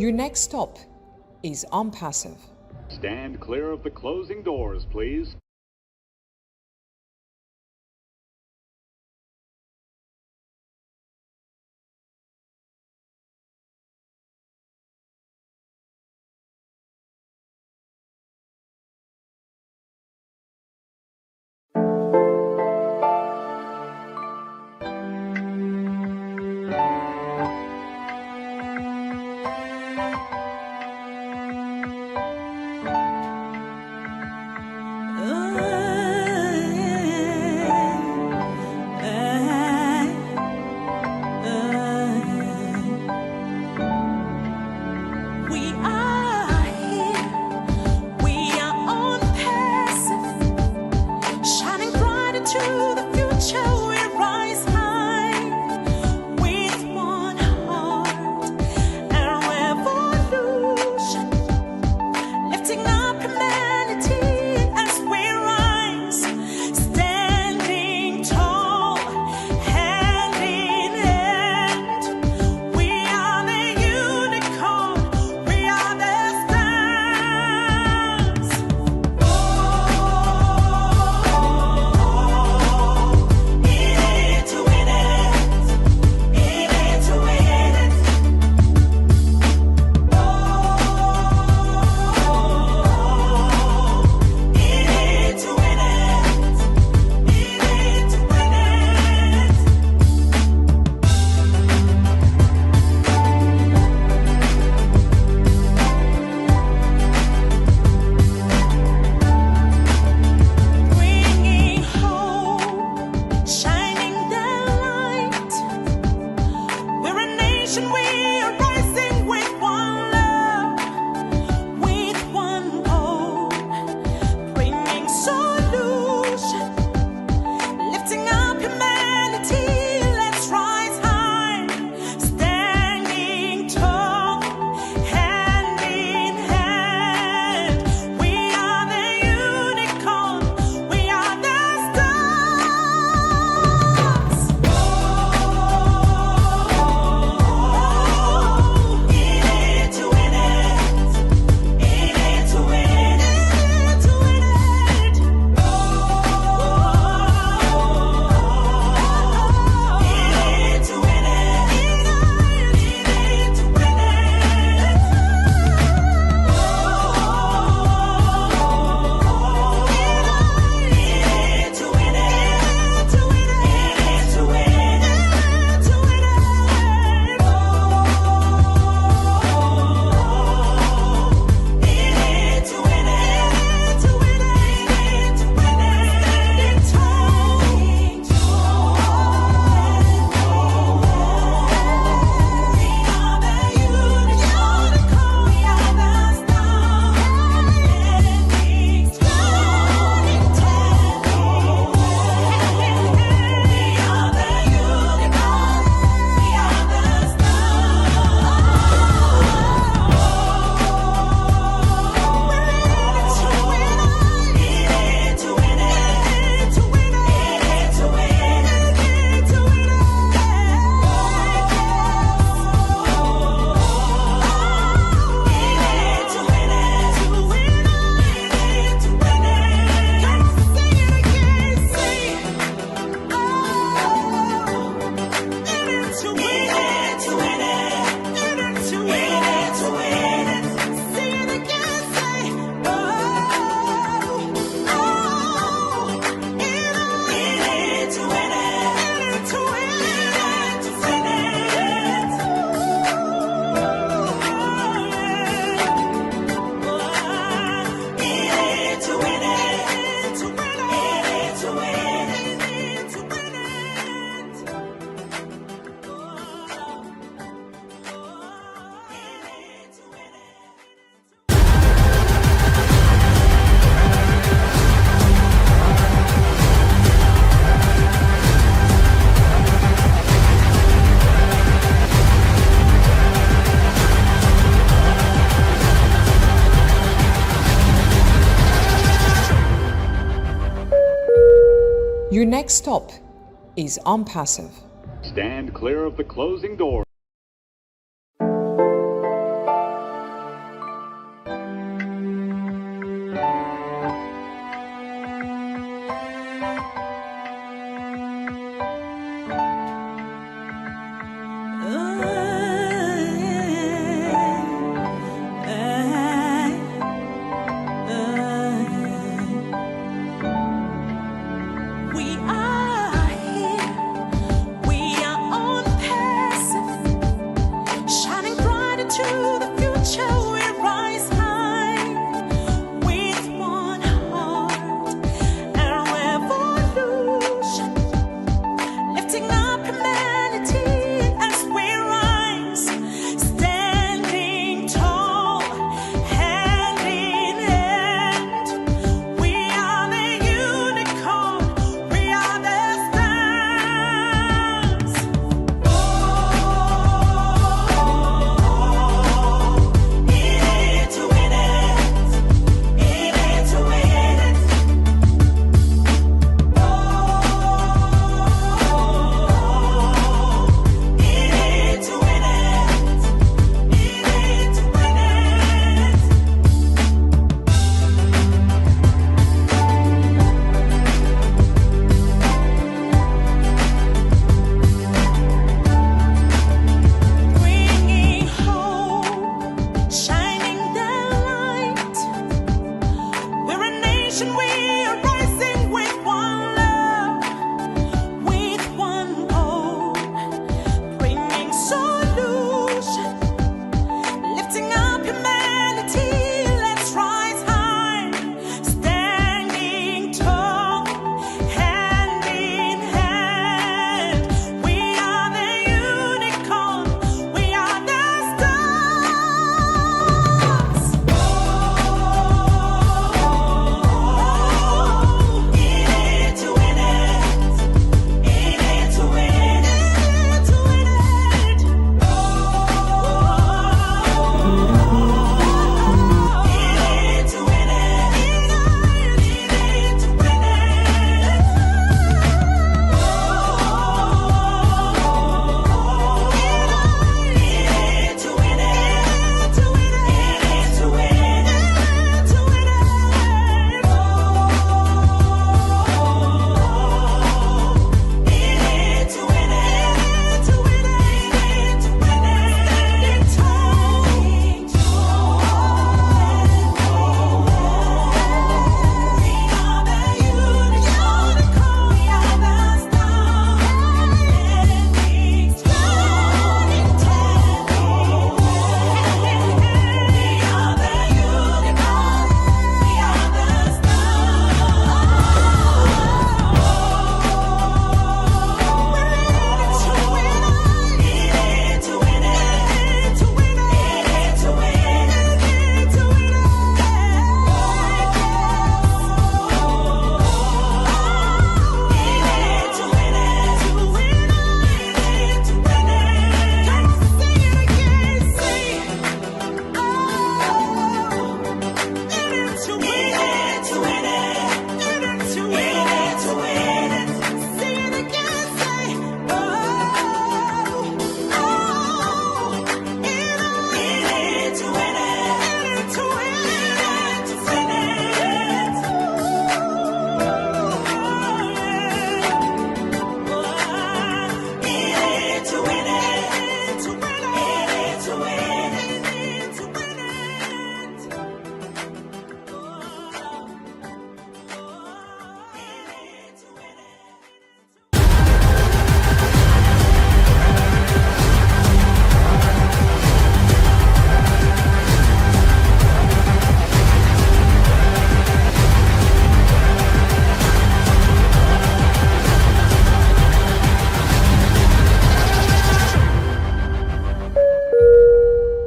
Your next stop is Unpassive. Stand clear of the closing doors, please. Your next stop is Unpassive. Stand clear of the closing door.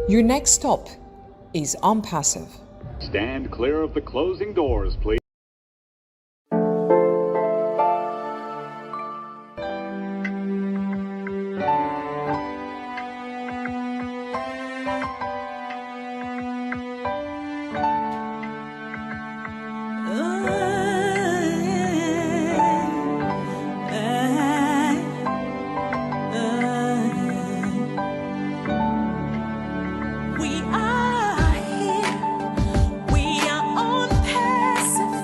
Your next stop is Impassive. Stand clear of the closing doors, please. We are here. We are on passive,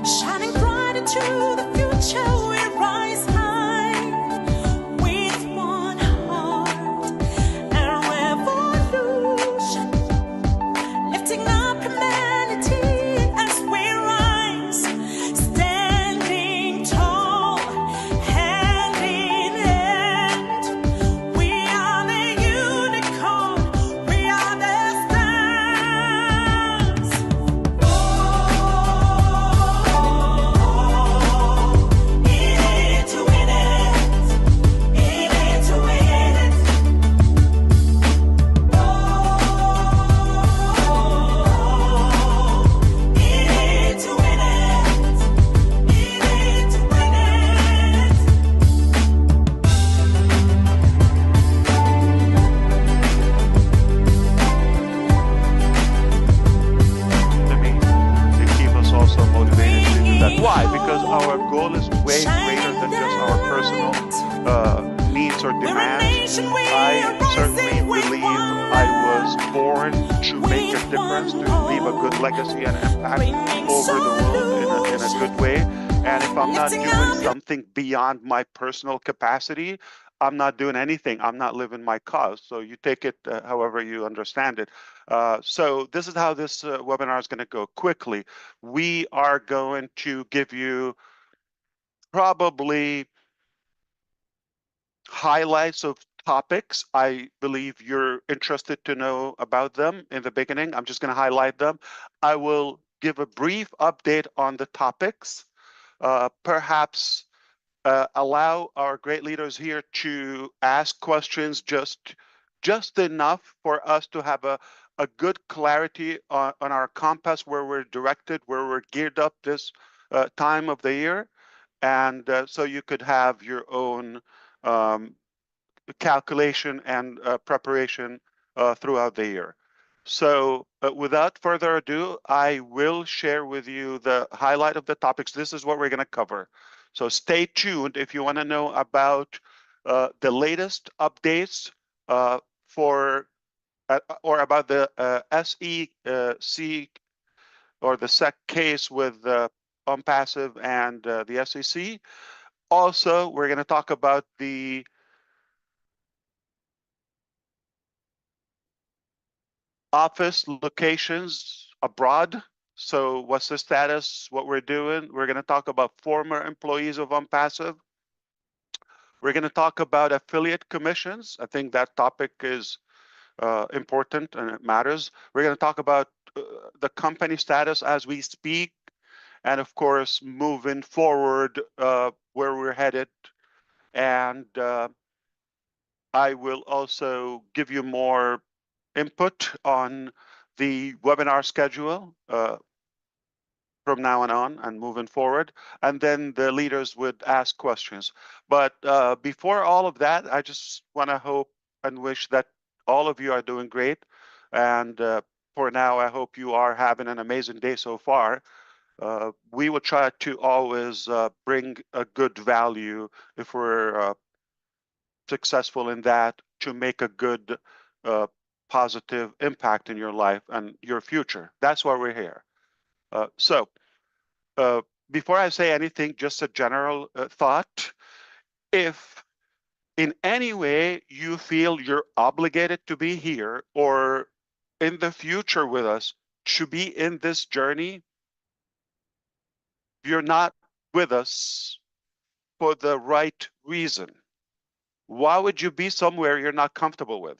shining bright into the future. We rise high with one heart and revolution, lifting up humanity as we rise, standing tall, hand in hand. We are the unicorn. We are the stars. In it to win it. In it to win it. In it to win it. In it to win it. To me, they keep us also motivated to do that. Why? Because our goal is way greater than just our personal needs or demands. I certainly believe I was born to make a difference, to leave a good legacy and impact over the world in a good way. And if I'm not doing something beyond my personal capacity, I'm not doing anything. I'm not living my cause. So you take it however you understand it. So this is how this webinar is going to go quickly. We are going to give you probably highlights of topics I believe you're interested to know about them in the beginning. I'm just going to highlight them. I will give a brief update on the topics, perhaps allow our great leaders here to ask questions just enough for us to have a good clarity on our compass, where we're directed, where we're geared up this time of the year. And so you could have your own calculation and preparation throughout the year. So without further ado, I will share with you the highlight of the topics. This is what we're going to cover. So stay tuned if you want to know about the latest updates for or about the SEC or the SEC case with Passive and the SEC. Also, we're going to talk about the office locations abroad. So what's the status, what we're doing? We're going to talk about former employees of Passive. We're going to talk about affiliate commissions. I think that topic is important and it matters. We're going to talk about the company status as we speak, and of course, moving forward, where we're headed. And I will also give you more input on the webinar schedule from now on and moving forward. And then the leaders would ask questions. But before all of that, I just want to hope and wish that all of you are doing great. And for now, I hope you are having an amazing day so far. We will try to always bring a good value if we're successful in that, to make a good positive impact in your life and your future. That's why we're here. So before I say anything, just a general thought. If in any way you feel you're obligated to be here or in the future with us to be in this journey, you're not with us for the right reason. Why would you be somewhere you're not comfortable with?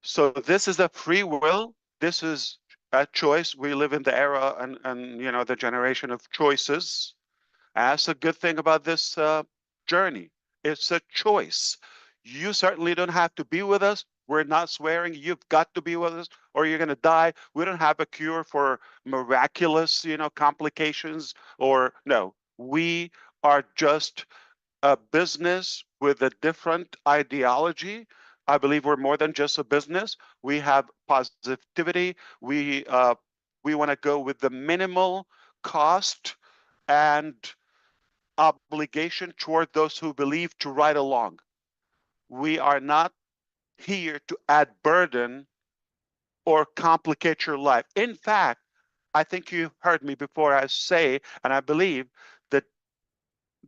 So this is a free will. This is a choice. We live in the era and you know, the generation of choices. That's a good thing about this journey. It's a choice. You certainly don't have to be with us. We're not swearing you've got to be with us or you're going to die. We don't have a cure for miraculous, complications or no. We are just a business with a different ideology. I believe we're more than just a business. We have positivity. We want to go with the minimal cost and obligation toward those who believe to ride along. We are not here to add burden or complicate your life. In fact, I think you heard me before I say, and I believe that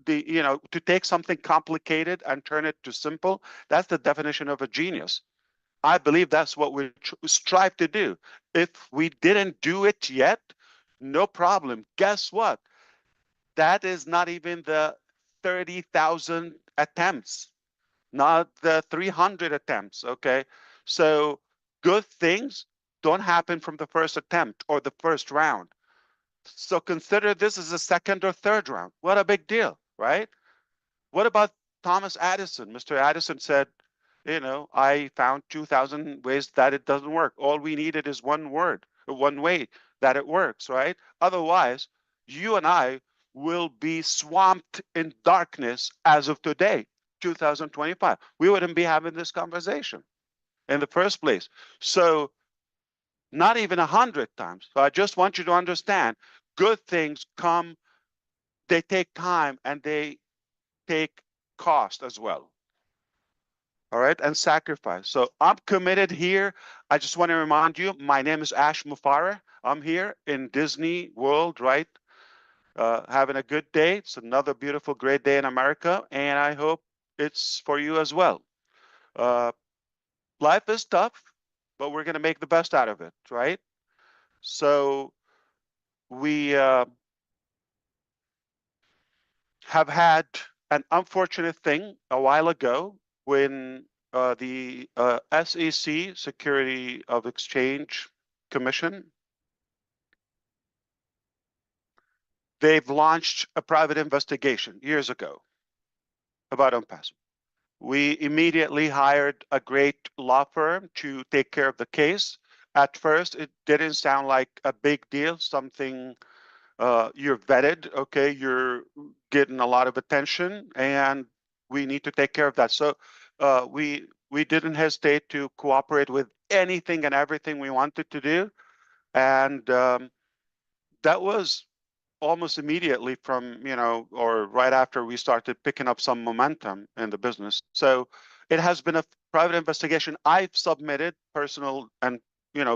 to take something complicated and turn it to simple, that's the definition of a genius. I believe that's what we strive to do. If we didn't do it yet, no problem. Guess what? That is not even the 30,000 attempts, not the 300 attempts. Okay. So good things don't happen from the first attempt or the first round. So consider this as a second or third round. What a big deal, right? What about Thomas Edison? Mr. Edison said, I found 2,000 ways that it doesn't work. All we needed is one word, one way that it works, right? Otherwise, you and I will be swamped in darkness as of today, 2025. We wouldn't be having this conversation in the first place. So not even 100 times. So I just want you to understand, good things come, they take time and they take cost as well. All right, and sacrifice. So I'm committed here. I just want to remind you, my name is Ash Mufareh. I'm here in Disney World, right? Having a good day. It's another beautiful, great day in America, and I hope it's for you as well. Uh, Life is tough, but we're going to make the best out of it, right? So we have had an unfortunate thing a while ago when the SEC, Security of Exchange Commission, they've launched a private investigation years ago about OnPass. We immediately hired a great law firm to take care of the case. At first, it didn't sound like a big deal, something you're vetted, okay, you're getting a lot of attention, and we need to take care of that. So we didn't hesitate to cooperate with anything and everything we wanted to do, and that was almost immediately from or right after we started picking up some momentum in the business. So it has been a private investigation. I've submitted personal and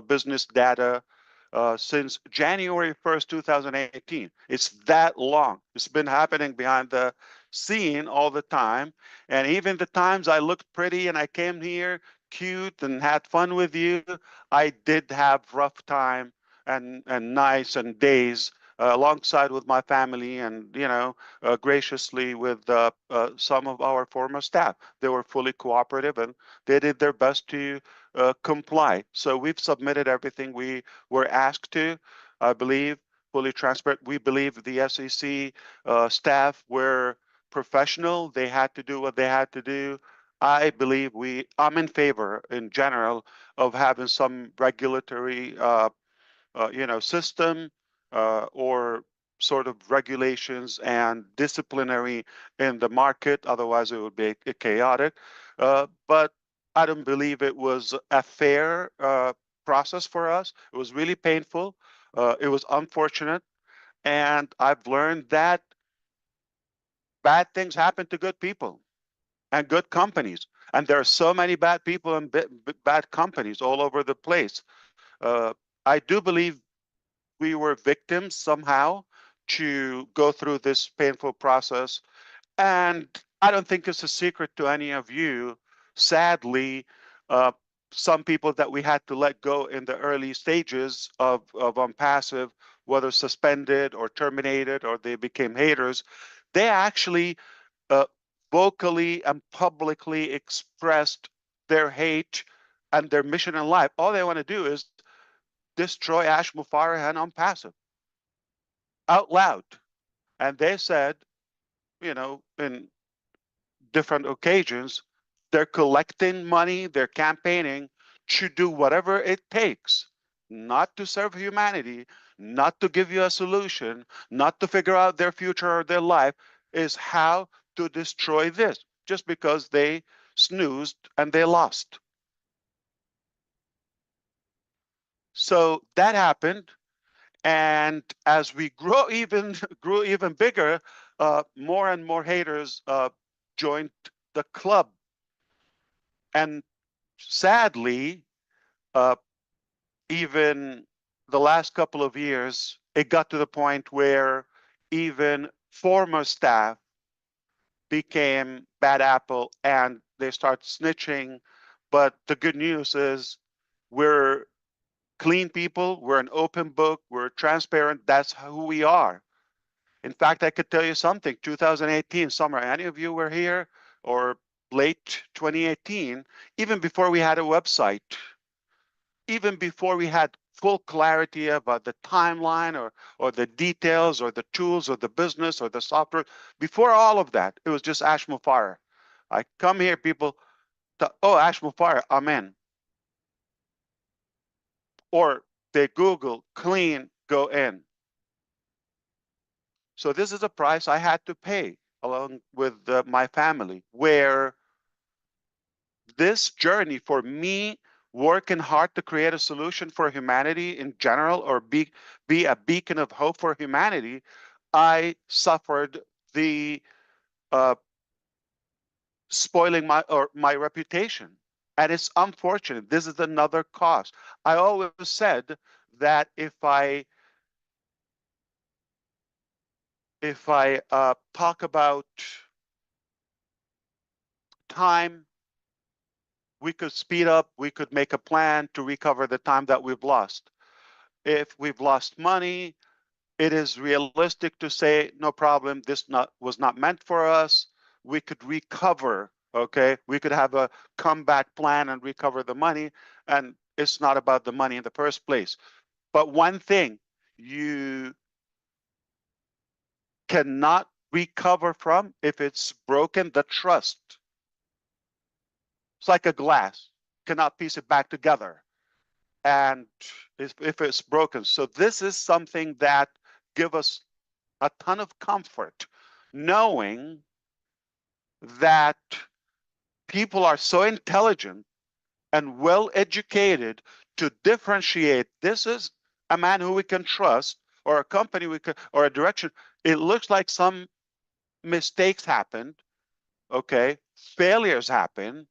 business data since January 1st, 2018. It's that long. It's been happening behind the scene all the time. And even the times I looked pretty and I came here cute and had fun with you, I did have rough time and nights and days alongside with my family and graciously with some of our former staff. They were fully cooperative and they did their best to comply. So we've submitted everything we were asked to. I believe fully transparent. We believe the SEC staff were professional. They had to do what they had to do. I believe I'm in favor in general of having some regulatory system or sort of regulations and disciplinary in the market. Otherwise, it would be chaotic. But I don't believe it was a fair process for us. It was really painful. It was unfortunate. And I've learned that bad things happen to good people and good companies. And there are so many bad people and bad companies all over the place. I do believe we were victims somehow to go through this painful process. And I don't think it's a secret to any of you. Sadly, uh, some people that we had to let go in the early stages of OnPassive, whether suspended or terminated or they became haters, they actually uh, vocally and publicly expressed their hate and their mission in life. All they want to do is destroy Ash Mufareh and OnPassive out loud. And they said, in different occasions, They're collecting money, they're campaigning to do whatever it takes, not to serve humanity, not to give you a solution, not to figure out their future or their life, is how to destroy this, just because they snoozed and they lost. So that happened. And as we grew even bigger, more and more haters joined the club. And sadly, uh, even the last couple of years, it got to the point where even former staff became bad apple and they start snitching. But the good news is we're clean people, we're an open book, we're transparent, that's who we are. In fact, I could tell you something, 2018 summer, any of you were here, or late 2018, even before we had a website, even before we had full clarity about the timeline or the details or the tools or the business or the software, before all of that, it was just Ash Mufareh. I come here, people, oh, Ash Mufareh, I'm in. Or they Google clean, go in. So this is a price I had to pay along with my family, where this journey for me working hard to create a solution for humanity in general, or be a beacon of hope for humanity, I suffered the spoiling my reputation. And it's unfortunate. This is another cost. I always said that if I talk about time, we could speed up, we could make a plan to recover the time that we've lost. If we've lost money, it is realistic to say, no problem, this was not meant for us. We could recover, okay? We could have a comeback plan and recover the money, and it's not about the money in the first place. But one thing you cannot recover from, if it's broken, the trust. It's like a glass, cannot piece it back together. And if it's broken. So this is something that gives us a ton of comfort, knowing that people are so intelligent and well educated to differentiate this is a man who we can trust, or a company we can, or a direction. It looks like some mistakes happened, okay, failures happen,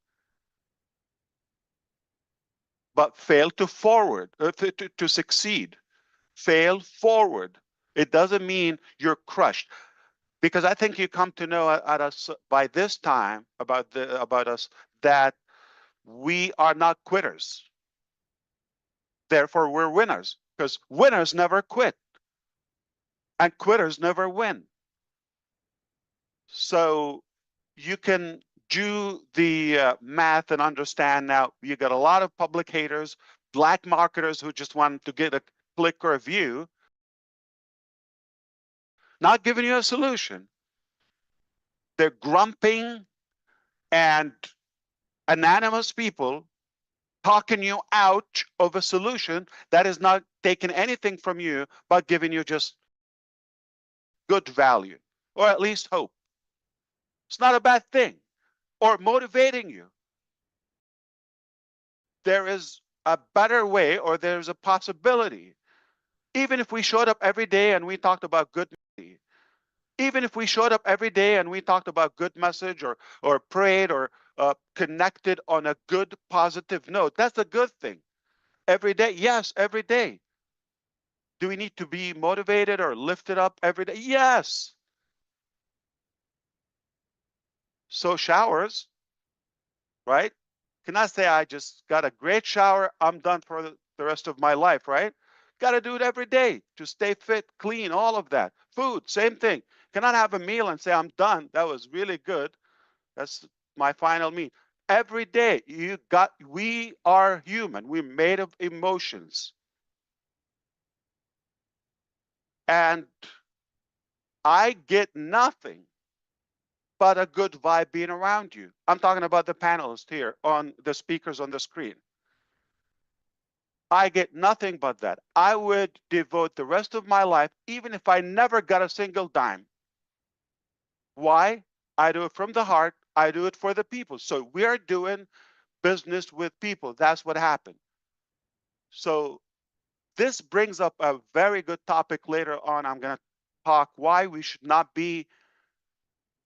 but fail to forward, to succeed. Fail forward. It doesn't mean you're crushed, because I think you come to know at us by this time about us that we are not quitters. Therefore, we're winners, because winners never quit and quitters never win. So you can do the math and understand now. You got a lot of public haters, black marketers who just want to get a click or a view, not giving you a solution. They're grumping and anonymous people talking you out of a solution that is not taking anything from you, but giving you just good value, or at least hope. It's not a bad thing, or motivating you. There is a better way, or there's a possibility. Even if we showed up every day and we talked about good, even if we showed up every day and we talked about good message, or prayed, or connected on a good positive note, that's a good thing. Every day, yes, every day. Do we need to be motivated or lifted up every day? Yes. So showers, right? Cannot say I just got a great shower, I'm done for the rest of my life, right? Got to do it every day to stay fit, clean, all of that. Food, same thing. Cannot have a meal and say I'm done. That was really good. That's my final meal. Every day we are human. We're made of emotions. And I get nothing but a good vibe being around you. I'm talking about the panelists here on the speakers on the screen. I get nothing but that. I would devote the rest of my life, even if I never got a single dime. Why? I do it from the heart. I do it for the people. So we are doing business with people. That's what happened. So this brings up a very good topic later on. I'm going to talk why we should not be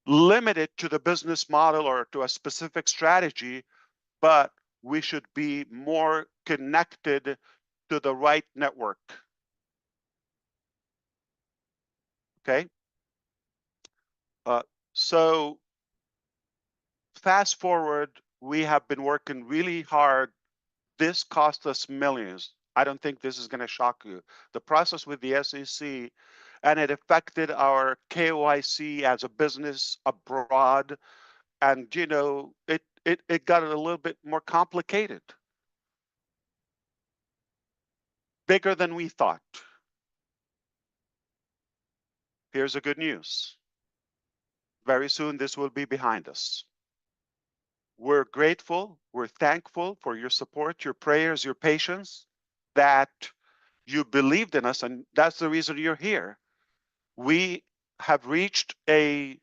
limited to the business model or to a specific strategy, but we should be more connected to the right network. Okay. So fast forward, we have been working really hard. This cost us millions. I don't think this is going to shock you. The process with the SEC, and it affected our KYC as a business abroad. And, you know, it got a little bit more complicated, bigger than we thought. Here's the good news. Very soon, this will be behind us. We're grateful, we're thankful for your support, your prayers, your patience, that you believed in us, and that's the reason you're here. We have reached an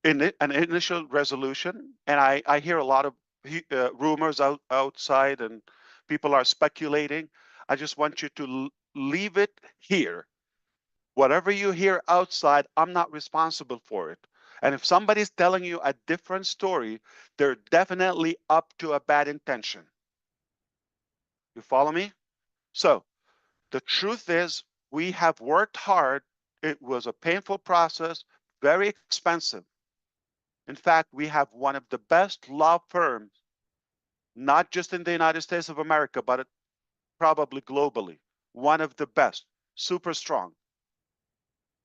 initial resolution, and I hear a lot of rumors outside, and people are speculating. I just want you to leave it here. Whatever you hear outside, I'm not responsible for it. And if somebody's telling you a different story, they're definitely up to a bad intention. You follow me? So the truth is, we have worked hard. It was a painful process, very expensive. In fact, we have one of the best law firms, not just in the United States of America, but probably globally. One of the best, super strong.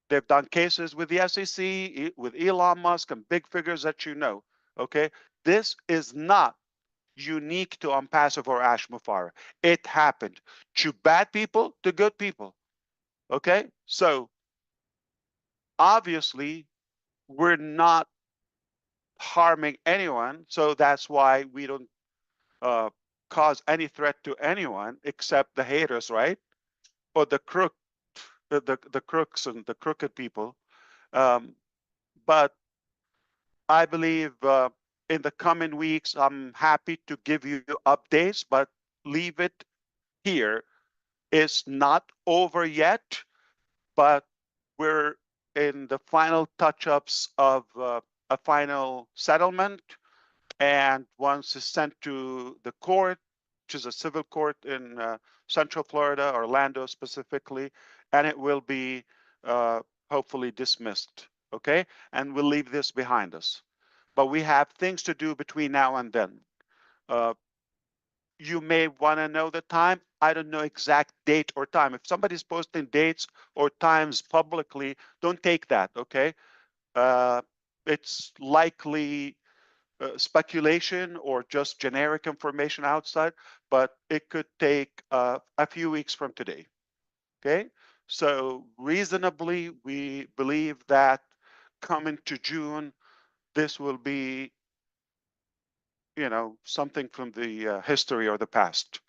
They've done cases with the SEC, with Elon Musk, and big figures that you know. Okay, this is not unique to Ampassive or Ash Mufareh. It happened to bad people, to good people. Okay, so obviously we're not harming anyone, so that's why we don't cause any threat to anyone except the haters, right? Or the crooks and the crooked people. But I believe in the coming weeks, I'm happy to give you updates, but leave it here. It's not over yet, but we're in the final touch-ups of a final settlement. And once it's sent to the court, which is a civil court in Central Florida, Orlando specifically, and it will be hopefully dismissed, okay? And we'll leave this behind us. But we have things to do between now and then. You may want to know the time. I don't know exact date or time. If somebody's posting dates or times publicly, don't take that, okay? It's likely speculation or just generic information outside, but it could take a few weeks from today. Okay, so reasonably, we believe that coming to June, this will be, you know, something from the history or the past.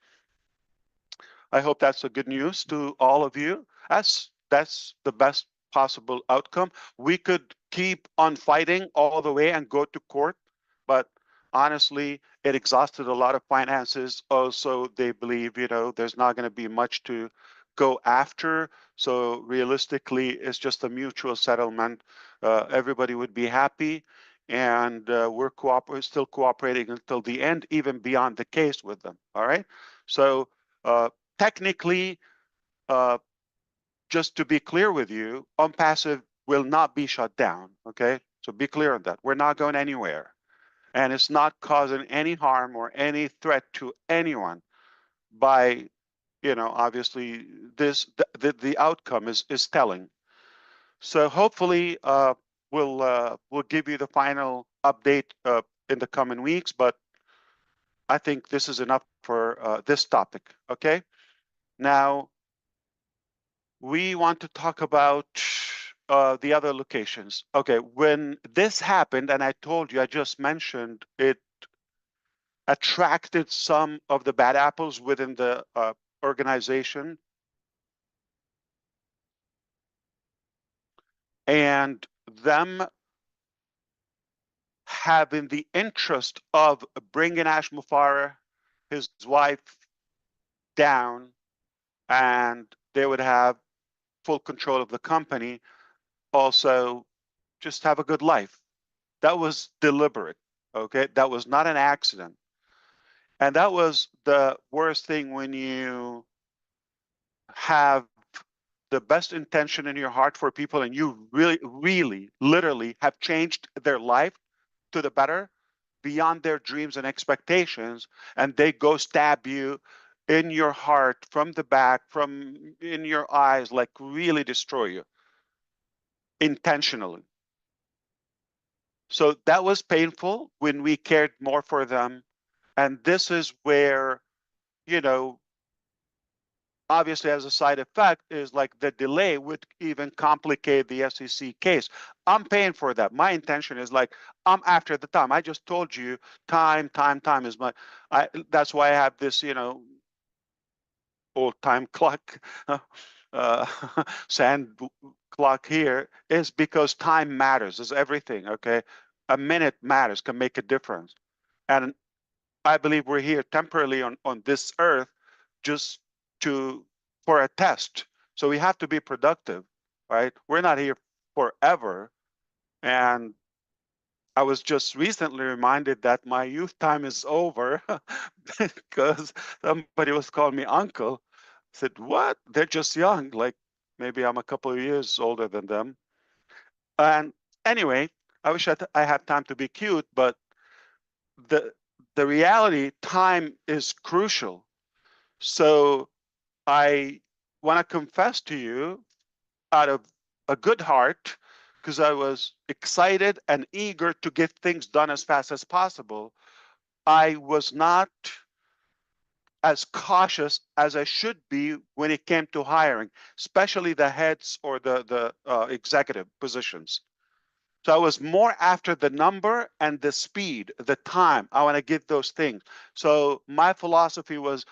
I hope that's a good news to all of you. That's the best possible outcome. We could keep on fighting all the way and go to court, but honestly, it exhausted a lot of finances. Also, they believe, you know, there's not going to be much to go after. So realistically, it's just a mutual settlement. Everybody would be happy, and we're still cooperating until the end, even beyond the case with them. All right. So technically, just to be clear with you, Unpassive will not be shut down. Okay. So be clear on that. We're not going anywhere. And it's not causing any harm or any threat to anyone by, you know, obviously the outcome is telling. So hopefully we'll give you the final update in the coming weeks, but I think this is enough for this topic. Okay. Now we want to talk about the other locations. Okay, when this happened, and I told you, I just mentioned it attracted some of the bad apples within the organization, and them having the interest of bringing Ash Mufareh, his wife, down, and they would have full control of the company, also just have a good life. That was deliberate, okay? That was not an accident. And that was the worst thing when you have the best intention in your heart for people and you really, really, literally have changed their life to the better beyond their dreams and expectations, and they go stab you in your heart from the back, from in your eyes, like really destroy you intentionally. So that was painful when we cared more for them. And this is where, you know, obviously as a side effect is like the delay would even complicate the SEC case. I'm paying for that. My intention is like, I'm after the time. I just told you time is my, that's why I have this, you know, old time clock, uh, sand clock here is because time matters, is everything, okay? A minute matters, can make a difference. And I believe we're here temporarily on this earth just to for a test. So we have to be productive, right? We're not here forever. And I was just recently reminded that my youth time is over because somebody was calling me uncle. I said, what? They're just young. Like maybe I'm a couple of years older than them. And anyway, I wish I had time to be cute, but the the reality, time is crucial. So I want to confess to you out of a good heart, because I was excited and eager to get things done as fast as possible. I was not as cautious as I should be when it came to hiring, especially the heads or the executive positions. So I was more after the number and the speed, the time. I want to give those things. So my philosophy was,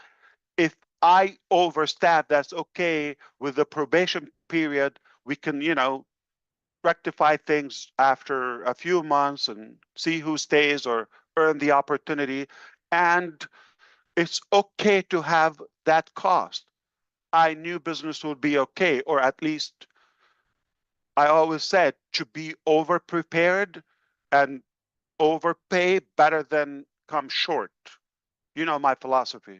if I overstaff, that's okay. With the probation period, we can, you know, rectify things after a few months and see who stays or earn the opportunity. And it's okay to have that cost. I knew business would be okay, or at least I always said to be over prepared and overpay better than come short. You know my philosophy.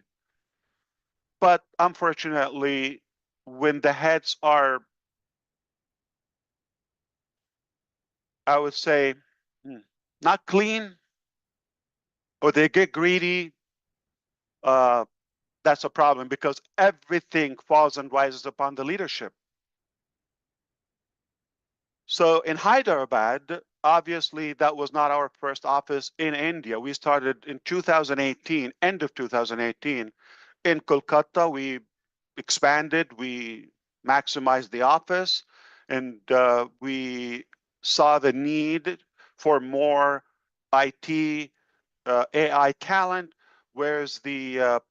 But unfortunately, when the heads are, I would say, not clean, or they get greedy, uh, that's a problem because everything falls and rises upon the leadership. So in Hyderabad, obviously that was not our first office in India. We started in 2018, end of 2018. In Kolkata, we expanded, we maximized the office, and we saw the need for more IT, AI talent. Where's the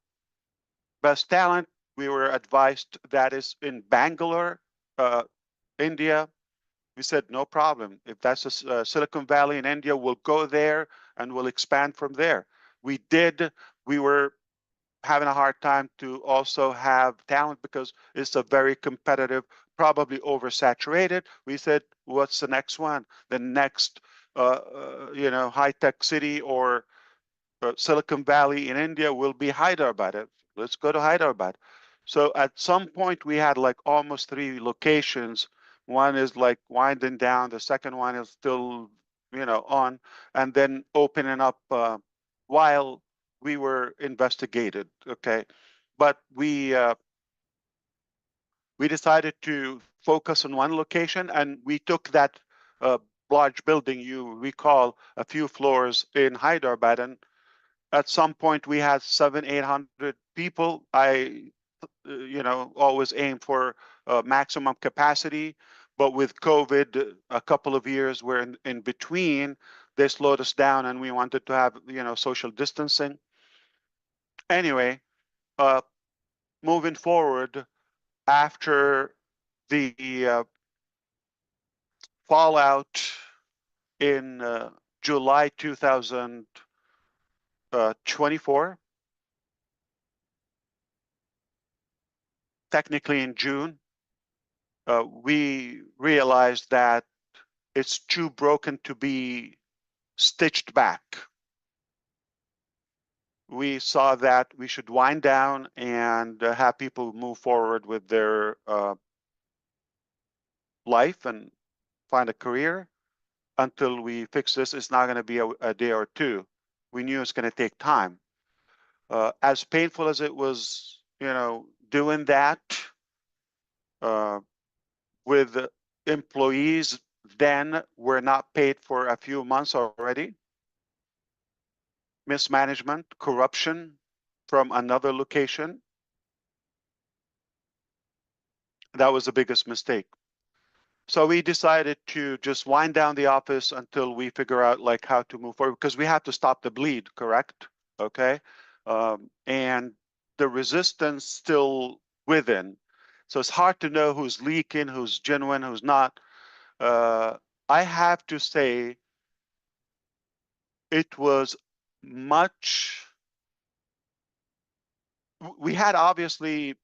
best talent? We were advised that is in Bangalore, uh, India. We said, no problem. If that's a Silicon Valley in India, we'll go there and we'll expand from there. We did. We were having a hard time to also have talent because it's a very competitive, probably oversaturated. We said, what's the next one? The next, you know, high-tech city or Silicon Valley in India will be Hyderabad. Let's go to Hyderabad. So at some point we had like almost 3 locations. One is like winding down. The second one is still, you know, on, and then opening up while we were investigated. Okay, but we decided to focus on one location, and we took that uh, large building you recall a few floors in Hyderabad, and at some point we had 700-800 people. I you know, always aim for maximum capacity, But with COVID, a couple of years were in between, they slowed us down, and we wanted to have social distancing. Anyway, moving forward after the fallout in July 2024, technically in June, we realized that it's too broken to be stitched back. We saw that we should wind down and have people move forward with their life and find a career until we fix this. It's not going to be a day or two. We knew it's going to take time. As painful as it was, doing that with employees then were not paid for a few months already. Mismanagement, corruption from another location. That was the biggest mistake. So we decided to just wind down the office until we figure out like how to move forward, because we have to stop the bleed, correct? Okay. And the resistance still within. So it's hard to know who's leaking, who's genuine, who's not. I have to say it was much, we had obviously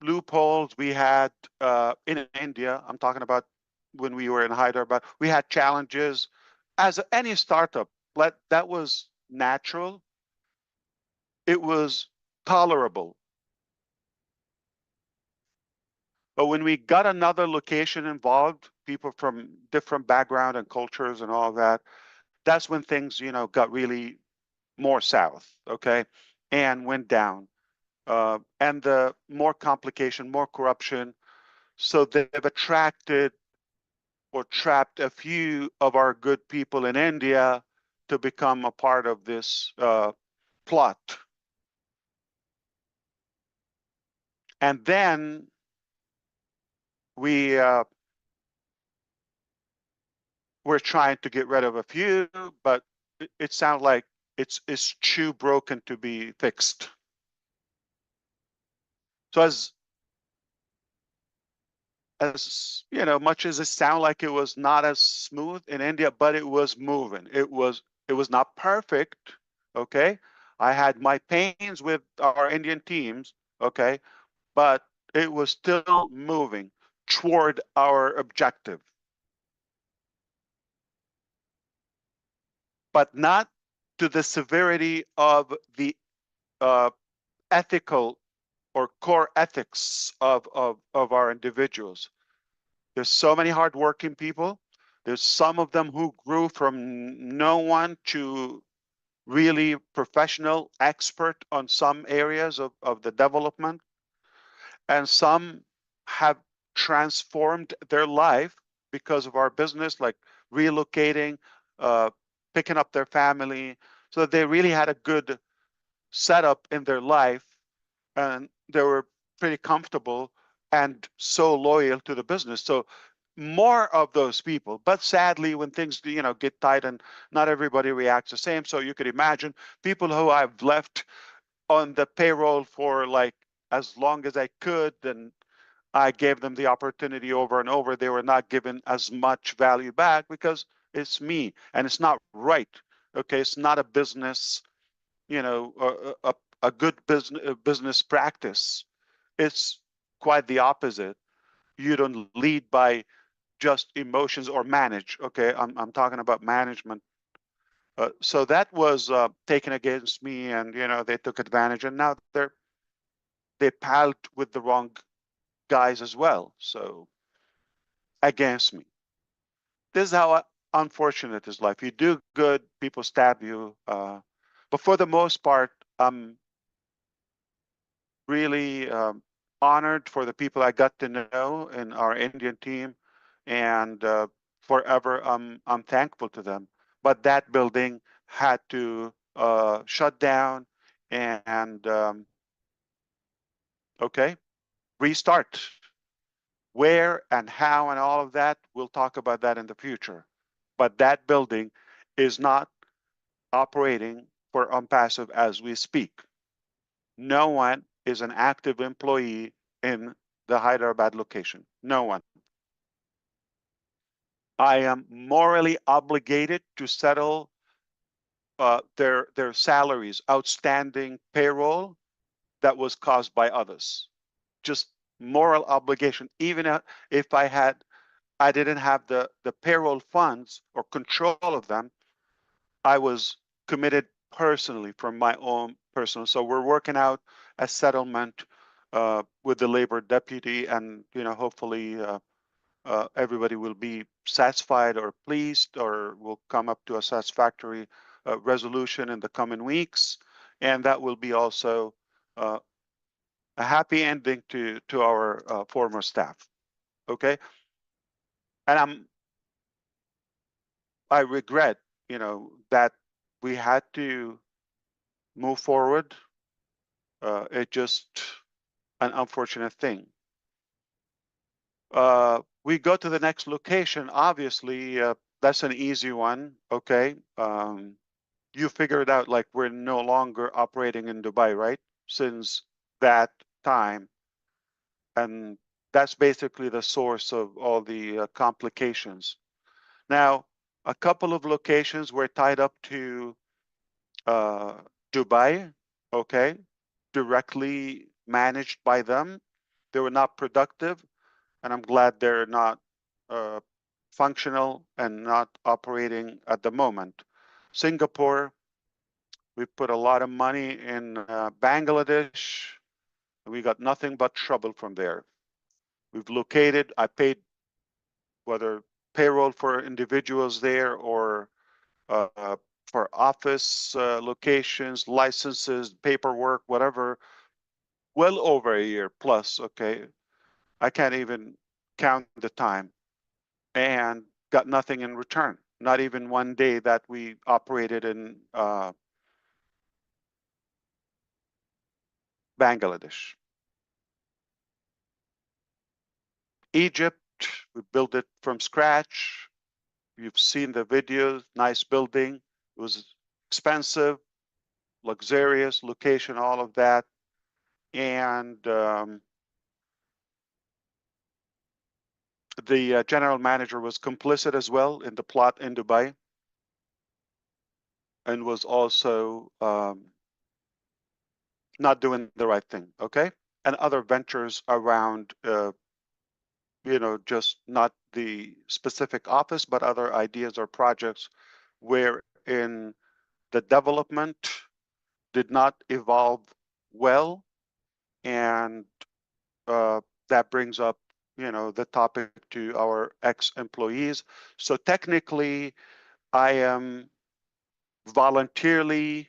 loopholes. We had in India, I'm talking about when we were in Hyderabad, we had challenges as any startup. That was natural. It was tolerable. But when we got another location involved, people from different background and cultures and all that, that's when things, got really more south, okay, and went down. And the more complication, more corruption. So they've attracted or trapped a few of our good people in India to become a part of this plot. And then we're trying to get rid of a few, but it sounds like it's too broken to be fixed. So as much as it sounded like it was not as smooth in India, but it was moving. It was not perfect. Okay. I had my pains with our Indian teams. Okay. But it was still moving toward our objective. But not to the severity of the ethical or core ethics of our individuals. There's so many hardworking people. There's some of them who grew from no one to really professional expert on some areas of the development. And some have transformed their life because of our business, like relocating, picking up their family. So they really had a good setup in their life, and they were pretty comfortable and so loyal to the business. So more of those people. But sadly, when things get tight and not everybody reacts the same, so you could imagine people who I've left on the payroll for like as long as I could, and I gave them the opportunity over and over. They were not given as much value back because it's me, and it's not right. Okay, it's not a business, a good business practice. It's quite the opposite. You don't lead by just emotions or manage. Okay, I'm talking about management. So that was taken against me, and they took advantage, and now they palled with the wrong guys as well. So against me. This is how unfortunate is life. You do good, people stab you. But for the most part, I'm really honored for the people I got to know in our Indian team, and forever I'm thankful to them. But that building had to shut down and okay, restart. Where and how and all of that, we'll talk about that in the future. But that building is not operating for Unpassive as we speak. No one is an active employee in the Hyderabad location. No one. I am morally obligated to settle their salaries, outstanding payroll that was caused by others. Just moral obligation. Even if I didn't have the payroll funds or control of them, I was committed personally from my own personal. So we're working out a settlement with the labor deputy, and hopefully everybody will be satisfied or pleased, or will come up to a satisfactory resolution in the coming weeks, and that will be also a happy ending to our former staff. Okay, and I regret, that we had to move forward. It just an unfortunate thing. We go to the next location. Obviously, that's an easy one. Okay. You figured out, like, we're no longer operating in Dubai, right? Since that time. And that's basically the source of all the complications. Now, a couple of locations were tied up to Dubai, okay, directly managed by them. They were not productive, and I'm glad they're not functional and not operating at the moment. Singapore, we put a lot of money in Bangladesh, and we got nothing but trouble from there. We've located, I paid whether payroll for individuals there or for office locations, licenses, paperwork, whatever, well over a year plus, okay? I can't even count the time, and got nothing in return. Not even one day that we operated in Bangladesh. Egypt, we built it from scratch. You've seen the videos, nice building. It was expensive, luxurious location, all of that. And the general manager was complicit as well in the plot in Dubai, and was also not doing the right thing, okay? And other ventures around, just not the specific office, but other ideas or projects wherein the development did not evolve well. And that brings up, the topic to our ex-employees. So technically, I am voluntarily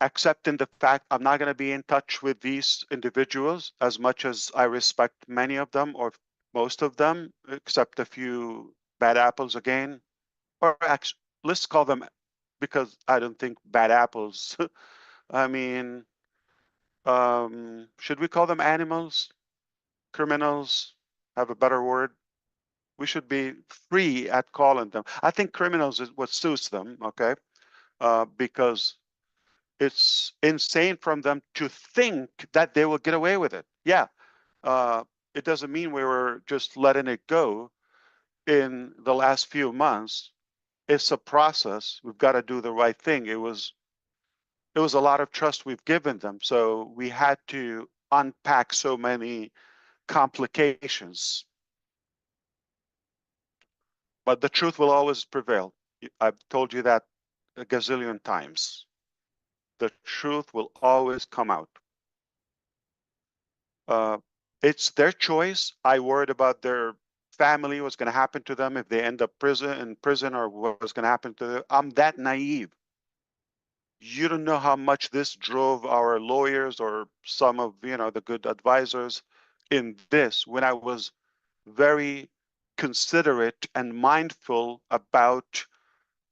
accepting the fact I'm not going to be in touch with these individuals, as much as I respect many of them, or most of them, except a few bad apples again. Or actually, let's call them, because I don't think bad apples. I mean, should we call them animals? Criminals? Have a better word? We should be free at calling them. I think criminals is what suits them, okay? Because it's insane from them to think that they will get away with it. Yeah, it doesn't mean we were just letting it go in the last few months. It's a process. We've got to do the right thing. It was a lot of trust we've given them, so we had to unpack so many complications. But the truth will always prevail. I've told you that a gazillion times. The truth will always come out. It's their choice. I worried about their family, what's going to happen to them if they end up in prison, or what's going to happen to them. I'm that naive. You don't know how much this drove our lawyers or some of the good advisors in this, when I was very considerate and mindful about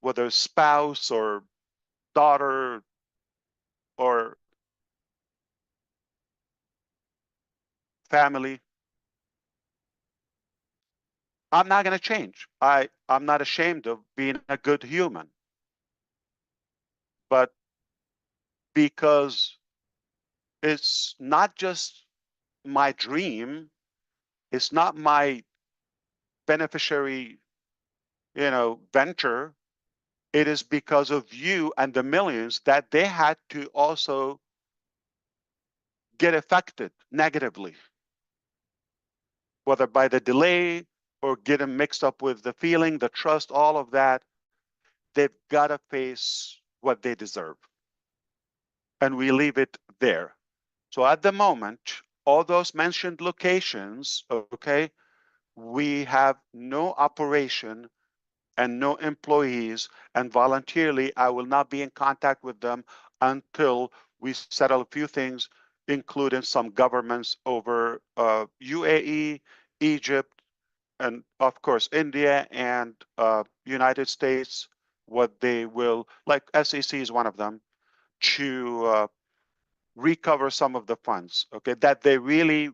whether spouse or daughter or family I'm not going to change. I'm not ashamed of being a good human. But because it's not just my dream, it's not my beneficiary, venture. It is because of you and the millions that they had to also get affected negatively, whether by the delay or getting mixed up with the feeling, the trust, all of that. They've got to face what they deserve. And we leave it there. So at the moment, all those mentioned locations, okay, we have no operation and no employees, and voluntarily, I will not be in contact with them until we settle a few things, including some governments over UAE, Egypt, and of course, India and United States, what they will, like SEC is one of them, to recover some of the funds, okay, that they really,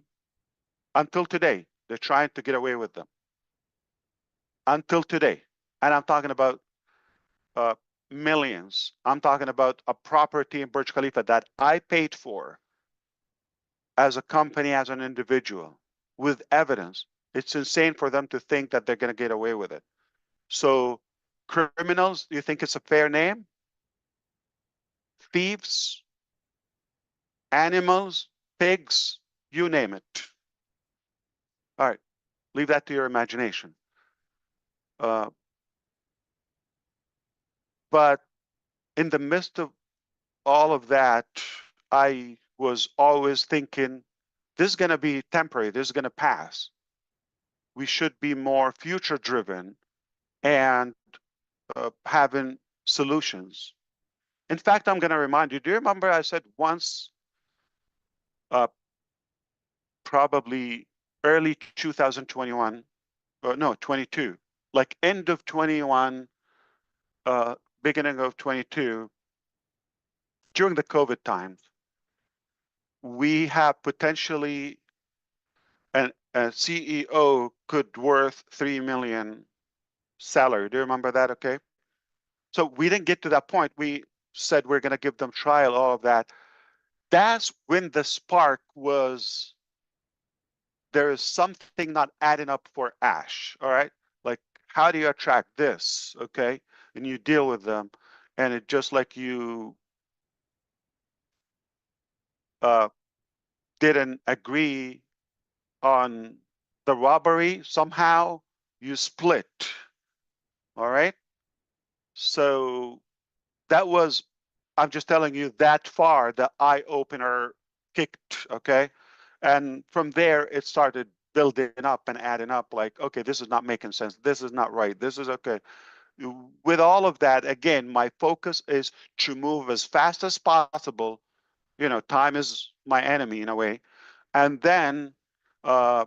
until today, they're trying to get away with them. Until today. And I'm talking about uh, millions. I'm talking about a property in Burj Khalifa that I paid for as a company, as an individual, with evidence. It's insane for them to think that they're going to get away with it. So, criminals, you think it's a fair name? Thieves, animals, pigs, you name it. All right, leave that to your imagination. But in the midst of all of that, I was always thinking, this is going to be temporary, this is going to pass. We should be more future driven and having solutions. In fact, I'm going to remind you, do you remember I said once, uh, probably early 2021, no, 22, like end of 21, beginning of 22, during the COVID times, we have potentially a CEO could worth 3 million salary. Do you remember that? Okay. So we didn't get to that point. We said we're going to give them trial, all of that. That's when the spark was, there is something not adding up for Ash. All right. Like, how do you attract this? Okay. And you deal with them. And it just like you uh, didn't agree on the robbery, somehow you split. All right. So that was, I'm just telling you that far, the eye opener kicked, okay? And from there, it started building up and adding up like, okay, this is not making sense. This is not right. This is okay. With all of that, again, my focus is to move as fast as possible. Time is my enemy in a way. And then uh,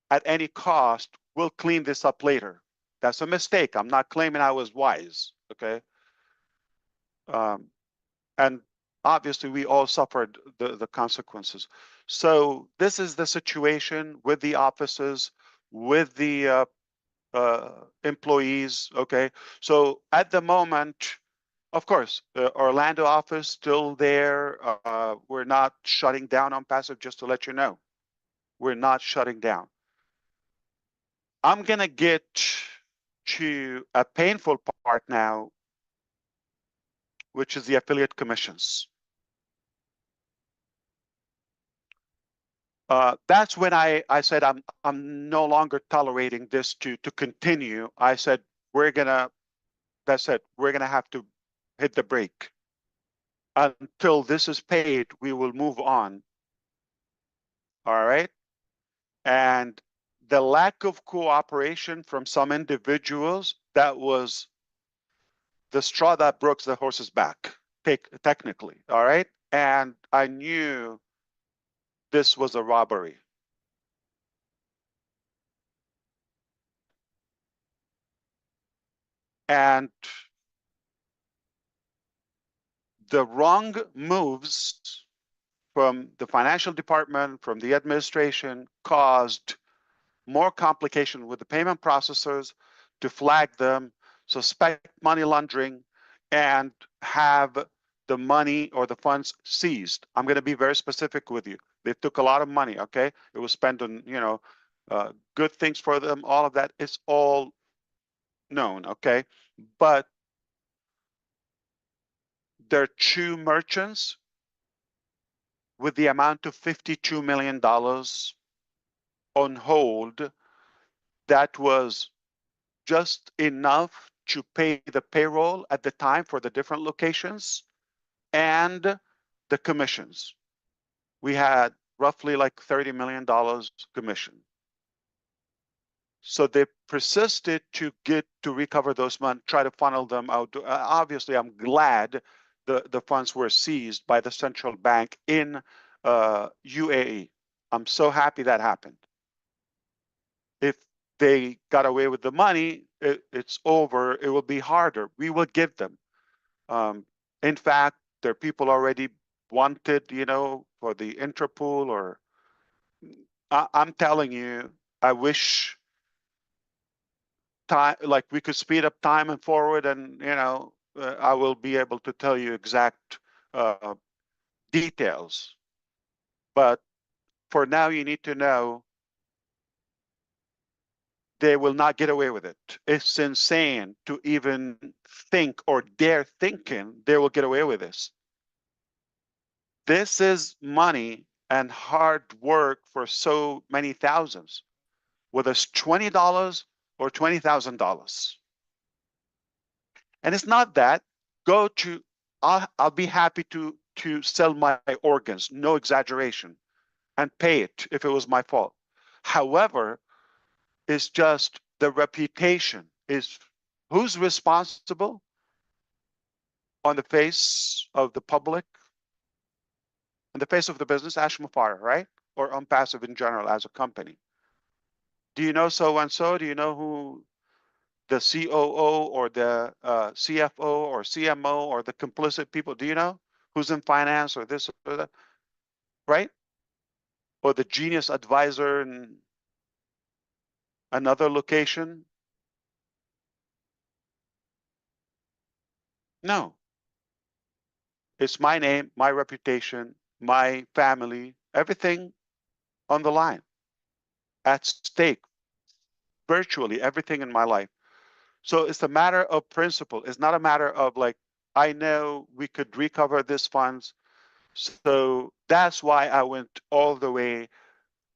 at any cost, we'll clean this up later. That's a mistake. I'm not claiming I was wise, okay? And obviously we all suffered the consequences. So this is the situation with the offices, with the employees, okay? So at the moment, of course, the Orlando office still there. We're not shutting down on passive, just to let you know. We're not shutting down. I'm gonna get to a painful part now, which is the affiliate commissions. That's when I said I'm no longer tolerating this to continue. I said that's it. We're gonna have to hit the brake. Until this is paid, we will move on. All right. And the lack of cooperation from some individuals, that was the straw that broke the horse's back, technically. All right. And I knew this was a robbery. And the wrong moves from the financial department, from the administration, caused more complication with the payment processors to flag them, suspect money laundering, and have the money or the funds seized. I'm going to be very specific with you. They took a lot of money, okay? It was spent on, good things for them. All of that is all known, okay? But there are two merchants with the amount of $52 million on hold. That was just enough to pay the payroll at the time for the different locations and the commissions. We had roughly like $30 million commission. So they persisted to recover those money, try to funnel them out. Obviously, I'm glad the funds were seized by the central bank in UAE. I'm so happy that happened. If they got away with the money, it's over. It will be harder. We will give them. In fact, there are people already wanted, for the Interpol, or I'm telling you, I wish time, like we could speed up time and forward, and I will be able to tell you exact details. But for now, you need to know they will not get away with it. It's insane to even think or dare thinking they will get away with this. This is money and hard work for so many thousands, whether it's $20 or $20,000. And it's not that. I'll be happy to sell my organs, no exaggeration, and pay it if it was my fault. However, it's just the reputation is who's responsible on the face of the public, on the face of the business, Ash Mufareh, right? Or Unpassive in general as a company. Do you know so and so? Do you know who the COO or the CFO or CMO or the complicit people? Do you know who's in finance or this or that, right? Or the genius advisor in another location? No. It's my name, my reputation, my family, everything on the line, at stake, virtually everything in my life. So it's a matter of principle. It's not a matter of like, I know we could recover this funds. So that's why I went all the way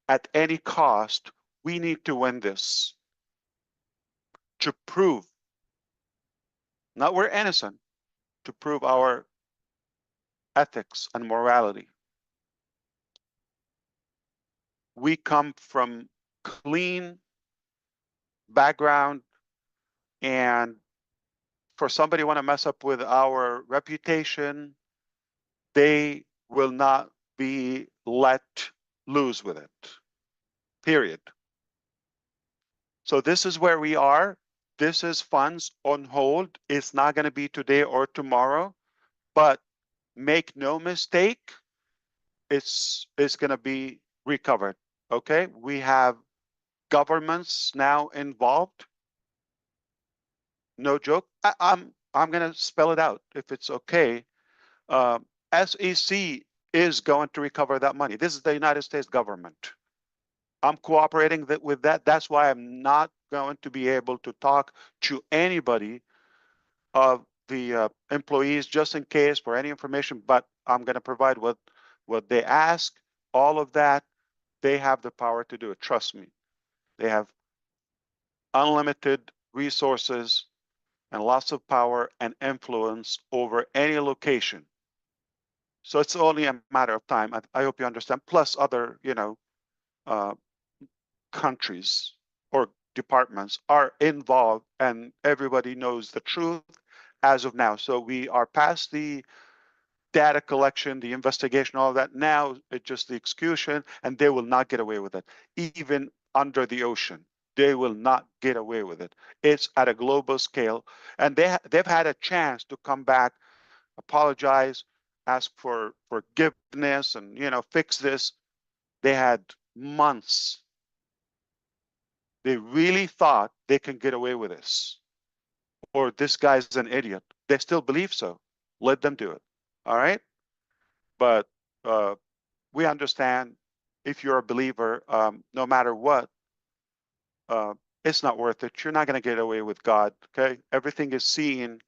at any cost. We need to win this to prove, not we're innocent, to prove our ethics and morality. We come from clean background, and for somebody want to mess up with our reputation, they will not be let loose with it, period. So this is where we are. This is funds on hold. It's not going to be today or tomorrow, but make no mistake, it's going to be recovered. Okay, we have governments now involved. No joke. I'm going to spell it out if it's okay. SEC is going to recover that money. This is the United States government. I'm cooperating with that. That's why I'm not going to be able to talk to anybody of the employees just in case for any information, but I'm going to provide what they ask, all of that. They have the power to do it. Trust me. They have unlimited resources and lots of power and influence over any location. So it's only a matter of time. I hope you understand. Plus other, countries or departments are involved, and everybody knows the truth as of now. So we are past the data collection, the investigation, all of that. Now it's just the execution, and they will not get away with it. Even under the ocean, they will not get away with it. It's at a global scale, and they've had a chance to come back, apologize, ask for forgiveness, and fix this. They had months They really thought they can get away with this, or this guy's an idiot. They still believe so. Let them do it. All right. But we understand if you're a believer, no matter what, uh, it's not worth it. You're not going to get away with God. Okay. Everything is seen,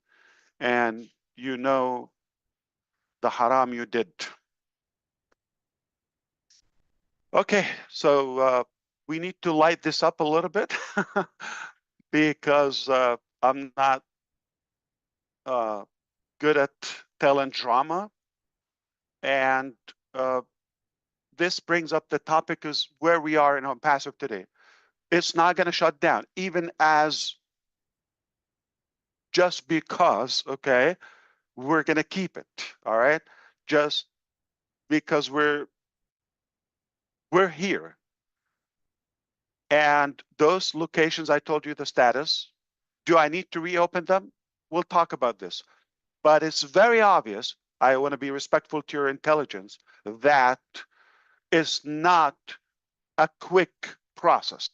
and you know the haram you did. Okay. So we need to light this up a little bit because I'm not uh, good at telling drama. And this brings up the topic is where we are in Passive today. It's not going to shut down, even as just because, okay, we're going to keep it. All right. Just because we're here. And those locations, I told you the status. Do I need to reopen them? We'll talk about this. But it's very obvious, I want to be respectful to your intelligence, that is not a quick process.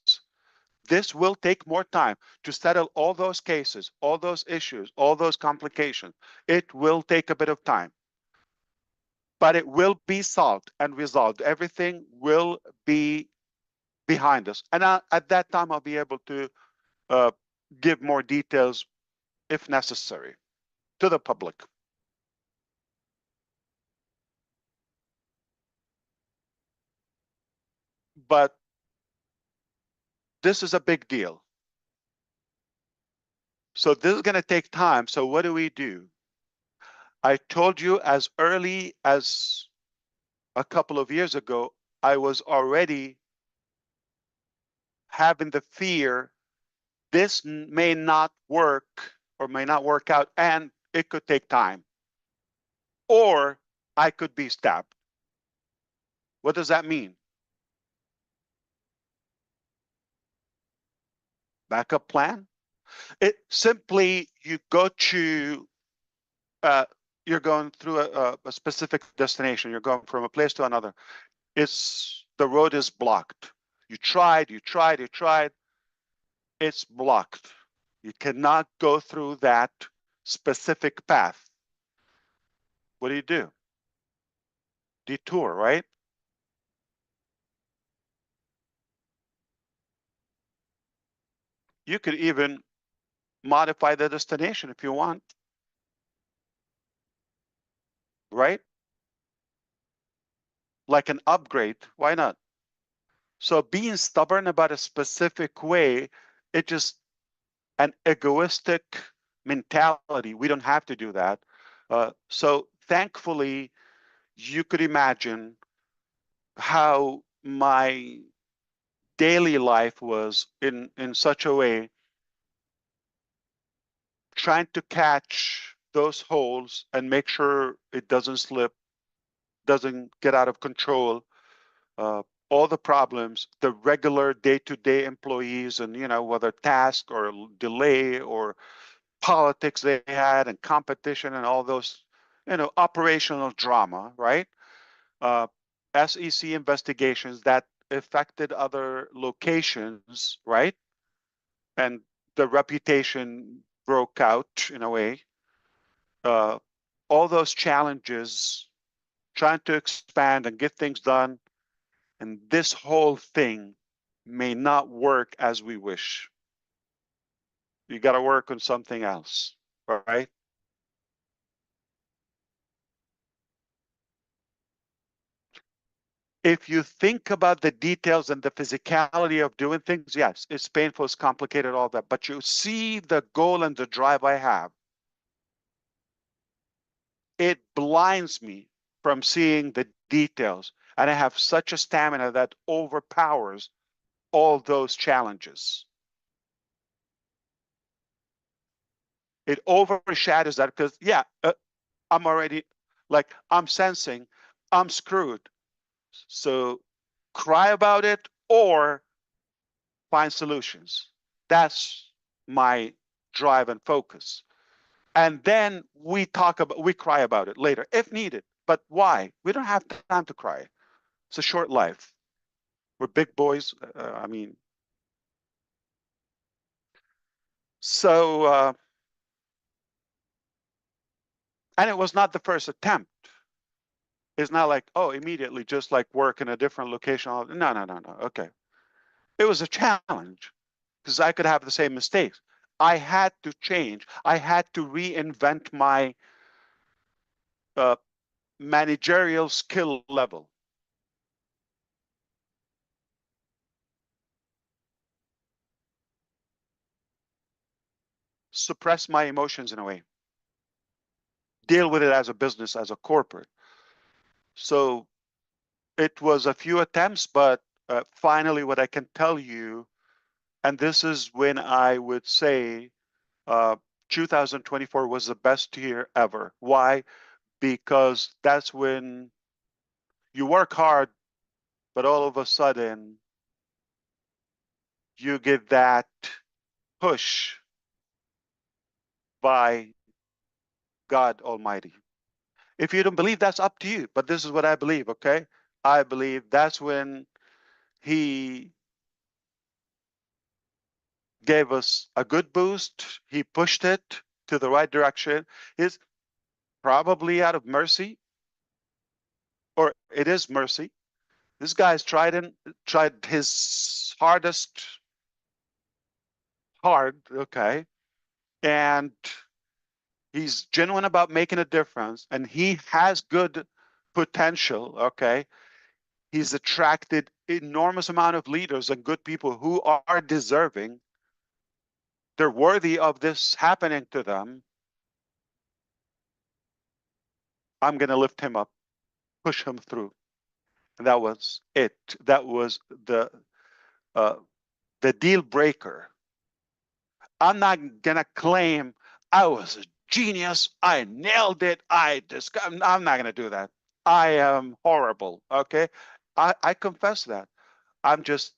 This will take more time to settle all those cases, all those issues, all those complications. It will take a bit of time, but it will be solved and resolved. Everything will be behind us. And at that time, I'll be able to give more details if necessary to the public. But this is a big deal. So this is going to take time. So what do? I told you as early as a couple of years ago, I was already having the fear this may not work or may not work out, and it could take time. Or I could be stabbed. What does that mean? Backup plan? It simply, you go to, you're going through a specific destination. You're going from a place to another. The road is blocked. You tried. It's blocked. You cannot go through that specific path. What do? Detour, right? You could even modify the destination if you want, right? Like an upgrade, why not? So being stubborn about a specific way, it just an egoistic mentality. We don't have to do that. So thankfully, you could imagine how my daily life was in such a way, trying to catch those holes and make sure it doesn't slip, doesn't get out of control. All the problems, the regular day-to-day employees, and whether task or delay or politics they had and competition and all those operational drama, right? SEC investigations that affected other locations, right? And the reputation broke out in a way. All those challenges, trying to expand and get things done, and this whole thing may not work as we wish. You got to work on something else, right? If you think about the details and the physicality of doing things, yes, it's painful, it's complicated, all that. But you see the goal and the drive I have. It blinds me from seeing the details. And I have such a stamina that overpowers all those challenges. It overshadows that because, yeah, I'm already, like, I'm sensing I'm screwed. So cry about it or find solutions. That's my drive and focus. And then we cry about it later if needed. But why? We don't have time to cry. It's a short life. We're big boys. I mean, So, and it was not the first attempt. It's not like, oh, immediately just like work in a different location. No, no, no, no. Okay. It was a challenge because I could have the same mistakes. I had to change. I had to reinvent my uh, managerial skill level. Suppress my emotions in a way. Deal with it as a business, as a corporate. So it was a few attempts, but finally, what I can tell you, and this is when I would say 2024 was the best year ever. Why? Because that's when you work hard, but all of a sudden you get that push by God Almighty. If you don't believe, that's up to you. But this is what I believe, okay? I believe that's when He gave us a good boost. He pushed it to the right direction. It's probably out of mercy, or it is mercy. This guy's tried his hardest hard, okay, and he's genuine about making a difference, and he has good potential, okay. He's attracted enormous amount of leaders and good people who are deserving. They're worthy of this happening to them. I'm going to lift him up, push him through. And that was it. That was uh, the deal breaker. I'm not going to claim I was a genius. I nailed it. I'm not going to do that. I am horrible. Okay. I confess that. I'm just,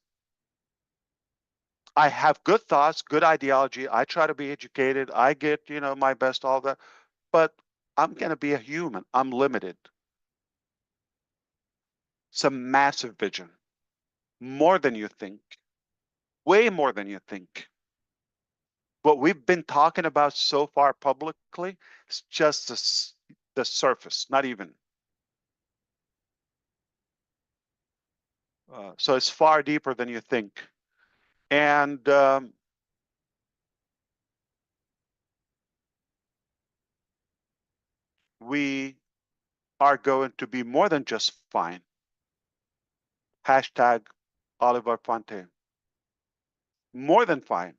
I have good thoughts, good ideology. I try to be educated. I get, my best, all that. But I'm going to be a human. I'm limited. It's a massive vision, more than you think, way more than you think. What we've been talking about so far publicly is just the surface, not even. So it's far deeper than you think. And we are going to be more than just fine. Hashtag Oliver Ponte. More than fine.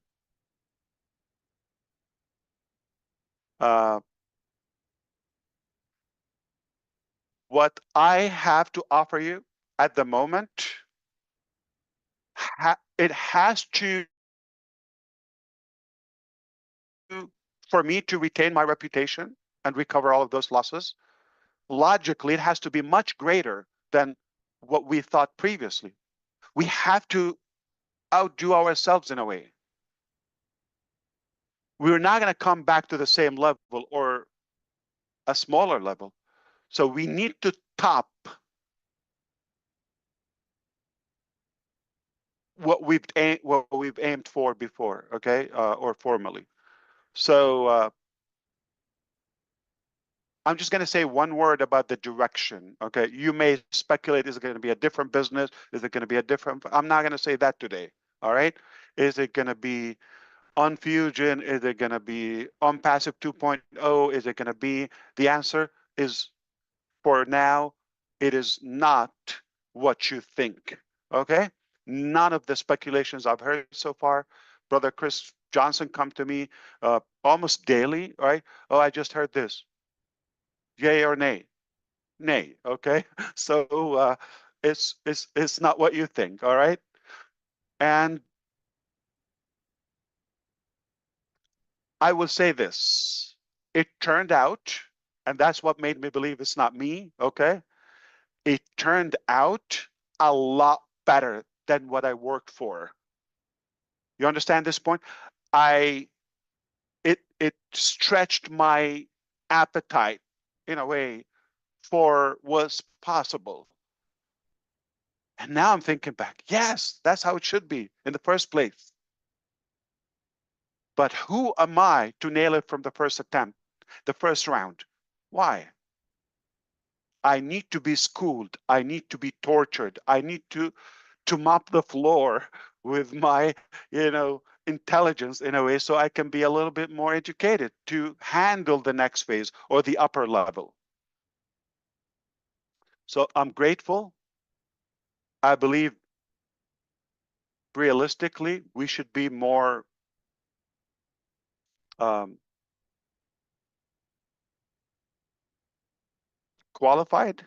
Uh, what I have to offer you at the moment, it has to, for me to retain my reputation and recover all of those losses, logically, it has to be much greater than what we thought previously. We have to outdo ourselves in a way. We're not going to come back to the same level or a smaller level. So we need to top what we've aimed for before, okay, or formally. So I'm just going to say one word about the direction. Okay, you may speculate: is it going to be a different business? Is it going to be a different? I'm not going to say that today. All right, is it going to be on Fusion? Is it going to be on Passive 2.0? Is it going to be? The answer is, for now, it is not what you think. Okay, none of the speculations I've heard so far. Brother Chris Johnson come to me almost daily, right? Oh, I just heard this. Yay or nay? Nay. Okay, so it's not what you think. All right, and I will say this: it turned out, and that's what made me believe it's not me. Okay, it turned out a lot better than what I worked for. You understand this point? I it stretched my appetite in a way for what's possible. And now I'm thinking back, yes, that's how it should be in the first place. But who am I to nail it from the first attempt, the first round? Why? I need to be schooled. I need to be tortured. I need to mop the floor with my, intelligence in a way so I can be a little bit more educated to handle the next phase or the upper level. So I'm grateful. I believe realistically, we should be more qualified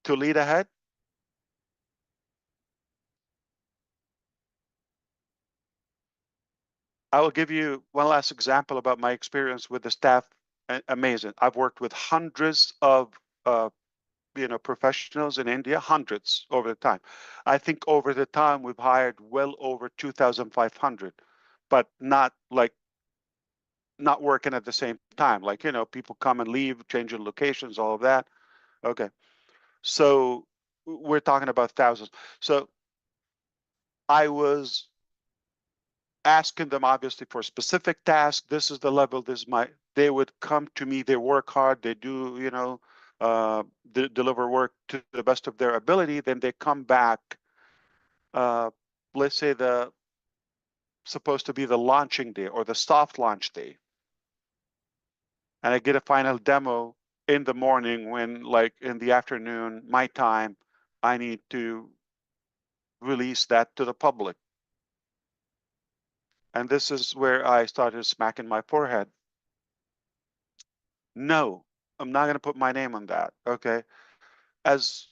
to lead ahead. I will give you one last example about my experience with the staff. Amazing. I've worked with hundreds of professionals in India, hundreds over the time. I think over the time we've hired well over 2,500, but not working at the same time. Like, people come and leave, changing locations, all of that. Okay. So we're talking about thousands. So I was asking them obviously for specific tasks. This is the level, they would come to me, they work hard, they do, deliver work to the best of their ability. Then they come back, let's say supposed to be the launching day or the soft launch day. And I get a final demo in the morning when, like, in the afternoon, my time, I need to release that to the public. And this is where I started smacking my forehead. No, I'm not going to put my name on that. Okay. As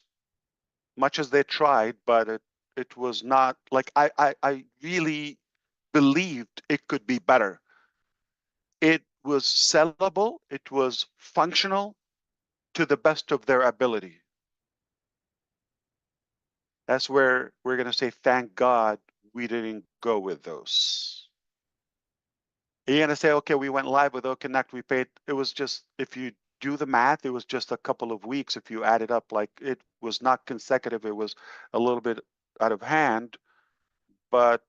much as they tried, but it was not like I really believed it could be better. It was sellable. It was functional to the best of their ability. That's where we're going to say, thank God we didn't go with those. You're going to say, okay, we went live with OConnect. We paid, it was just, if you do the math, it was just a couple of weeks. If you add it up, like, it was not consecutive. It was a little bit out of hand, but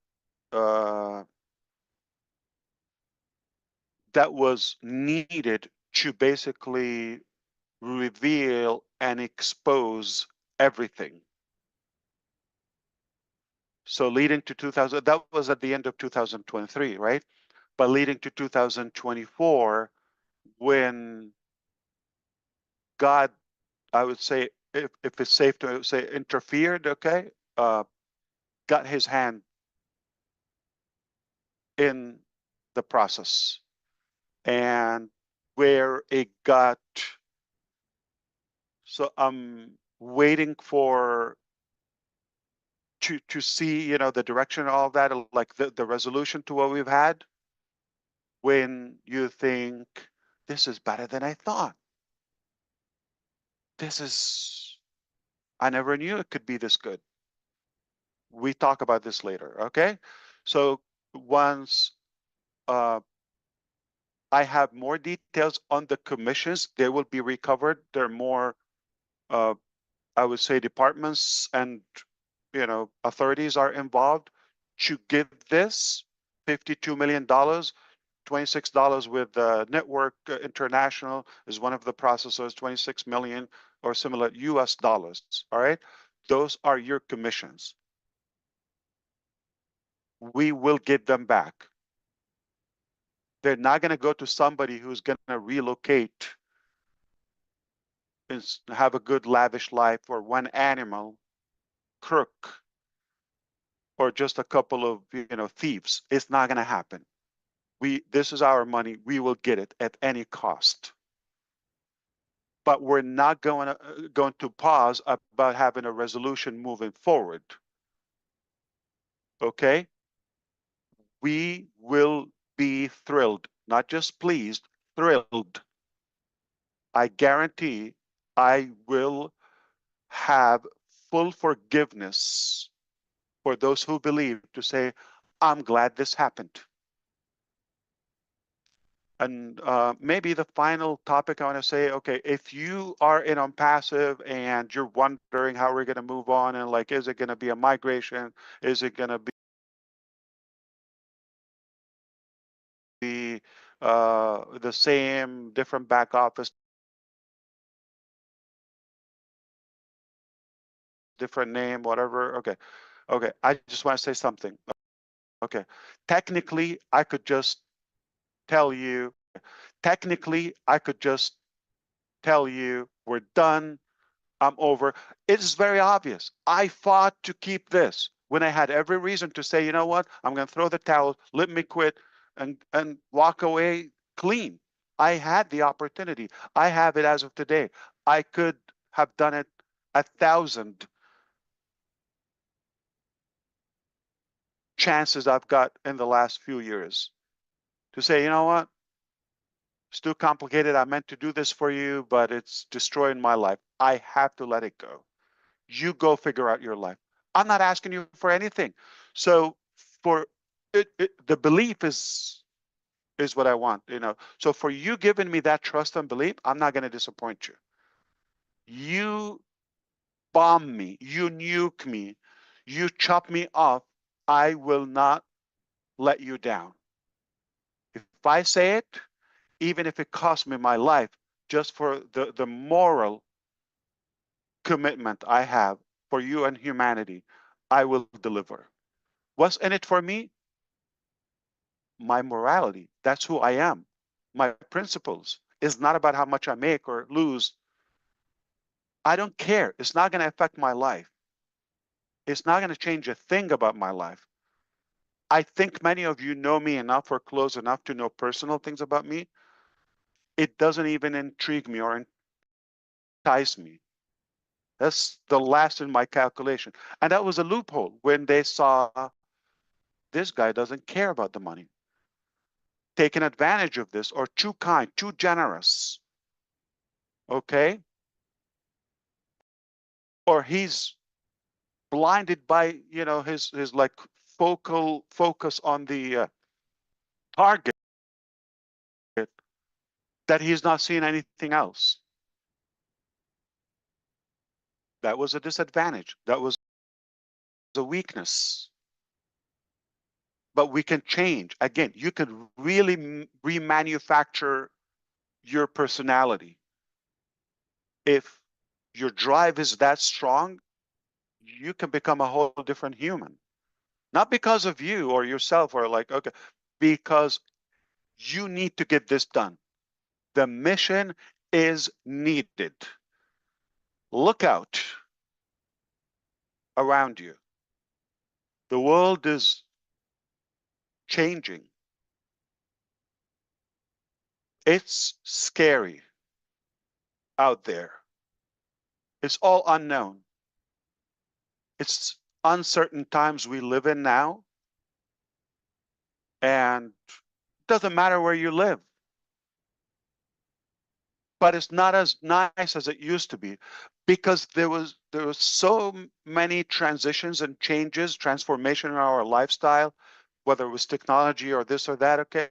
that was needed to basically reveal and expose everything. So leading to 2000, that was at the end of 2023, right? But leading to 2024, when God, I would say, if it's safe to say, interfered, okay, got his hand in the process. And where it got, so I'm waiting for to see, the direction of all that, like the resolution to what we've had. When you think, this is better than I thought. I never knew it could be this good. We talk about this later, okay? So once I have more details on the commissions, they will be recovered. There are more, I would say, departments and authorities are involved to give this $52 million. $26 with Network International is one of the processors, 26 million or similar US dollars. All right. Those are your commissions. We will get them back. They're not going to go to somebody who's going to relocate and have a good lavish life, or one animal crook, or just a couple of thieves. It's not going to happen. This is our money. We will get it at any cost. But we're not going to pause about having a resolution moving forward. Okay? We will be thrilled, not just pleased, thrilled. I guarantee I will have full forgiveness for those who believe, to say, I'm glad this happened. And maybe the final topic I want to say, okay, if you are in on passive and you're wondering how we're going to move on, and like, is it going to be a migration? Is it going to be the same, different back office, different name, whatever. Okay. Okay. I just want to say something. Okay. Technically, I could just tell you, we're done. I'm over. It's very obvious. I fought to keep this when I had every reason to say, you know what, I'm going to throw the towel, let me quit, and walk away clean. I had the opportunity. I have it as of today. I could have done it 1,000 chances I've got in the last few years to say, you know what, it's too complicated. I meant to do this for you, but it's destroying my life. I have to let it go. You go figure out your life. I'm not asking you for anything. So for the belief is what I want, you know. So for you giving me that trust and belief, I'm not going to disappoint you. You bomb me, you nuke me, you chop me off, I will not let you down. If I say it, even if it costs me my life, just for the moral commitment I have for you and humanity, I will deliver. What's in it for me? My morality. That's who I am. My principles. It's not about how much I make or lose. I don't care. It's not going to affect my life. It's not going to change a thing about my life. I think many of you know me enough or close enough to know personal things about me. It doesn't even intrigue me or entice me. That's the last in my calculation. And that was a loophole when they saw this guy doesn't care about the money, taking advantage of this, or too kind, too generous. Okay? Or he's blinded by, you know, his like focal focus on the target, that he's not seeing anything else. That was a disadvantage. That was a weakness. But we can change. Again, you can really remanufacture your personality. If your drive is that strong, you can become a whole different human. Not because of you or yourself or like, okay, because you need to get this done. The mission is needed. Look out around you. The world is changing. It's scary out there. It's all unknown. It's uncertain times we live in now. And it doesn't matter where you live. But it's not as nice as it used to be, because there was so many transitions and changes, transformation in our lifestyle, whether it was technology or this or that, okay?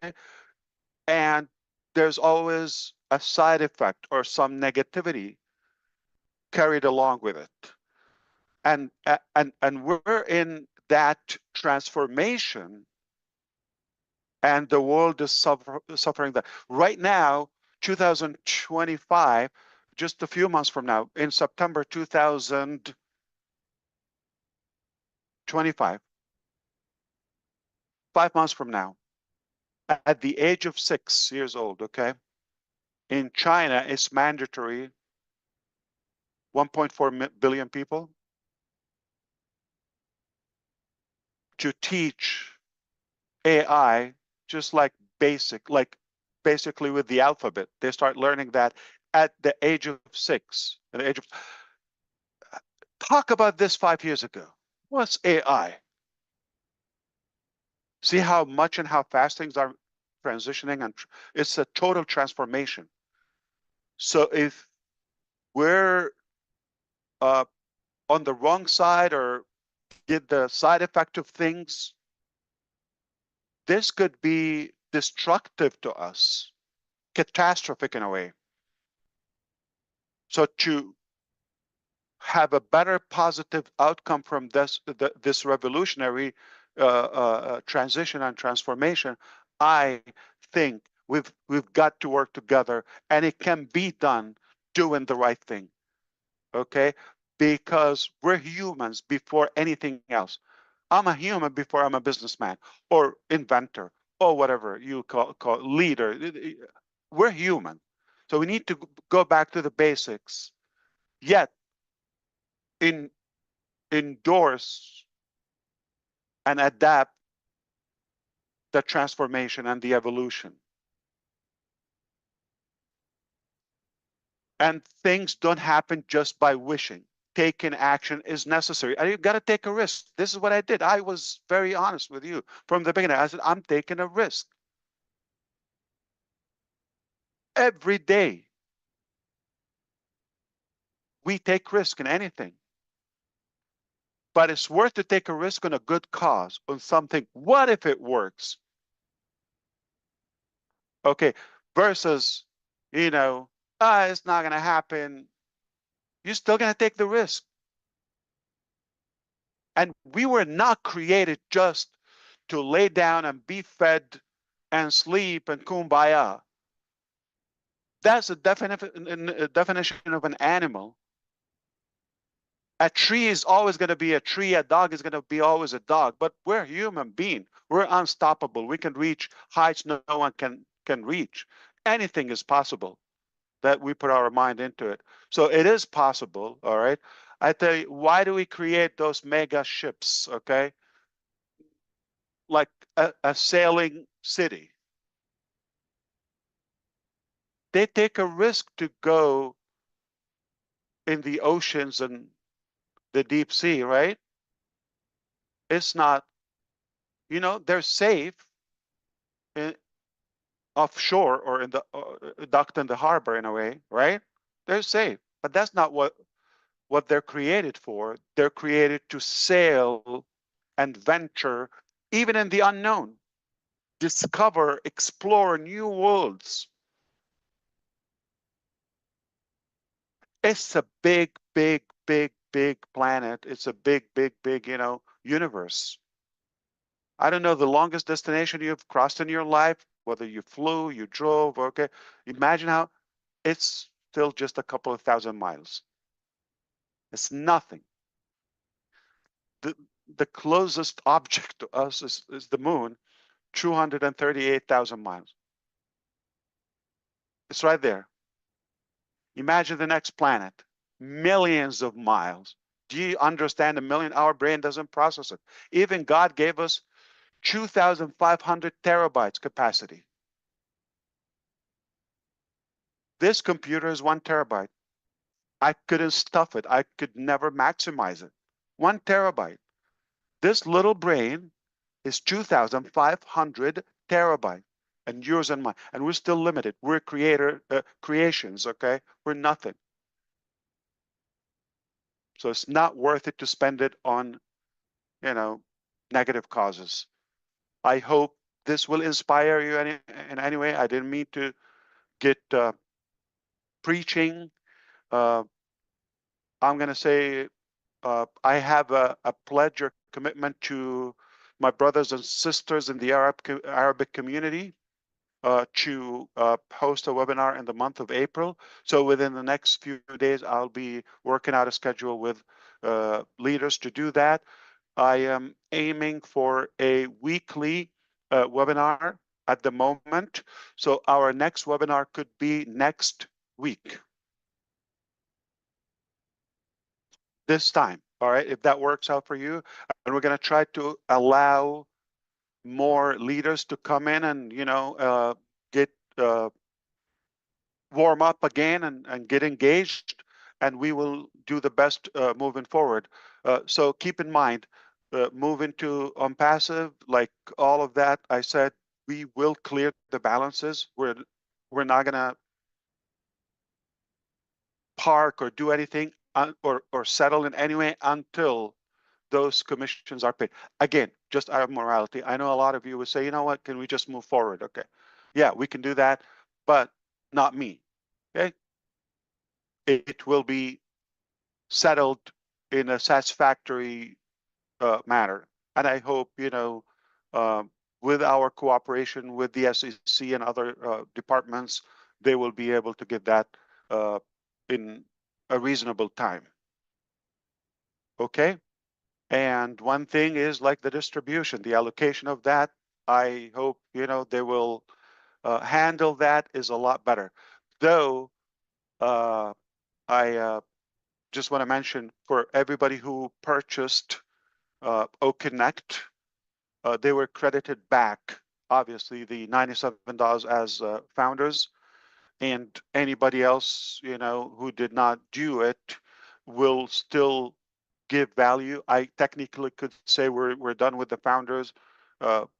And there's always a side effect or some negativity carried along with it. And we're in that transformation, and the world is suffering that. Right now, 2025, just a few months from now, in September 2025, 5 months from now, at the age of 6 years old, okay, in China, it's mandatory, 1.4 billion people, to teach AI just like basically with the alphabet. They start learning that at the age of 6. At the age of, talk about this 5 years ago. What's AI? See how much and how fast things are transitioning, and it's a total transformation. So if we're on the wrong side or get the side effect of things, this could be destructive to us, catastrophic in a way. So to have a better positive outcome from this revolutionary transition and transformation, I think We've got to work together, and it can be done doing the right thing. Okay, because we're humans before anything else. I'm a human before I'm a businessman or inventor or whatever you call leader. We're human, so we need to go back to the basics. Yet, in endorse and adapt the transformation and the evolution. And things don't happen just by wishing. Taking action is necessary. And you got to take a risk. This is what I did. I was very honest with you from the beginning. I said, I'm taking a risk. Every day, we take risk in anything. But it's worth to take a risk on a good cause, on something. What if it works? Okay, versus, it's not going to happen. You're still going to take the risk. And we were not created just to lay down and be fed and sleep and kumbaya. That's a definition of an animal. A tree is always going to be a tree. A dog is going to be always a dog. But we're human beings. We're unstoppable. We can reach heights no one can reach. Anything is possible that we put our mind into it. So it is possible, all right? I tell you, why do we create those mega ships, okay? Like a sailing city. They take a risk to go in the oceans and the deep sea, right? It's not, they're safe in, offshore or in the docked in the harbor in a way, right? They're safe, but that's not what they're created for. They're created to sail and venture, even in the unknown, discover, explore new worlds. It's a big, big, big, big planet. It's a big, big, big, universe. I don't know the longest destination you've crossed in your life, whether you flew, you drove, okay. Imagine how it's still just a couple of thousand miles. It's nothing. The closest object to us is the moon, 238,000 miles. It's right there. Imagine the next planet, millions of miles. Do you understand a million? Our brain doesn't process it. Even God gave us 2,500 terabytes capacity. This computer is 1 terabyte. I couldn't stuff it. I could never maximize it. 1 terabyte. This little brain is 2,500 terabyte, and yours and mine. And we're still limited. We're creations, okay? We're nothing. So it's not worth it to spend it on, negative causes. I hope this will inspire you in any way. I didn't mean to get preaching. I'm going to say I have a pledge or commitment to my brothers and sisters in the Arabic community to host a webinar in the month of April. So within the next few days, I'll be working out a schedule with leaders to do that. I am aiming for a weekly webinar at the moment. So our next webinar could be next week. This time, all right, if that works out for you. And we're going to try to allow more leaders to come in and, get warm up again and get engaged. And we will do the best moving forward. So keep in mind, moving to passive, like all of that, I said, we will clear the balances. We're not going to park or do anything or settle in any way until those commissions are paid. Again, just out of morality. I know a lot of you would say, you know what, can we just move forward? Okay. Yeah, we can do that, but not me. Okay. It will be settled in a satisfactory manner. And I hope, with our cooperation with the SEC and other departments, they will be able to get that in a reasonable time. Okay. And one thing is like the distribution, the allocation of that. I hope, they will handle that is a lot better. Though I just want to mention for everybody who purchased OConnect, they were credited back, obviously, the $97 as founders, and anybody else, who did not do it will still give value. I technically could say we're done with the founders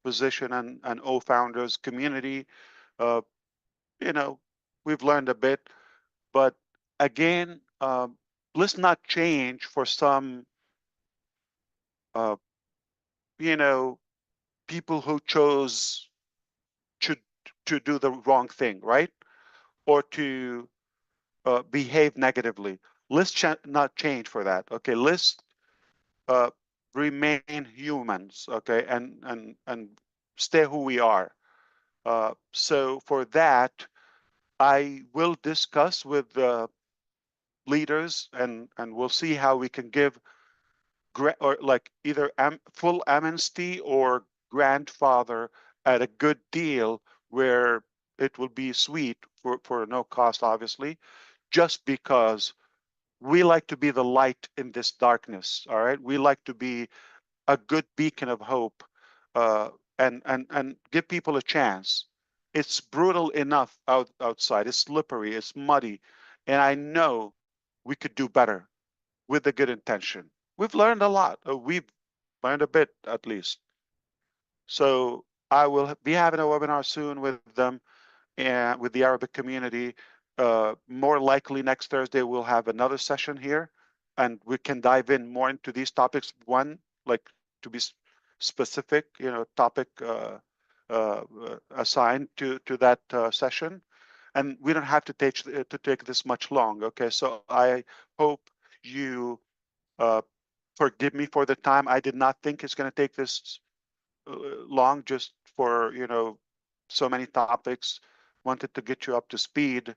position and O founders community. Uh, we've learned a bit, but again, let's not change for some, uh, people who chose to do the wrong thing, right? Or to behave negatively. Let's not change for that. Okay, let's uh, remain humans. Okay, and stay who we are. So for that, I will discuss with the leaders, and we'll see how we can give or like either full amnesty or grandfather at a good deal where it will be sweet for no cost, obviously, just because we like to be the light in this darkness. All right, we like to be a good beacon of hope, uh, and give people a chance. It's brutal enough outside. It's slippery. It's muddy, and I know we could do better with a good intention. We've learned a lot. We've learned a bit, at least. So I will be having a webinar soon with them and with the Arabic community. More likely next Thursday, we'll have another session here, and we can dive in more into these topics. One, like to be specific, topic assigned to that session, and we don't have to take this much long. Okay, so I hope you forgive me for the time. I did not think it's going to take this long, just for so many topics. Wanted to get you up to speed,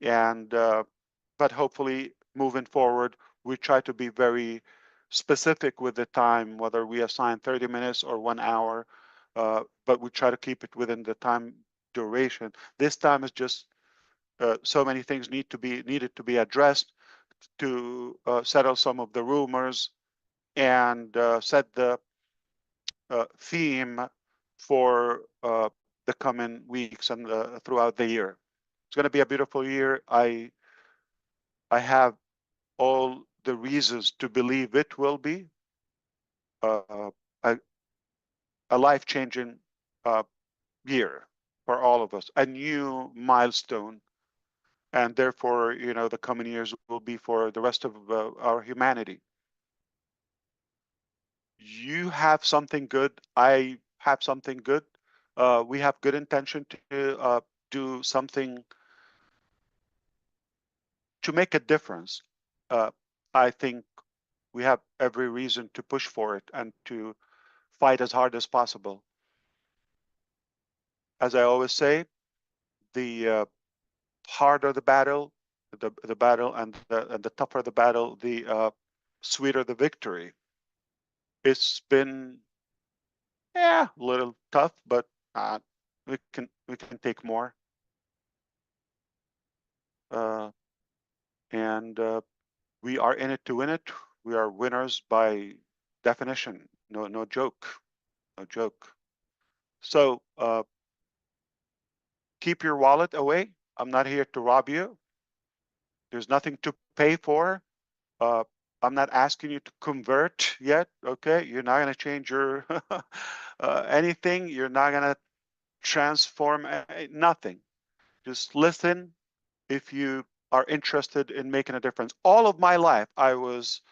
and but hopefully moving forward, we try to be very specific with the time, whether we assign 30 minutes or 1 hour, but we try to keep it within the time duration. This time is just so many things needed to be addressed to settle some of the rumors and set the theme for the coming weeks and throughout the year. It's going to be a beautiful year. I have all the reasons to believe it will be a, a life-changing year for all of us, a new milestone, and therefore, the coming years will be for the rest of our humanity. You have something good. I have something good. We have good intention to do something to make a difference. I think we have every reason to push for it and to fight as hard as possible. As I always say, the harder the battle, the battle, and the tougher the battle, the sweeter the victory. It's been, a little tough, but we can take more. And we are in it to win it. We are winners by definition. No joke, no joke. So keep your wallet away. I'm not here to rob you. There's nothing to pay for. I'm not asking you to convert yet. Okay, you're not going to change your anything. You're not going to transform nothing. Just listen if you are interested in making a difference. All of my life, I was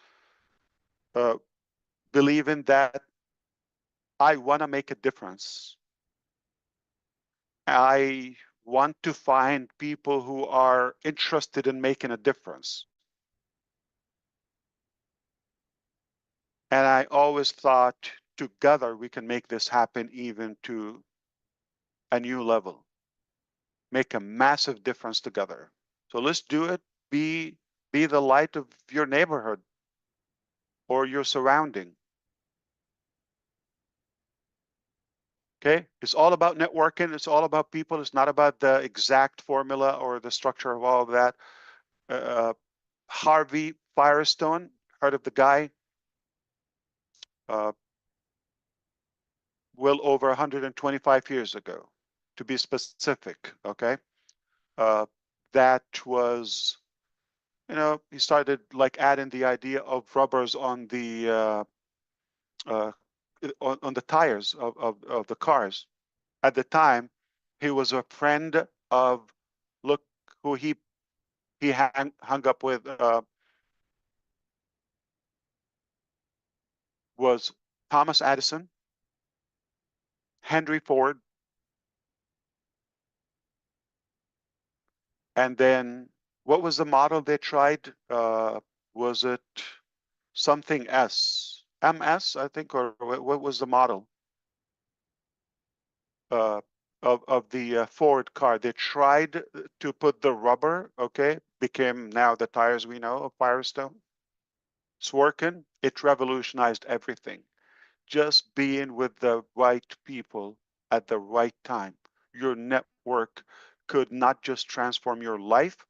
believing that I want to make a difference. I want to find people who are interested in making a difference. And I always thought together we can make this happen even to a new level, make a massive difference together. So let's do it. Be the light of your neighborhood or your surrounding. Okay, it's all about networking. It's all about people. It's not about the exact formula or the structure of all of that. Harvey Firestone, heard of the guy? Well over 125 years ago, to be specific. Okay, that was, he started like adding the idea of rubbers on the on the tires of the cars. At the time, he was a friend of, look who he hung up with, was Thomas Edison, Henry Ford, and then what was the model they tried? Was it something S? MS, I think, or what was the model of the Ford car? They tried to put the rubber, okay, became now the tires we know of Firestone. It's working. It revolutionized everything. Just being with the right people at the right time. Your network could not just transform your life,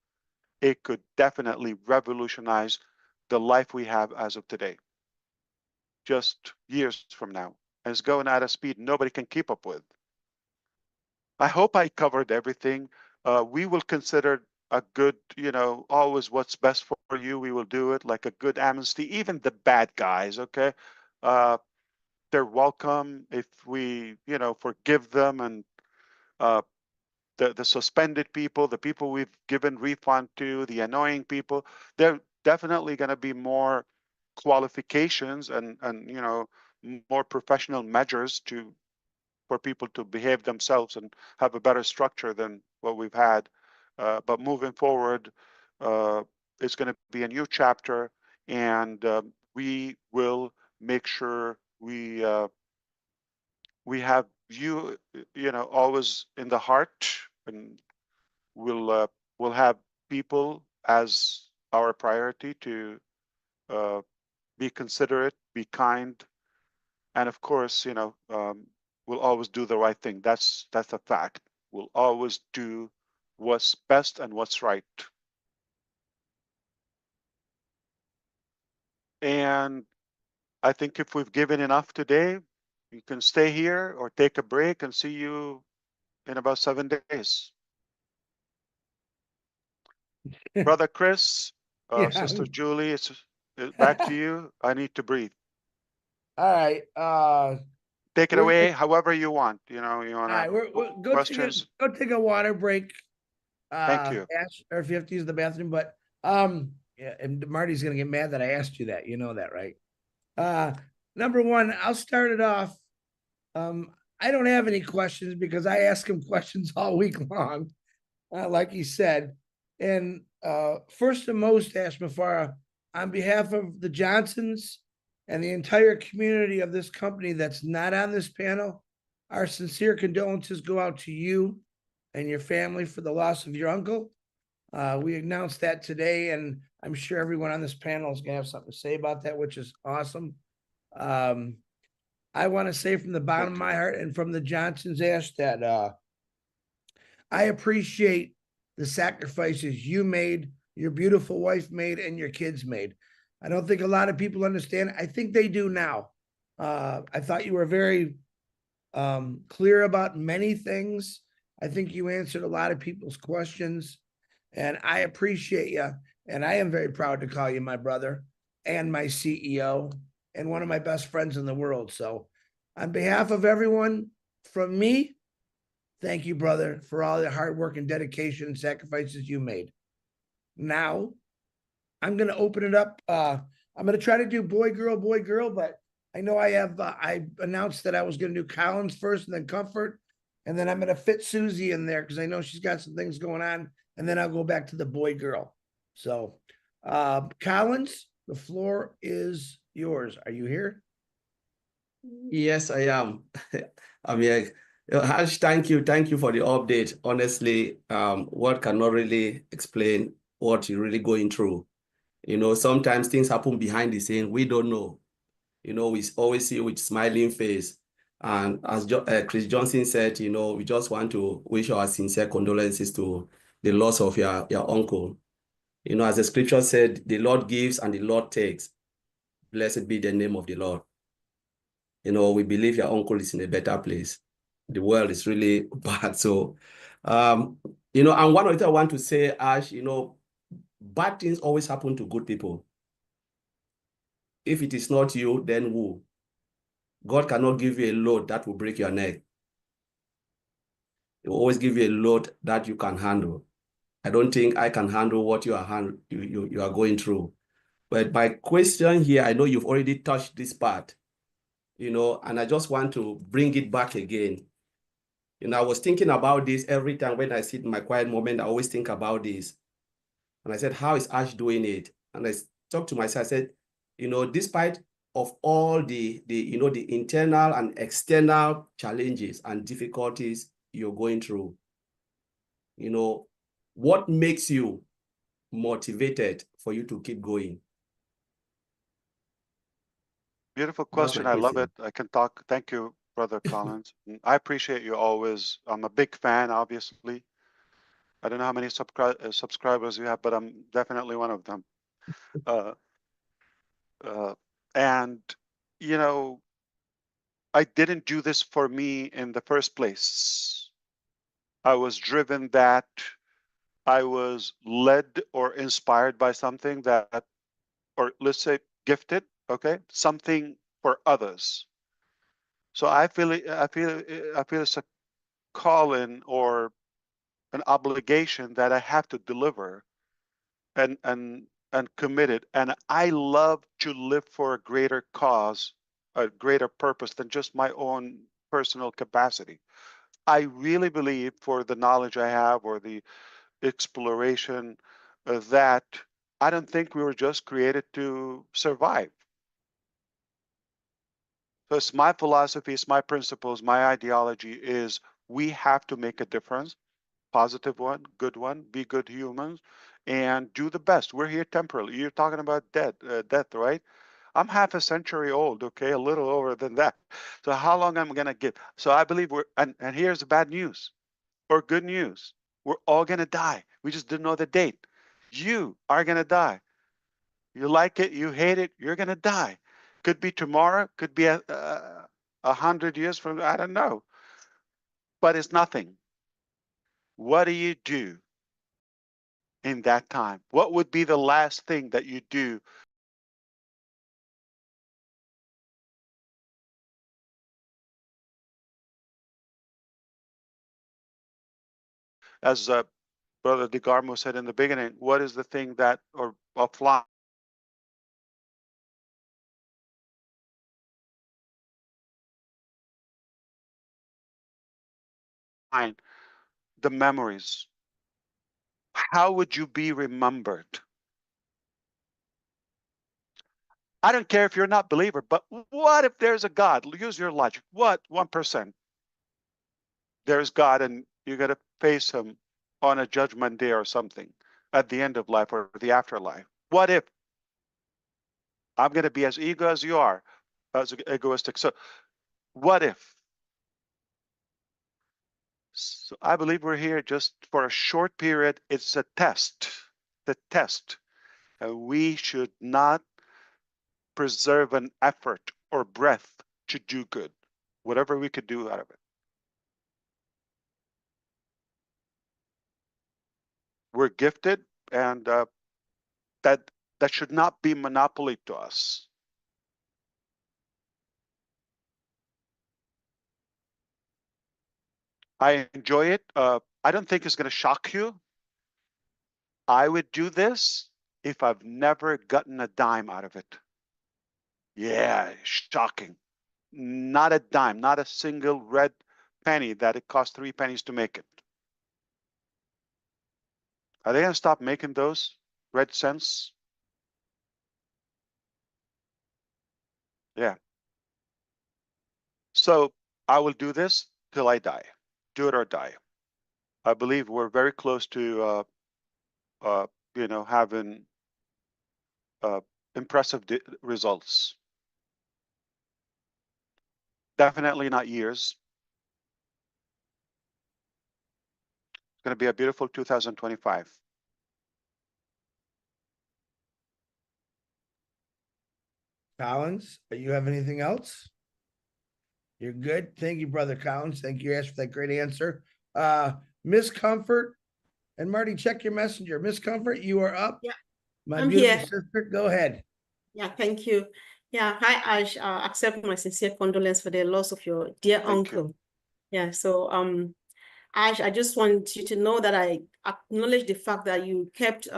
it could definitely revolutionize the life we have as of today, just years from now. And it's going at a speed nobody can keep up with. I hope I covered everything. We will consider a good, always what's best for you. We will do it like a good amnesty, even the bad guys, okay? They're welcome if we, forgive them, and the suspended people, the people we've given refund to, the annoying people, they're definitely going to be more qualifications and more professional measures for people to behave themselves and have a better structure than what we've had. But moving forward, it's going to be a new chapter, and we will make sure we have you, always in the heart, and we'll have people as our priority to be considerate, be kind, and of course, we'll always do the right thing. That's a fact. We'll always do what's best and what's right. And I think if we've given enough today, you can stay here or take a break, and see you in about 7 days. Brother Chris, Yeah. Sister Julie, it's back to you. I need to breathe. All right. Take it We're away however you want. You all want right. to We're questions. go take a water break. Thank you. Or if you have to use the bathroom, but yeah, and Marty's gonna get mad that I asked you that. You know that, right? Number one, I'll start it off. I don't have any questions because I ask him questions all week long, like he said. And first and most, Ash Mufareh, on behalf of the Johnsons and the entire community of this company that's not on this panel, our sincere condolences go out to you and your family for the loss of your uncle. We announced that today, and I'm sure everyone on this panel is going to have something to say about that, which is awesome. I want to say from the bottom of my heart and from the Johnsons, Ash, that I appreciate the sacrifices you made, your beautiful wife made, and your kids made. I don't think a lot of people understand. I think they do now. I thought you were very clear about many things. I think you answered a lot of people's questions, and I appreciate you. And I am very proud to call you my brother and my CEO and one of my best friends in the world. So, on behalf of everyone, from me, thank you, brother, for all the hard work and dedication and sacrifices you made. Now, I'm going to open it up. I'm going to try to do boy, girl, but I know I have, I announced that I was going to do Collins first and then Comfort. And then I'm going to fit Susie in there because I know she's got some things going on. And then I'll go back to the boy, girl. So, Collins, the floor is yours. Are you here? Yes, I am. I'm here. Harsh, thank you. Thank you for the update. Honestly, word cannot really explain what you're really going through. You know, sometimes things happen behind the scene. We don't know. You know, we always see you with smiling face. And as Chris Johnson said, you know, we just want to wish our sincere condolences to the loss of your uncle. You know, as the scripture said, the Lord gives and the Lord takes. Blessed be the name of the Lord. You know, we believe your uncle is in a better place. The world is really bad. So, you know, and one of the things I want to say, Ash, you know, bad things always happen to good people. If it is not you, then who? God cannot give you a load that will break your neck. He will always give you a load that you can handle. I don't think I can handle what you are going through. But my question here, I know you've already touched this part, you know, and I just want to bring it back again. You know, I was thinking about this every time when I sit in my quiet moment, I always think about this. And I said, how is Ash doing it? And I talked to myself, I said, you know, despite of all the you know, the internal and external challenges and difficulties you're going through, you know, what makes you motivated for you to keep going? Beautiful That's my question. I love question. it. I can talk. Thank you, Brother Collins. I appreciate you always. I'm a big fan, obviously. I don't know how many subscribers you have, but I'm definitely one of them. Uh, uh, and, you know, I didn't do this for me in the first place. I was driven that I was led or inspired by something that, or let's say gifted, okay, something for others. So I feel it's a calling or an obligation that I have to deliver and commit it. And I love to live for a greater cause, a greater purpose than just my own personal capacity. I really believe for the knowledge I have or the exploration that I don't think we were just created to survive. So it's my philosophy, it's my principles, my ideology is we have to make a difference, positive one, good one, be good humans, and do the best. We're here temporarily. You're talking about death, right? I'm half a century old, okay, a little over than that. So how long am I gonna get? So I believe and here's the bad news or good news. We're all gonna die. We just didn't know the date. You are gonna die. You like it, you hate it, you're gonna die. Could be tomorrow, could be 100 years from, I don't know. But it's nothing. What do you do in that time? What would be the last thing that you do? As Brother DeGarmo said in the beginning, what is the thing that, or offline, the memories? How would you be remembered? I don't care if you're not a believer, but what if there's a God? Use your logic. What? 1%. There's God and you're going to face him on a judgment day or something at the end of life or the afterlife. What if? I'm going to be as ego as you are, as egoistic. So what if? So I believe we're here just for a short period. It's a test, the test. And we should not preserve an effort or breath to do good, whatever we could do out of it. We're gifted, and that that should not be monopoly to us. I enjoy it. I don't think it's going to shock you. I would do this if I've never gotten a dime out of it. Yeah, shocking. Not a dime, not a single red penny that it cost 3 pennies to make it. Are they going to stop making those red cents? Yeah. So I will do this till I die. Do it or die. I believe we're very close to, having impressive results. Definitely not years. It's going to be a beautiful 2025. Collins, you have anything else? You're good. Thank you, Brother Collins. Thank you, Ash, for that great answer. Miss Comfort and Marty, check your messenger. Miss Comfort, you are up. Yeah, My I'm beautiful here. sister, go ahead. Yeah, thank you. Yeah, hi Ash. Accept my sincere condolence for the loss of your dear Thank you. uncle. Yeah, so Ash, I just want you to know that I acknowledge the fact that you kept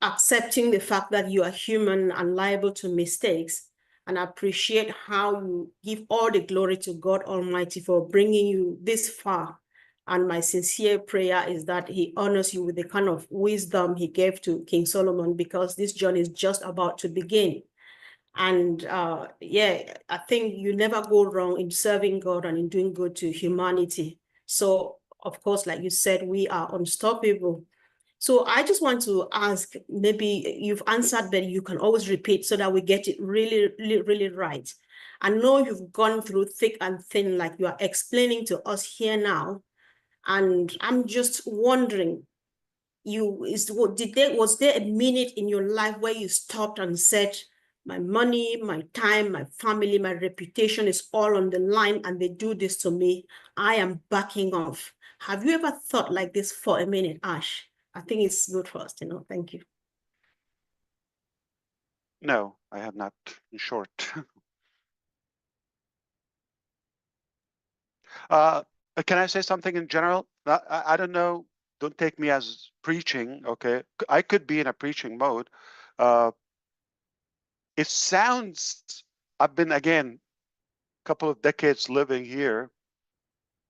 accepting the fact that you are human and liable to mistakes, and I appreciate how you give all the glory to God Almighty for bringing you this far. And my sincere prayer is that He honors you with the kind of wisdom He gave to King Solomon, because this journey is just about to begin. And yeah, I think you never go wrong in serving God and in doing good to humanity. So, of course, like you said, we are unstoppable. So I just want to ask, maybe you've answered, but you can always repeat so that we get it really, really, really right. I know you've gone through thick and thin, like you are explaining to us here now. And I'm just wondering, was there a minute in your life where you stopped and said, my money, my time, my family, my reputation is all on the line, and they do this to me, I am backing off? Have you ever thought like this for a minute, Ash? I think it's good for us to know. Thank you. No, I have not, in short. Can I say something in general? I don't know. Don't take me as preaching, okay? I could be in a preaching mode. It sounds, I've been, again, a couple of decades living here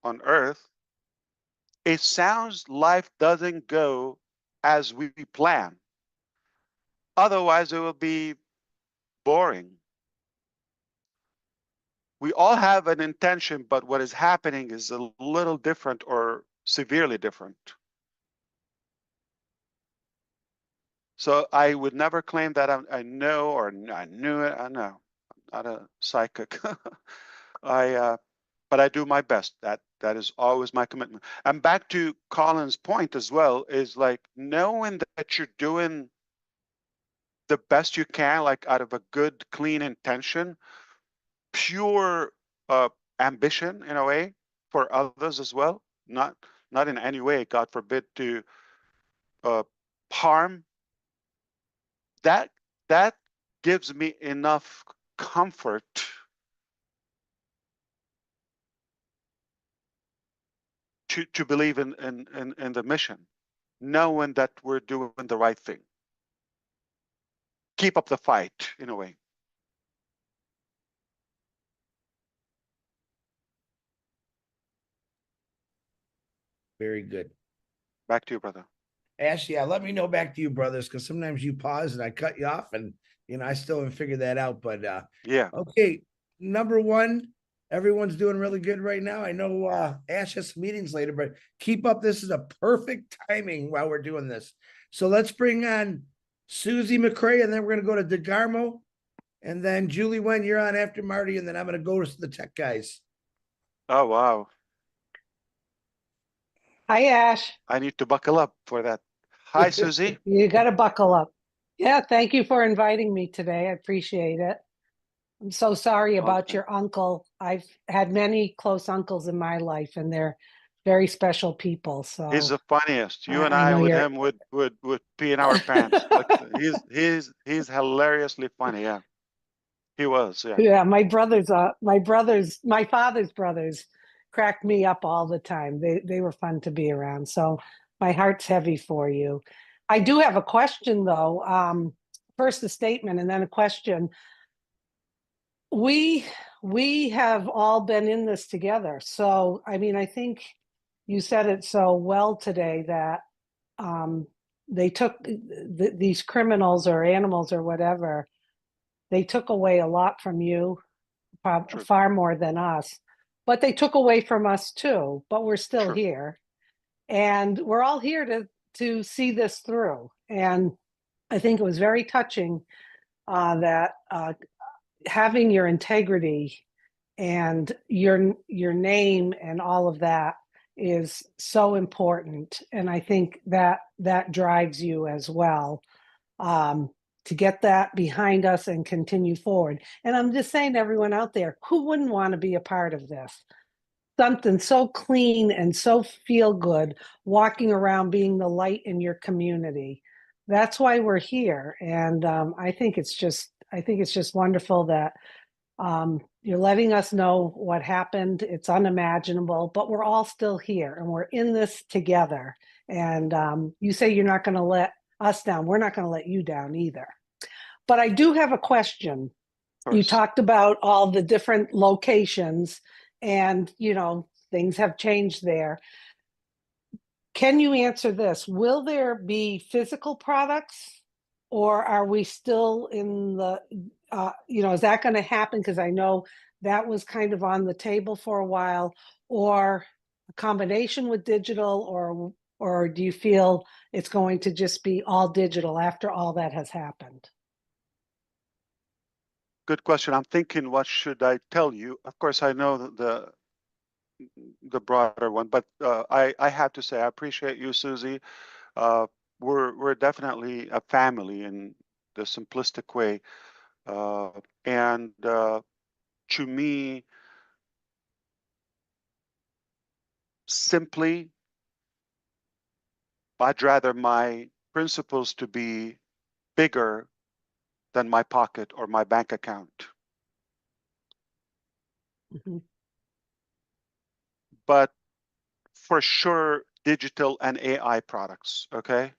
on Earth. It sounds life doesn't go as we plan. Otherwise, it will be boring. We all have an intention, but what is happening is a little different or severely different. So I would never claim that I know or I knew it. I know, I'm not a psychic. But I do my best. That is always my commitment. And back to Colin's point as well, is like knowing that you're doing the best you can, like out of a good, clean intention, pure ambition in a way for others as well. Not in any way, God forbid, to harm. That gives me enough comfort to believe in the mission, knowing that we're doing the right thing. Keep up the fight in a way. Very good. Back to you, brother. Ash, yeah, let me know back to you, brothers, because sometimes you pause and I cut you off, and I still haven't figured that out. But Yeah. okay, number one, everyone's doing really good right now. I know Ash has some meetings later, but keep up. This is a perfect timing while we're doing this. So let's bring on Susie McCrae, and then we're gonna go to DeGarmo, and then Julie Wen, you're on after Marty, and then I'm gonna go to the tech guys. Oh, wow. Hi, Ash. I need to buckle up for that. Hi, Susie. You got to buckle up. Yeah, thank you for inviting me today. I appreciate it. I'm so sorry about your uncle. I've had many close uncles in my life, and they're very special people. So He's the funniest. You and I I know with you're- him would pee in our pants. Like he's hilariously funny. Yeah, he was. Yeah. Yeah, my father's brothers cracked me up all the time. They were fun to be around. So my heart's heavy for you. I do have a question though. First a statement and then a question. We have all been in this together. So I mean, I think you said it so well today that they took these criminals or animals or whatever. They took away a lot from you, True. far more than us. But they took away from us too, but we're still True. here. And we're all here to see this through. And I think it was very touching that having your integrity and your name and all of that is so important. And I think that drives you as well, to get that behind us and continue forward. And I'm just saying to everyone out there, who wouldn't want to be a part of this? Something so clean and so feel good, walking around being the light in your community. That's why we're here. And I think it's just wonderful that you're letting us know what happened. It's unimaginable, but we're all still here and we're in this together. And you say you're not going to let us down. We're not going to let you down either. But I do have a question. You talked about all the different locations and, things have changed there. Can you answer this? Will there be physical products, or are we still in the, is that going to happen? Because I know that was kind of on the table for a while, or a combination with digital, or do you feel it's going to just be all digital after all that has happened? Good question. I'm thinking, what should I tell you? Of course, I know the broader one, but I have to say I appreciate you, Susie. We're definitely a family in the simplistic way, and to me, simply, I'd rather my principles to be bigger than my pocket or my bank account. Mm-hmm. But for sure, digital and AI products, okay?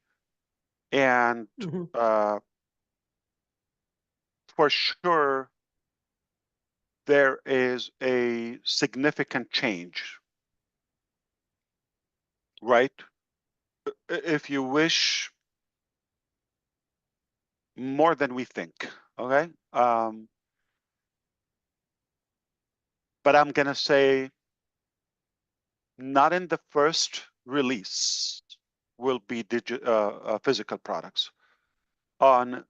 And Mm-hmm. for sure, there is a significant change, right? If you wish, more than we think, okay? But I'm gonna say, not in the first release will be physical products. On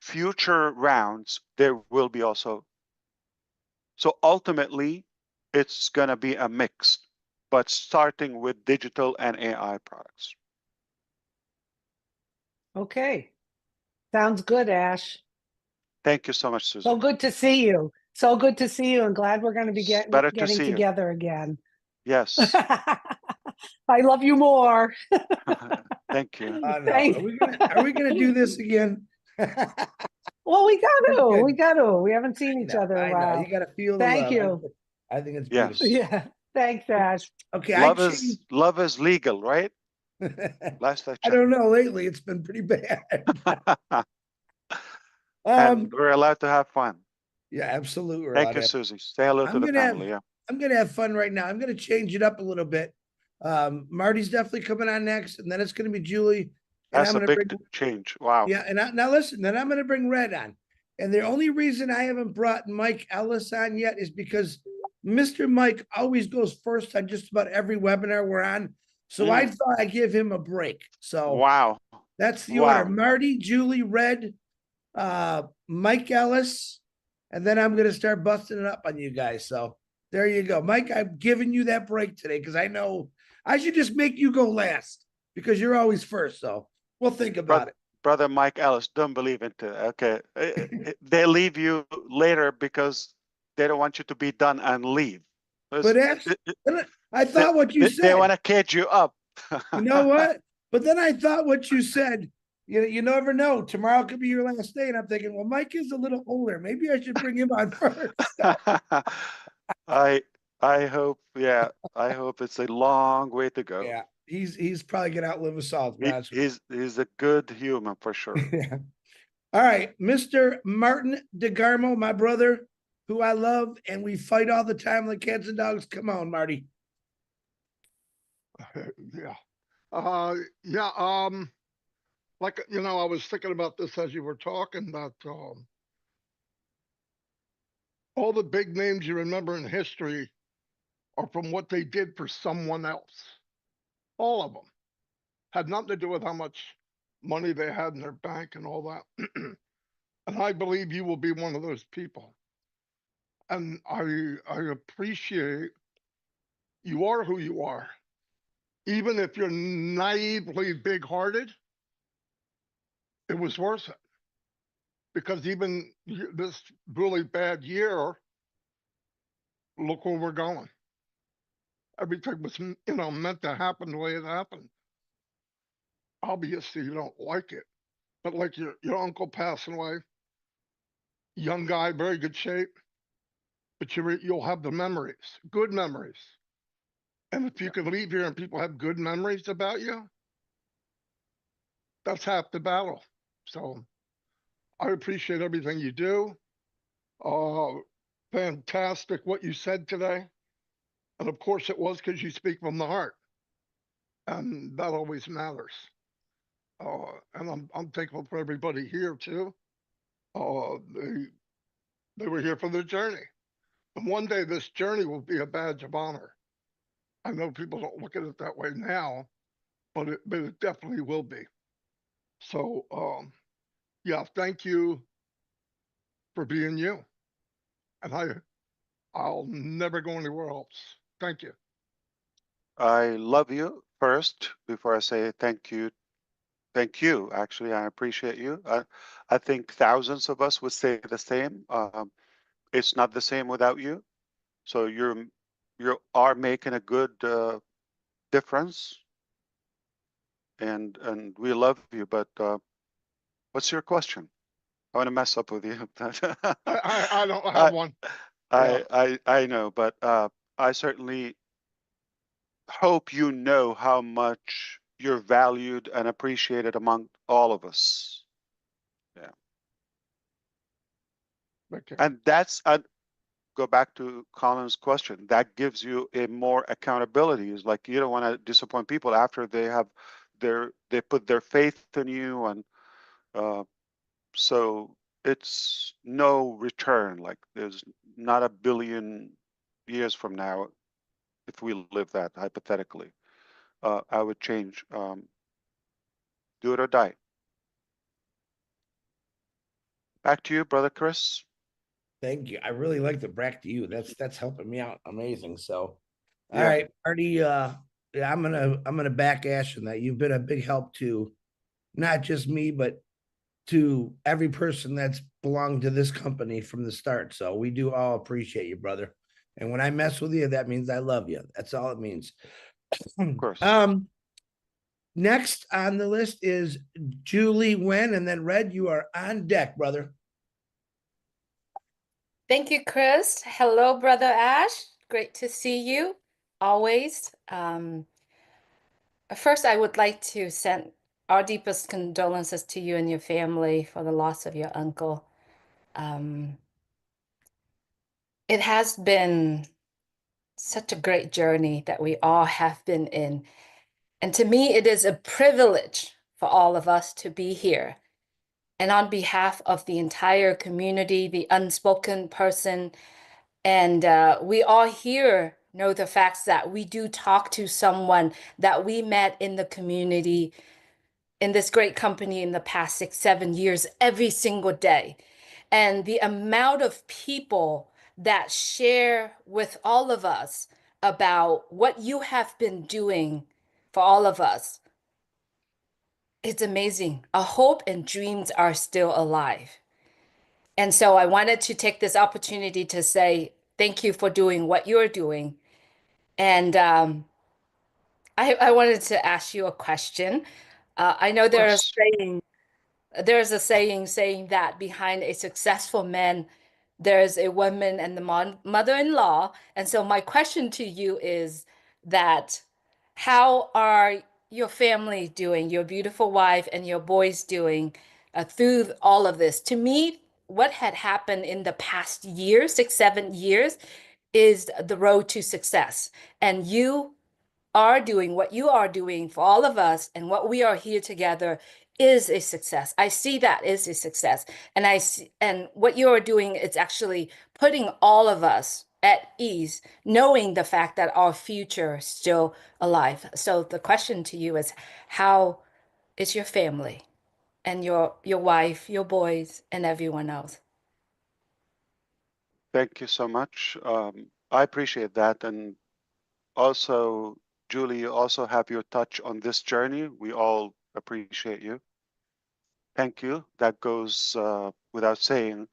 future rounds, there will be also. So ultimately, it's gonna be a mix, but starting with digital and AI products. Okay. Sounds good, Ash. Thank you so much, Susan. So good to see you. So good to see you, and glad we're going to be Better to getting see you. together again. Yes. I love you more. Thank you. No. Are we gonna do this again? Well, we Good. got to. We haven't seen each other in a I know. while. You got to feel the Thank love. you. I think it's Yes. beautiful. Yeah. Thanks, Ash. Okay, Love is legal, right? Last I I checked. don't know. Lately, it's been pretty bad. And we're allowed to have fun. Yeah, absolutely. Thank you, Susie. Say hello to the family. Yeah. I'm gonna have fun right now. I'm gonna change it up a little bit. Marty's definitely coming on next, and then it's gonna be Julie. And That's I'm a gonna big change. Wow. Yeah, and now listen, then I'm gonna bring Red on. And the only reason I haven't brought Mike Ellis on yet is because Mr. Mike always goes first on just about every webinar we're on. So I thought I'd give him a break. So wow. That's the order. Marty, Julie, Red, Mike Ellis, and then I'm gonna start busting it up on you guys. So there you go. Mike, I've given you that break today because I know I should just make you go last because you're always first. So we'll think about it. Brother Mike Ellis, don't believe it. Okay. They leave you later because they don't want you to be done and leave. But I thought what you said. They want to cage you up. You know what? But then I thought what you said. You never know. Tomorrow could be your last day. And I'm thinking, well, Mike is a little older. Maybe I should bring him on first. I hope, yeah. I hope it's a long way to go. Yeah. He's probably gonna outlive us all. He's a good human for sure. Yeah. All right, Mr. Martin DeGarmo, my brother, who I love, and we fight all the time like cats and dogs. Come on, Marty. Yeah. Like, I was thinking about this as you were talking, that all the big names you remember in history are from what they did for someone else. All of them had nothing to do with how much money they had in their bank and all that. And I believe you will be one of those people. And I appreciate you are who you are. Even if you're naively big-hearted, it was worth it. Because even this really bad year, look where we're going. Everything was, meant to happen the way it happened. Obviously, you don't like it, but like your uncle passing away, young guy, very good shape, but you'll have the memories, good memories. And if you can leave here and people have good memories about you, that's half the battle. So I appreciate everything you do. Fantastic what you said today. And of course it was because you speak from the heart. And that always matters. And I'm thankful for everybody here too. They were here for their journey. And one day this journey will be a badge of honor. I know people don't look at it that way now, but it definitely will be. So yeah, thank you for being you. And I'll never go anywhere else. Thank you. I love you first before I say thank you. Thank you. Actually, I appreciate you. I think thousands of us would say the same. It's not the same without you. So you are making a good difference, and we love you. But what's your question? I want to mess up with you. I don't have one. I know, but I certainly hope you know how much you're valued and appreciated among all of us. Yeah. Okay. And that's go back to Colin's question. That gives you a more accountability. It's like you don't want to disappoint people after they put their faith in you, and so it's no return. Like there's not a billion years from now, if we live that hypothetically, I would change. Do it or die. Back to you, brother Chris. Thank you. I really like the back to you. That's helping me out. Amazing. So all Yeah. right, Marty. Yeah, I'm gonna back Ash in that. You've been a big help to not just me, but to every person that's belonged to this company from the start. So we do all appreciate you, brother. And when I mess with you, that means I love you. That's all it means. Of course. Next on the list is Julie Wen, and then Red, you are on deck, brother. Thank you, Chris. Hello, Brother Ash. Great to see you always. First, I would like to send our deepest condolences to you and your family for the loss of your uncle. It has been such a great journey that we all have been in. And to me, it is a privilege for all of us to be here. And on behalf of the entire community, the unspoken person, and we all here know the facts that we do talk to someone that we met in the community, in this great company in the past 6, 7 years, every single day. And the amount of people that share with all of us about what you have been doing for all of us, it's amazing. Our hope and dreams are still alive. And so I wanted to take this opportunity to say thank you for doing what you're doing. And I wanted to ask you a question. I know there's a saying saying that behind a successful man, there's a woman and the mother-in-law. And so my question to you is that how are your family doing, your beautiful wife and your boys doing through all of this? To me, what had happened in the past year, 6, 7 years, is the road to success. And you are doing what you are doing for all of us, and what we are here together is a success. I see that is a success. And I see, and what you are doing is actually putting all of us at ease, knowing the fact that our future is still alive. So the question to you is, how is your family and your wife, your boys, and everyone else? Thank you so much. I appreciate that. And also, Julie, you also have your touch on this journey. We all appreciate you. Thank you. That goes without saying.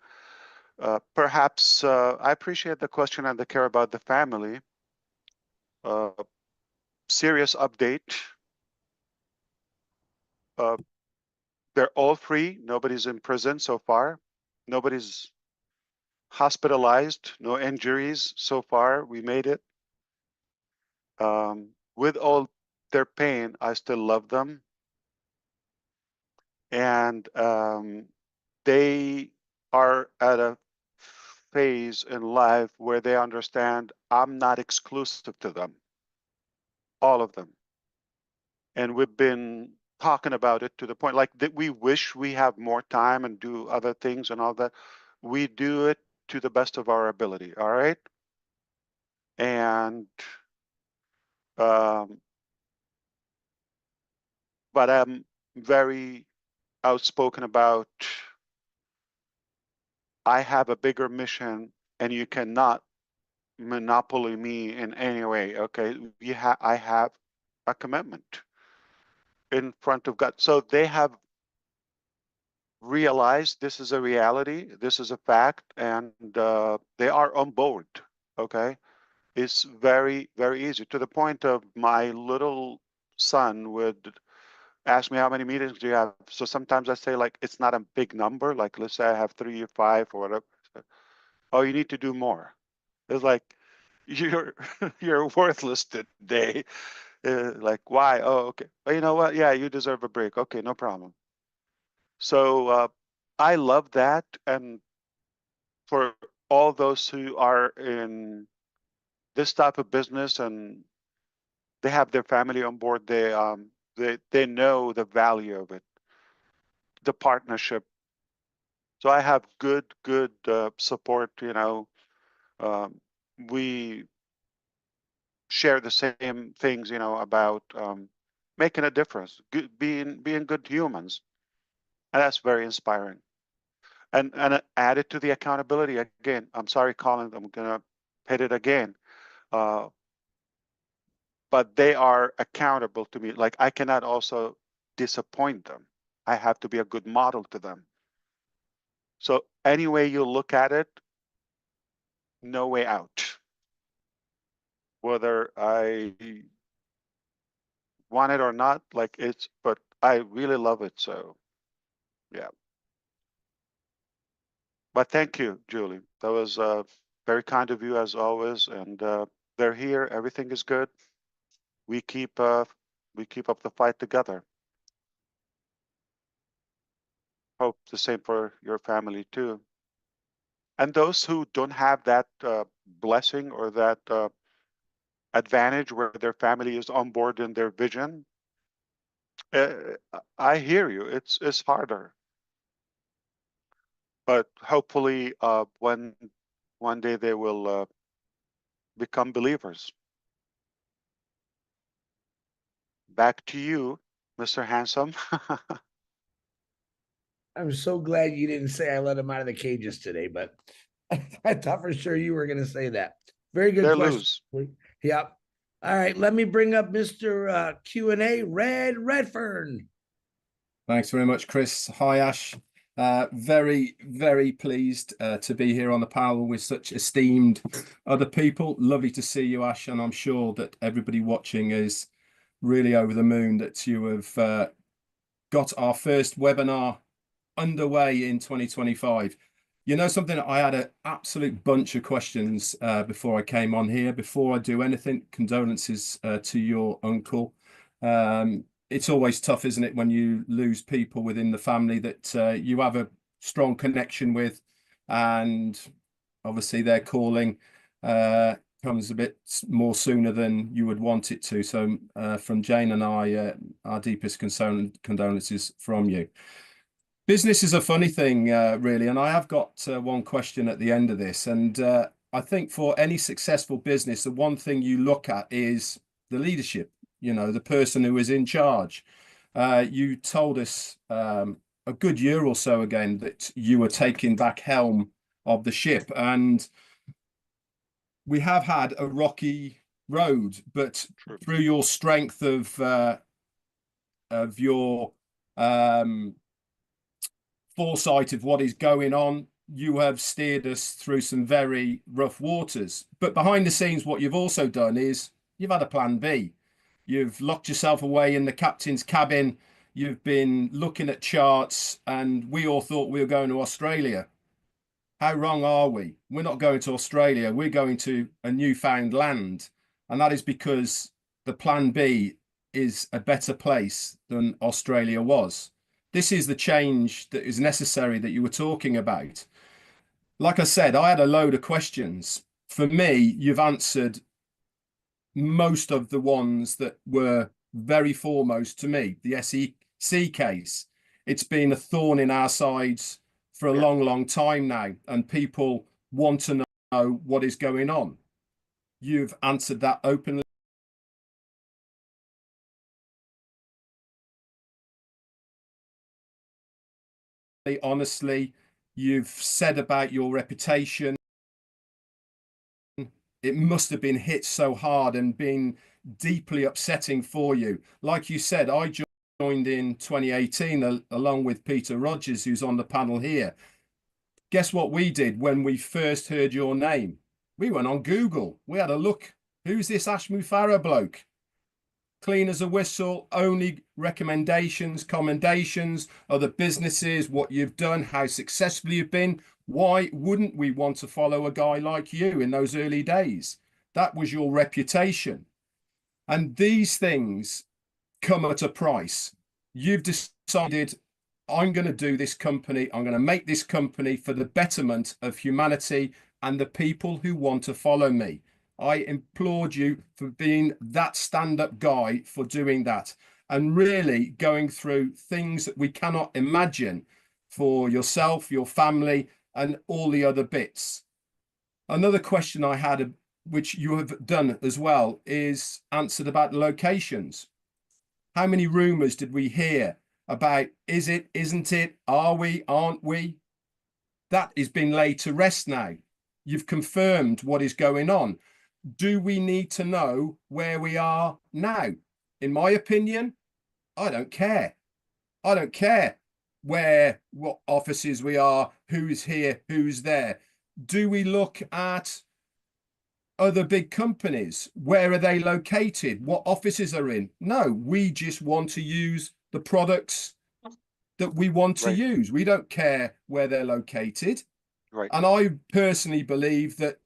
Perhaps I appreciate the question and the care about the family. Serious update. They're all free. Nobody's in prison so far. Nobody's hospitalized. No injuries so far. We made it. With all their pain, I still love them. And they are at a phase in life where they understand I'm not exclusive to them, all of them. And we've been talking about it to the point like that we wish we have more time and do other things and all that. We do it to the best of our ability, all right? And but I'm very outspoken about I have a bigger mission and you cannot monopoly me in any way. Okay, I have a commitment in front of God. So they have realized this is a reality, this is a fact, and they are on board. Okay, it's very, very easy to the point of my little son would ask me how many meetings do you have. So sometimes I say like it's not a big number. Like let's say I have 3 or 5 or whatever. Oh, you need to do more. It's like you're you're worthless today. Like why? Oh, okay. Well, you know what? Yeah, you deserve a break. Okay, no problem. So I love that, and for all those who are in this type of business and they have their family on board, they know the value of it, the partnership. So I have good support. You know, we share the same things. You know about making a difference, being good humans, and that's very inspiring. And added to the accountability again. I'm sorry, Colin. I'm gonna hit it again. But they are accountable to me. Like I cannot also disappoint them. I have to be a good model to them. So any way you look at it, no way out. Whether I want it or not, like but I really love it. So yeah. But thank you, Julie. That was very kind of you as always. And they're here. Everything is good. We keep up the fight together. Hope the same for your family too. And those who don't have that blessing or that advantage where their family is on board in their vision, I hear you. It's harder, but hopefully, when one day they will become believers. Back to you, Mr. Handsome. I'm so glad you didn't say I let him out of the cages today, but I thought for sure you were going to say that. Very good They question. lose. Yep. All right, let me bring up Mr. Q&A, Redfern. Thanks very much, Chris. Hi, Ash. Very, very pleased to be here on the panel with such esteemed other people. Lovely to see you, Ash, and I'm sure that everybody watching is really over the moon that you have got our first webinar underway in 2025. You know something, I had an absolute bunch of questions before I came on here. Before I do anything, condolences to your uncle. It's always tough, isn't it, when you lose people within the family that you have a strong connection with, and obviously their calling comes a bit more sooner than you would want it to. So from Jane and I, our deepest condolences from you. Business is a funny thing, really, and I have got one question at the end of this. And I think for any successful business, the one thing you look at is the leadership, the person who is in charge. You told us a good year or so ago that you were taking back helm of the ship, and we have had a rocky road, but through your strength of your foresight of what is going on, you have steered us through some very rough waters. But behind the scenes, what you've also done is you've had a plan B. You've locked yourself away in the captain's cabin. You've been looking at charts, and we all thought we were going to Australia. How wrong are we? We're not going to Australia. We're going to a newfound land. And that is because the plan B is a better place than Australia was. This is the change that is necessary that you were talking about. Like I said, I had a load of questions. For me, you've answered most of the ones that were very foremost to me. The SEC case, it's been a thorn in our sides for a long, long time now, and people want to know what is going on. You've answered that openly. Honestly, you've said about your reputation. It must have been hit so hard and been deeply upsetting for you. Like you said, I joined in 2018 along with Peter Rogers, who's on the panel here. Guess what we did when we first heard your name? We went on Google. We had a look. Who's this Ash Mufareh bloke? Clean as a whistle, only recommendations, commendations, other businesses, what you've done, how successful you've been. Why wouldn't we want to follow a guy like you in those early days? That was your reputation. And these things come at a price. You've decided, I'm going to do this company. I'm going to make this company for the betterment of humanity and the people who want to follow me. I applaud you for being that stand-up guy, for doing that, and really going through things that we cannot imagine for yourself, your family, and all the other bits. Another question I had, which you have done as well, is answered about locations. How many rumors did we hear about, is it, isn't it, are we, aren't we? That is being laid to rest now. You've confirmed what is going on. Do we need to know where we are now? In my opinion, I don't care. I don't care what offices we are, who's here, who's there. Do we look at other big companies? Where are they located? What offices are in? No, we just want to use the products that we want to use. We don't care where they're located. Right. And I personally believe that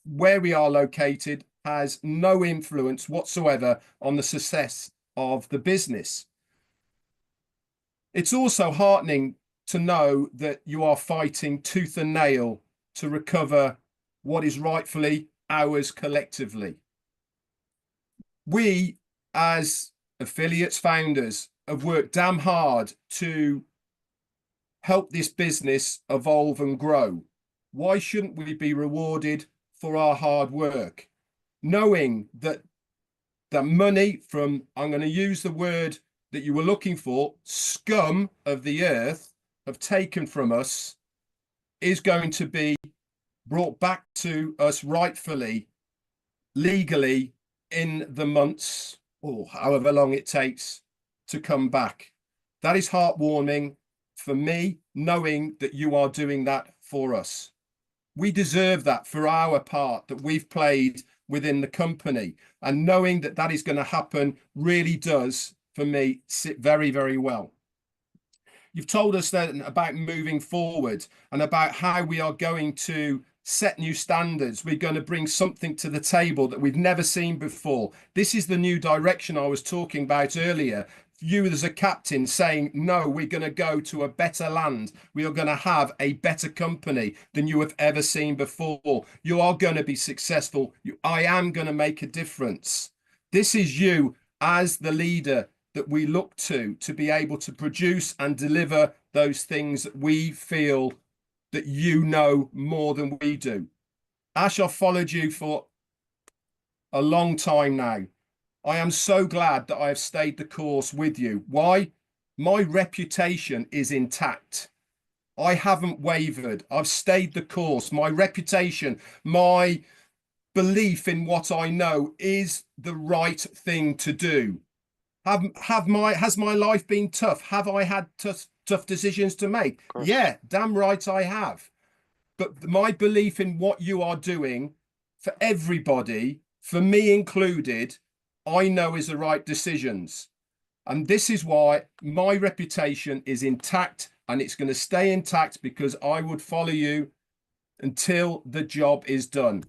where we are located has no influence whatsoever on the success of the business. It's also heartening to know that you are fighting tooth and nail to recover what is rightfully ours collectively. We, as affiliates, founders, have worked damn hard to help this business evolve and grow. Why shouldn't we be rewarded for our hard work, knowing that the money from, I'm going to use the word that you were looking for, scum of the earth have taken from us, is going to be brought back to us rightfully, legally, in the months or however long it takes to come back. That is heartwarming for me, knowing that you are doing that for us. We deserve that for our part that we've played within the company, and knowing that that is going to happen really does, for me, sit very, very well. You've told us then about moving forward and about how we are going to set new standards. We're going to bring something to the table that we've never seen before. This is the new direction I was talking about earlier. You as a captain saying, no, we're going to go to a better land. We are going to have a better company than you have ever seen before. You are going to be successful. I am going to make a difference. This is you as the leader that we look to be able to produce and deliver those things that we feel that you know more than we do. Ash, I've followed you for a long time now. I am so glad that I have stayed the course with you. Why? My reputation is intact. I haven't wavered. I've stayed the course. My reputation, my belief in what I know is the right thing to do. Has my life been tough? Have I had tough decisions to make? Yeah, damn right I have. But my belief in what you are doing for everybody, for me included, I know is the right decisions. And this is why my reputation is intact, and it's going to stay intact because I would follow you until the job is done.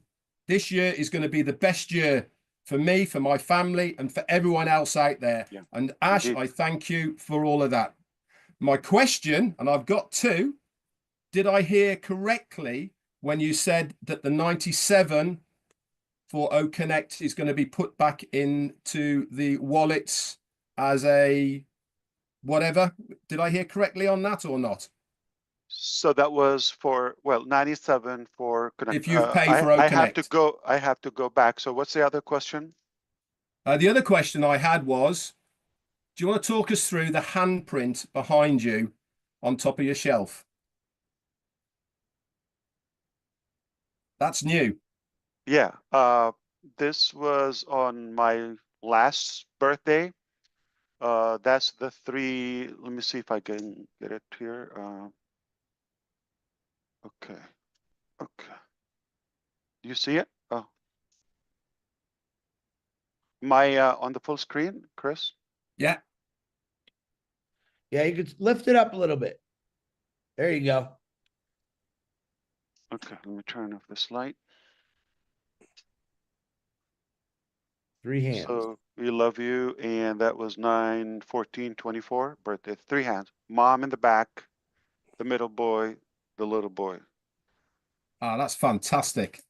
This year is going to be the best year for me, for my family, and for everyone else out there. Yeah, and Ash, indeed. I thank you for all of that. My question, and I've got two, did I hear correctly when you said that the 97 for O Connect is going to be put back into the wallets as a whatever? Did I hear correctly on that or not? So that was for, well, 97 for Connect. If you've paid for O I Connect. I have to go back. So what's the other question? The other question I had was, do you want to talk us through the handprint behind you on top of your shelf? That's new. Yeah. This was on my last birthday. That's the three. Let me see if I can get it here. Okay. Okay. Do you see it? Oh. My on the full screen, Chris? Yeah. Yeah, you could lift it up a little bit. There you go. Okay, let me turn off this light. Three hands. So we love you, and that was 9/14/24 birthday. Three hands. Mom in the back, the middle boy, the little boy. Ah, that's fantastic.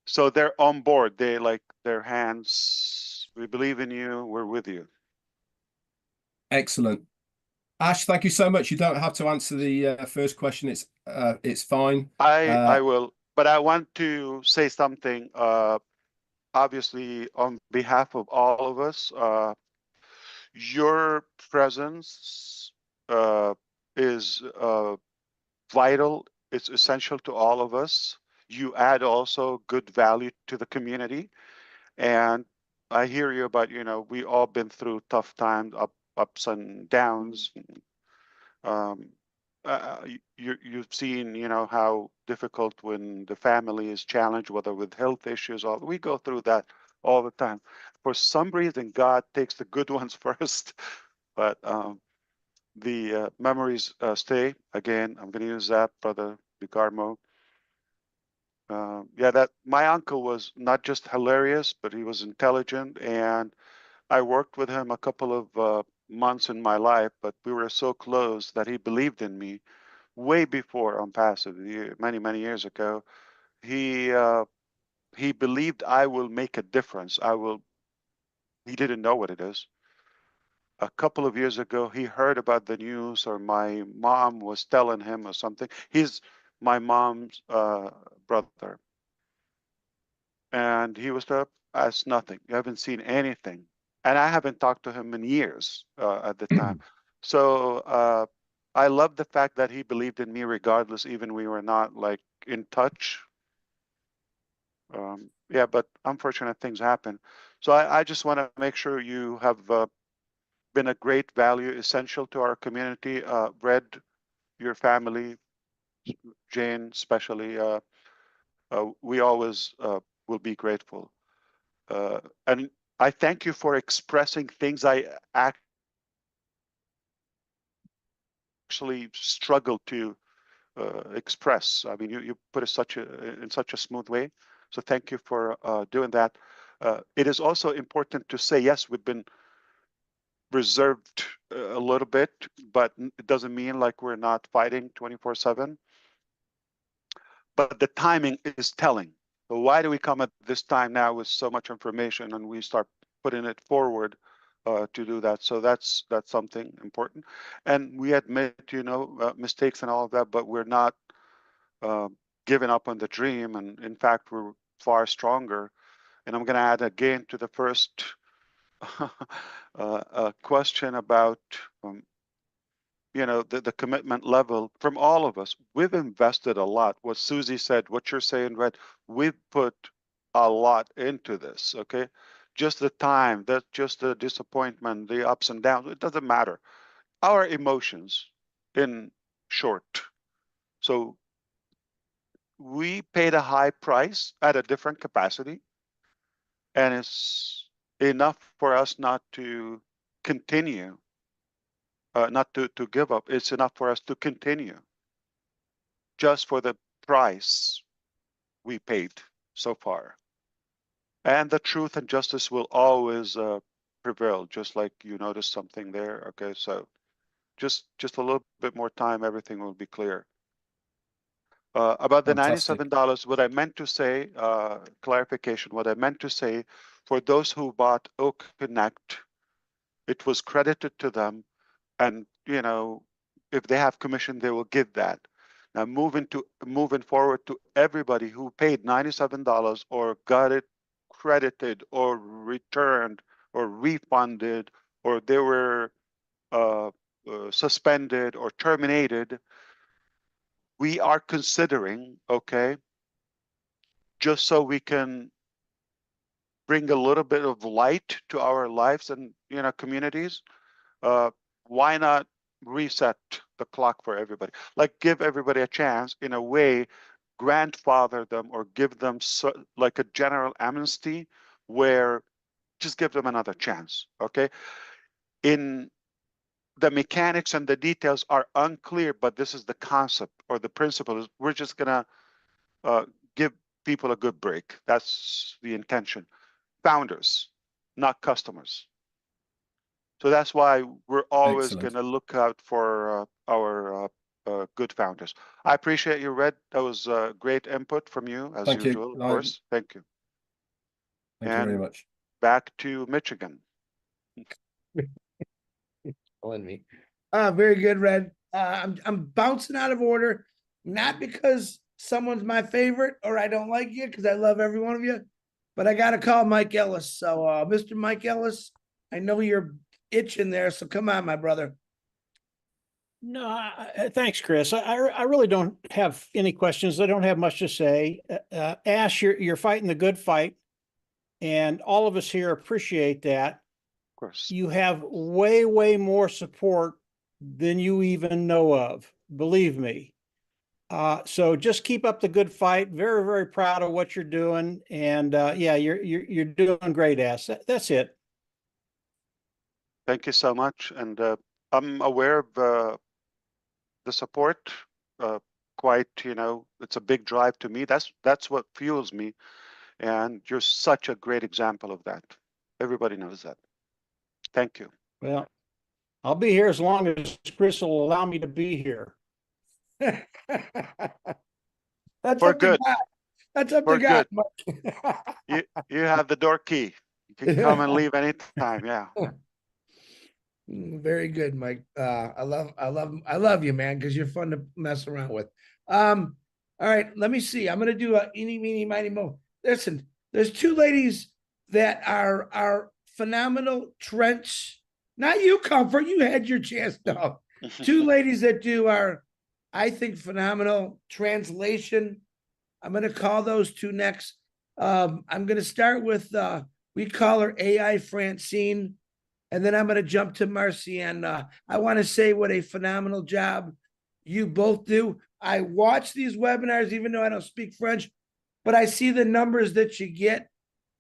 So they're on board. They like their hands. We believe in you. We're with you. Excellent. Ash, thank you so much. You don't have to answer the first question. It's fine. I will, but I want to say something. Obviously, on behalf of all of us, your presence is vital. It's essential to all of us. You add also good value to the community. And I hear you about, we all been through tough times, ups and downs. You've seen, how difficult when the family is challenged, whether with health issues, or we go through that all the time. For some reason, God takes the good ones first, but the memories stay. Again, I'm going to use that, Brother Bigarmo. Yeah, that my uncle was not just hilarious, but he was intelligent, and I worked with him a couple of months in my life, but we were so close that he believed in me way before on passive, many years ago. He believed I will make a difference. He didn't know what it is. A couple of years ago, he heard about the news, or my mom was telling him or something. He's my mom's brother. And he was up as nothing. You haven't seen anything. And I haven't talked to him in years at the time. So I love the fact that he believed in me regardless, even we were not like in touch. Yeah, but unfortunate things happen. So I just want to make sure you have been a great value, essential to our community. Red, your family, Jane especially, we always will be grateful. And I thank you for expressing things I actually struggle to express. I mean, you put it in such a smooth way. So thank you for doing that. It is also important to say, yes, we've been reserved a little bit, but it doesn't mean like we're not fighting 24/7. But the timing is telling. So why do we come at this time now with so much information and we start putting it forward to do that. So that's something important. And we admit, mistakes and all of that, but we're not giving up on the dream. And in fact, we're far stronger. And I'm going to add again to the first question about, the commitment level from all of us. We've invested a lot. What Susie said, what you're saying, Red, we've put a lot into this, okay? Just the time, just the disappointment, the ups and downs, it doesn't matter. Our emotions, in short. So we paid a high price at a different capacity, and it's enough for us not to continue, not to give up. It's enough for us to continue just for the price we paid so far. And the truth and justice will always prevail, just like you noticed something there. Okay, so just a little bit more time, everything will be clear. About the Fantastic. $97, what I meant to say, clarification, what I meant to say, for those who bought Oak Connect, it was credited to them, and if they have commission, they will get that. Now moving forward to everybody who paid $97 or got it credited or returned or refunded, or they were suspended or terminated, we are considering, okay, just so we can bring a little bit of light to our lives and communities, why not reset the clock for everybody? Like give everybody a chance, in a way, grandfather them or give them like a general amnesty, where just give them another chance, okay? In the mechanics and the details are unclear, but this is the concept or the principle. Is we're just gonna give people a good break. That's the intention. Founders, not customers. So that's why we're always going to look out for our good founders. I appreciate you, Red. That was great input from you, as usual, of course. Thank you. Thank you very much. Back to Michigan. Calling me. Very good, Red. I'm bouncing out of order, not because someone's my favorite or I don't like you, because I love every one of you, but I got to call Mike Ellis. So, Mr. Mike Ellis, I know you're itching there, so come on, my brother. No, thanks, Chris. I really don't have any questions. I don't have much to say. Ash, you're fighting the good fight, and all of us here appreciate that. Of course. You have way, way more support than you even know of. Believe me. So just keep up the good fight. Very, very proud of what you're doing, and yeah, you're doing great, Ash. That's it. Thank you so much, and I'm aware of the support. Quite, it's a big drive to me. That's what fuels me, and you're such a great example of that. Everybody knows that. Thank you. Well, I'll be here as long as Chris will allow me to be here. That's For up good. to God. That's up For to God. You have the door key. You can come and leave anytime. Yeah. Very good, Mike. I love you, man, because you're fun to mess around with. All right, let me see. I'm gonna do a eeny, meeny, miny, mo. Listen, there's two ladies that are phenomenal trench. Not you, Comfort. You had your chance, no. Two ladies that do I think, phenomenal translation. I'm gonna call those two next. I'm gonna start with we call her AI Francine. And then I'm going to jump to Marcienne. I want to say what a phenomenal job you both do. I watch these webinars, even though I don't speak French, but I see the numbers that you get,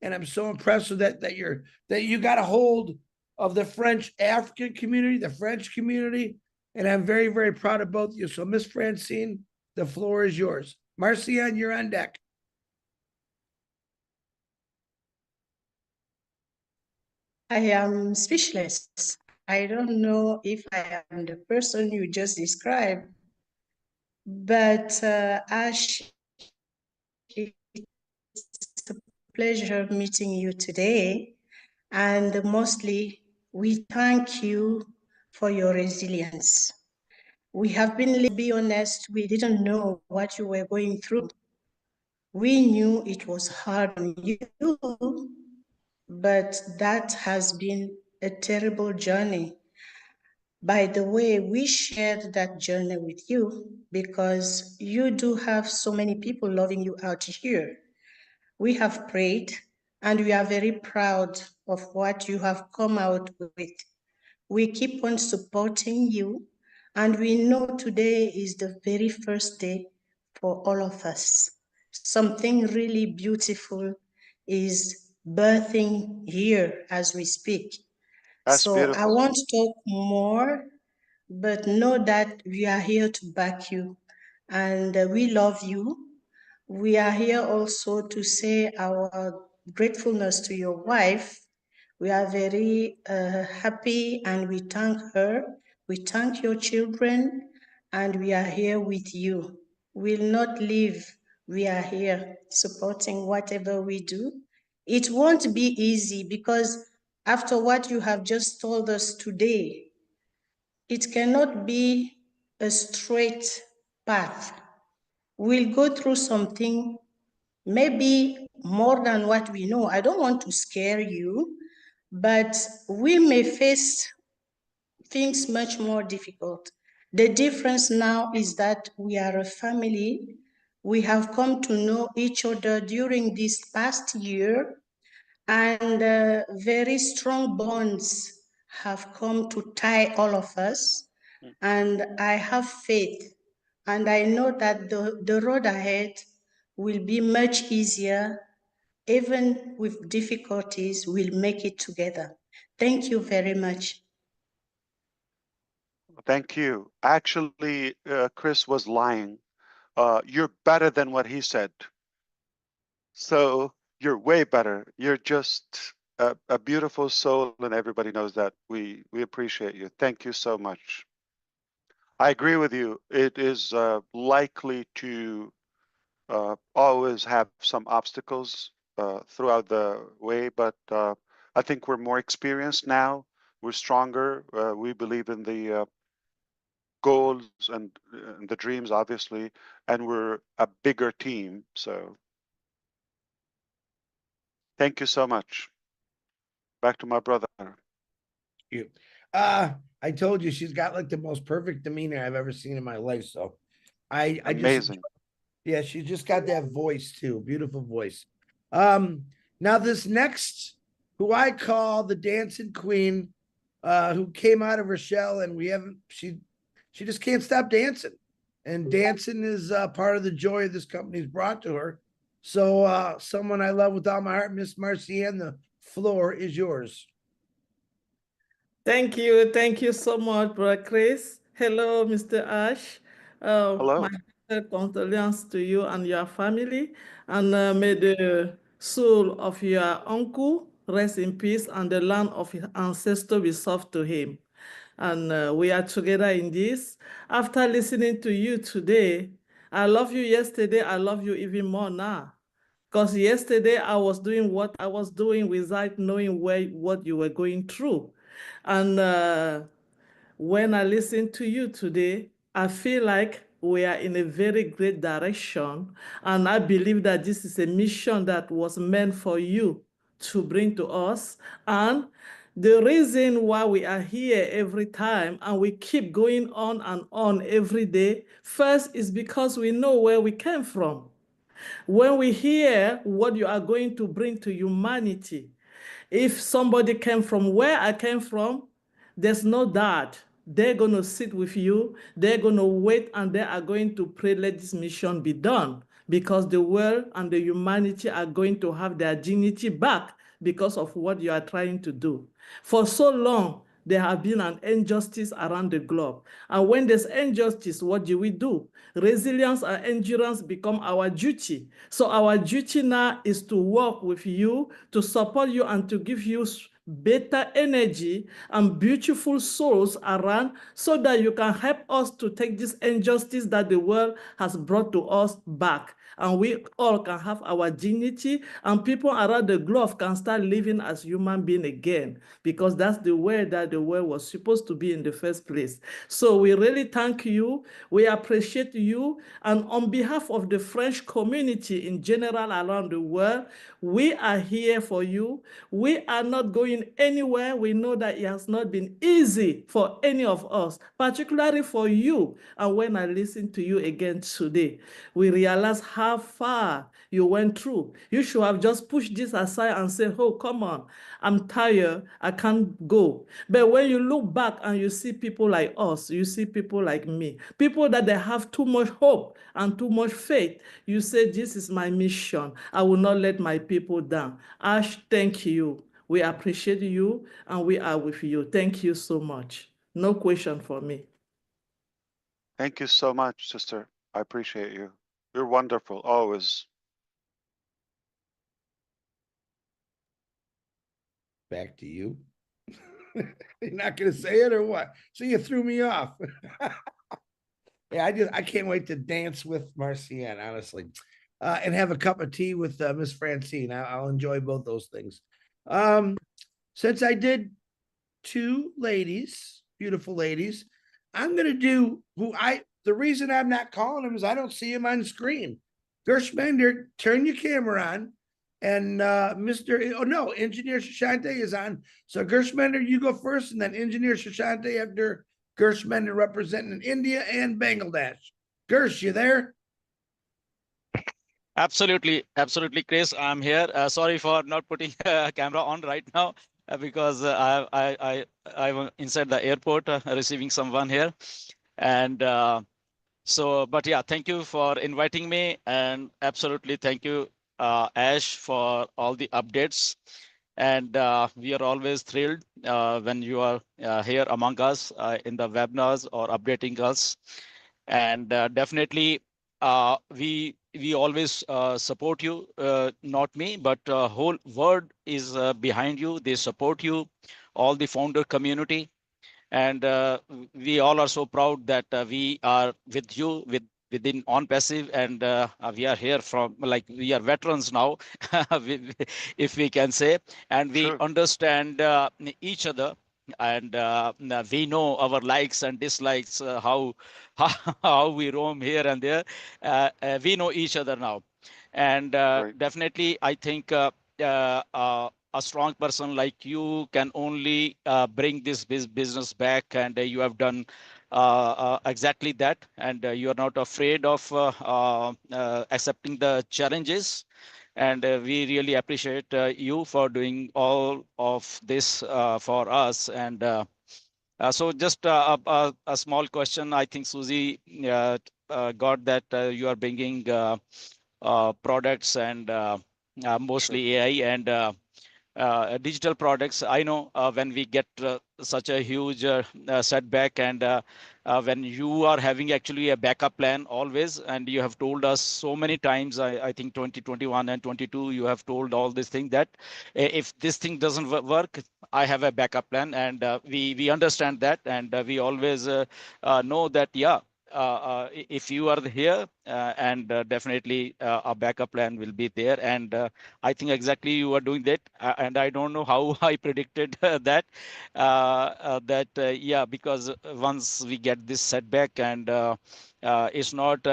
and I'm so impressed with that you got a hold of the French African community, the French community, and I'm very, very proud of both of you. So, Miss Francine, the floor is yours. Marcienne, you're on deck. I am speechless. I don't know if I am the person you just described, but Ash, it's a pleasure meeting you today, and mostly We thank you for your resilience. We have been, let's be honest, we didn't know what you were going through. We knew it was hard on you, but that has been a terrible journey. By the way, we shared that journey with you because you do have so many people loving you out here. We have prayed and we are very proud of what you have come out with. We keep on supporting you, and we know today is the very first day for all of us. Something really beautiful is birthing here as we speak. That's So I beautiful. won't talk more, but know that we are here to back you, and we love you. We are here also to say our gratefulness to your wife. We are very happy and we thank her. We thank your children and we are here with you. We'll not leave. We are here supporting whatever we do. It won't be easy because after what you have just told us today, it cannot be a straight path. We'll go through something, maybe more than what we know. I don't want to scare you, but we may face things much more difficult. The difference now is that we are a family. We have come to know each other during this past year, and very strong bonds have come to tie all of us. And I have faith, and I know that the road ahead will be much easier. Even with difficulties, we'll make it together. Thank you very much. Thank you. Actually, Chris was lying. You're better than what he said. So you're way better. You're just a beautiful soul, and everybody knows that. We appreciate you. Thank you so much. I agree with you. It is likely to always have some obstacles throughout the way, but I think we're more experienced now. We're stronger. We believe in the goals and the dreams, obviously, and we're a bigger team. So thank you so much. Back to my brother. You. I told you she's got like the most perfect demeanor I've ever seen in my life. So I just Amazing. yeah, she's just got that voice too. Beautiful voice. Now this next, who I call the dancing queen, who came out of her shell, and we haven't, she just can't stop dancing. And dancing is part of the joy this company's brought to her. So someone I love with all my heart, Miss Marcienne, the floor is yours. Thank you. Thank you so much, Brother Chris. Hello, Mr. Ash. Hello. My condolences to you and your family. And may the soul of your uncle rest in peace and the land of his ancestor be soft to him. And we are together in this. After listening to you today, I love you yesterday. I love you even more now. Because yesterday I was doing what I was doing without knowing what you were going through. And when I listen to you today, I feel like we are in a very great direction. And I believe that this is a mission that was meant for you to bring to us. And the reason why we are here every time and we keep going on and on every day, first is because we know where we came from. When we hear what you are going to bring to humanity, if somebody came from where I came from, there's no doubt they're going to sit with you, they're going to wait, and they are going to pray, let this mission be done, because the world and the humanity are going to have their dignity back because of what you are trying to do. For so long, there have been an injustice around the globe. And when there's injustice, what do we do? Resilience and endurance become our duty. So our duty now is to work with you, to support you, and to give you better energy, and beautiful souls around so that you can help us to take this injustice that the world has brought to us back. And we all can have our dignity, and people around the globe can start living as human beings again, because that's the way that the world was supposed to be in the first place. So we really thank you. We appreciate you. And on behalf of the French community in general around the world, we are here for you. We are not going anywhere. We know that it has not been easy for any of us, particularly for you. And when I listen to you again today, we realize how far you went through. You should have just pushed this aside and said, oh, come on, I'm tired, I can't go. But when you look back and you see people like us, you see people like me, people that they have too much hope and too much faith, you say, this is my mission. I will not let my people down. Ash, thank you. We appreciate you and we are with you. Thank you so much. No question for me. Thank you so much, sister. I appreciate you. You're wonderful, always. Back to you. You're not gonna say it or what? So you threw me off. Yeah, I can't wait to dance with Marcienne, honestly, and have a cup of tea with Miss Francine. I'll enjoy both those things. Since I did two ladies, beautiful ladies, I'm gonna do the reason I'm not calling him is I don't see him on screen. Gershmender, turn your camera on. And Engineer Shashante is on. So Gershmender, you go first, and then Engineer Shashante after Gershmender representing India and Bangladesh. Gersh, you there? Absolutely, Chris. I'm here. Sorry for not putting a camera on right now because I'm inside the airport receiving someone here, and but yeah, thank you for inviting me, and absolutely thank you, Ash, for all the updates. And we are always thrilled when you are here among us in the webinars or updating us. And definitely, we always support you, not me, but whole world is behind you. They support you, all the founder community. And we all are so proud that we are with you within OnPassive, and we are here from, like, we are veterans now, if we can say, and we understand each other, and we know our likes and dislikes, how we roam here and there. We know each other now, and definitely I think a strong person like you can only bring this business back, and you have done exactly that, and you are not afraid of accepting the challenges, and we really appreciate you for doing all of this for us. And so just a small question. I think Susie got that you are bringing products and mostly AI and digital products. I know when we get such a huge setback, and when you are having actually a backup plan always, and you have told us so many times, I think 2021 and 22, you have told all this thing that if this thing doesn't work, I have a backup plan, and we understand that, and we always know that, yeah, if you are here, and definitely a backup plan will be there. And I think exactly you are doing that, and I don't know how I predicted that. Yeah, because once we get this setback, and it's not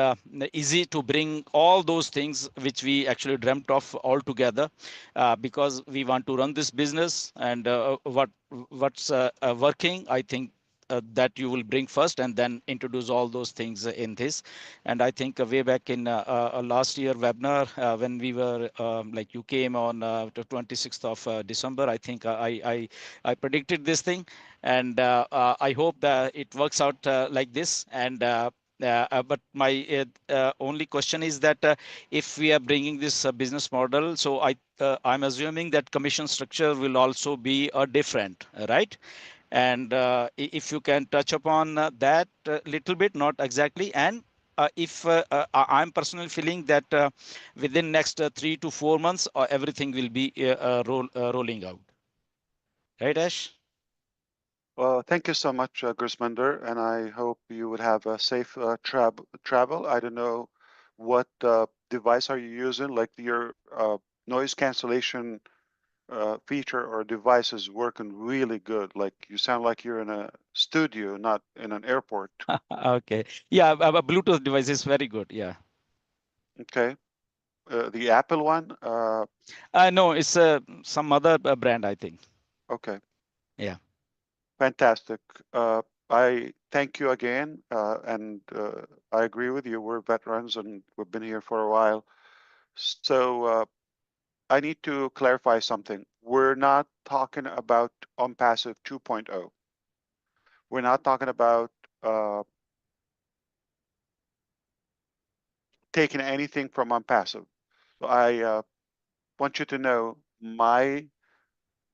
easy to bring all those things which we actually dreamt of all together, because we want to run this business, and what's working, I think that you will bring first, and then introduce all those things in this. And I think way back in last year webinar, when we were like, you came on the 26th of December, I think I predicted this thing, and I hope that it works out like this. And but my only question is that if we are bringing this business model, so I'm assuming that commission structure will also be different, right? And if you can touch upon that a little bit, not exactly, and if I'm personally feeling that within next 3 to 4 months, everything will be rolling out. Right, Ash? Well, thank you so much, Grisminder, and I hope you would have a safe travel. I don't know what device are you using, like your noise cancellation feature or device is working really good. Like you sound like you're in a studio, not in an airport. Okay. Yeah, a Bluetooth device is very good. Yeah. Okay. The Apple one? No, it's some other brand, I think. Okay. Yeah. Fantastic. I thank you again, and I agree with you. We're veterans and we've been here for a while. So I need to clarify something. We're not talking about OnPassive 2.0. We're not talking about taking anything from OnPassive. So I want you to know my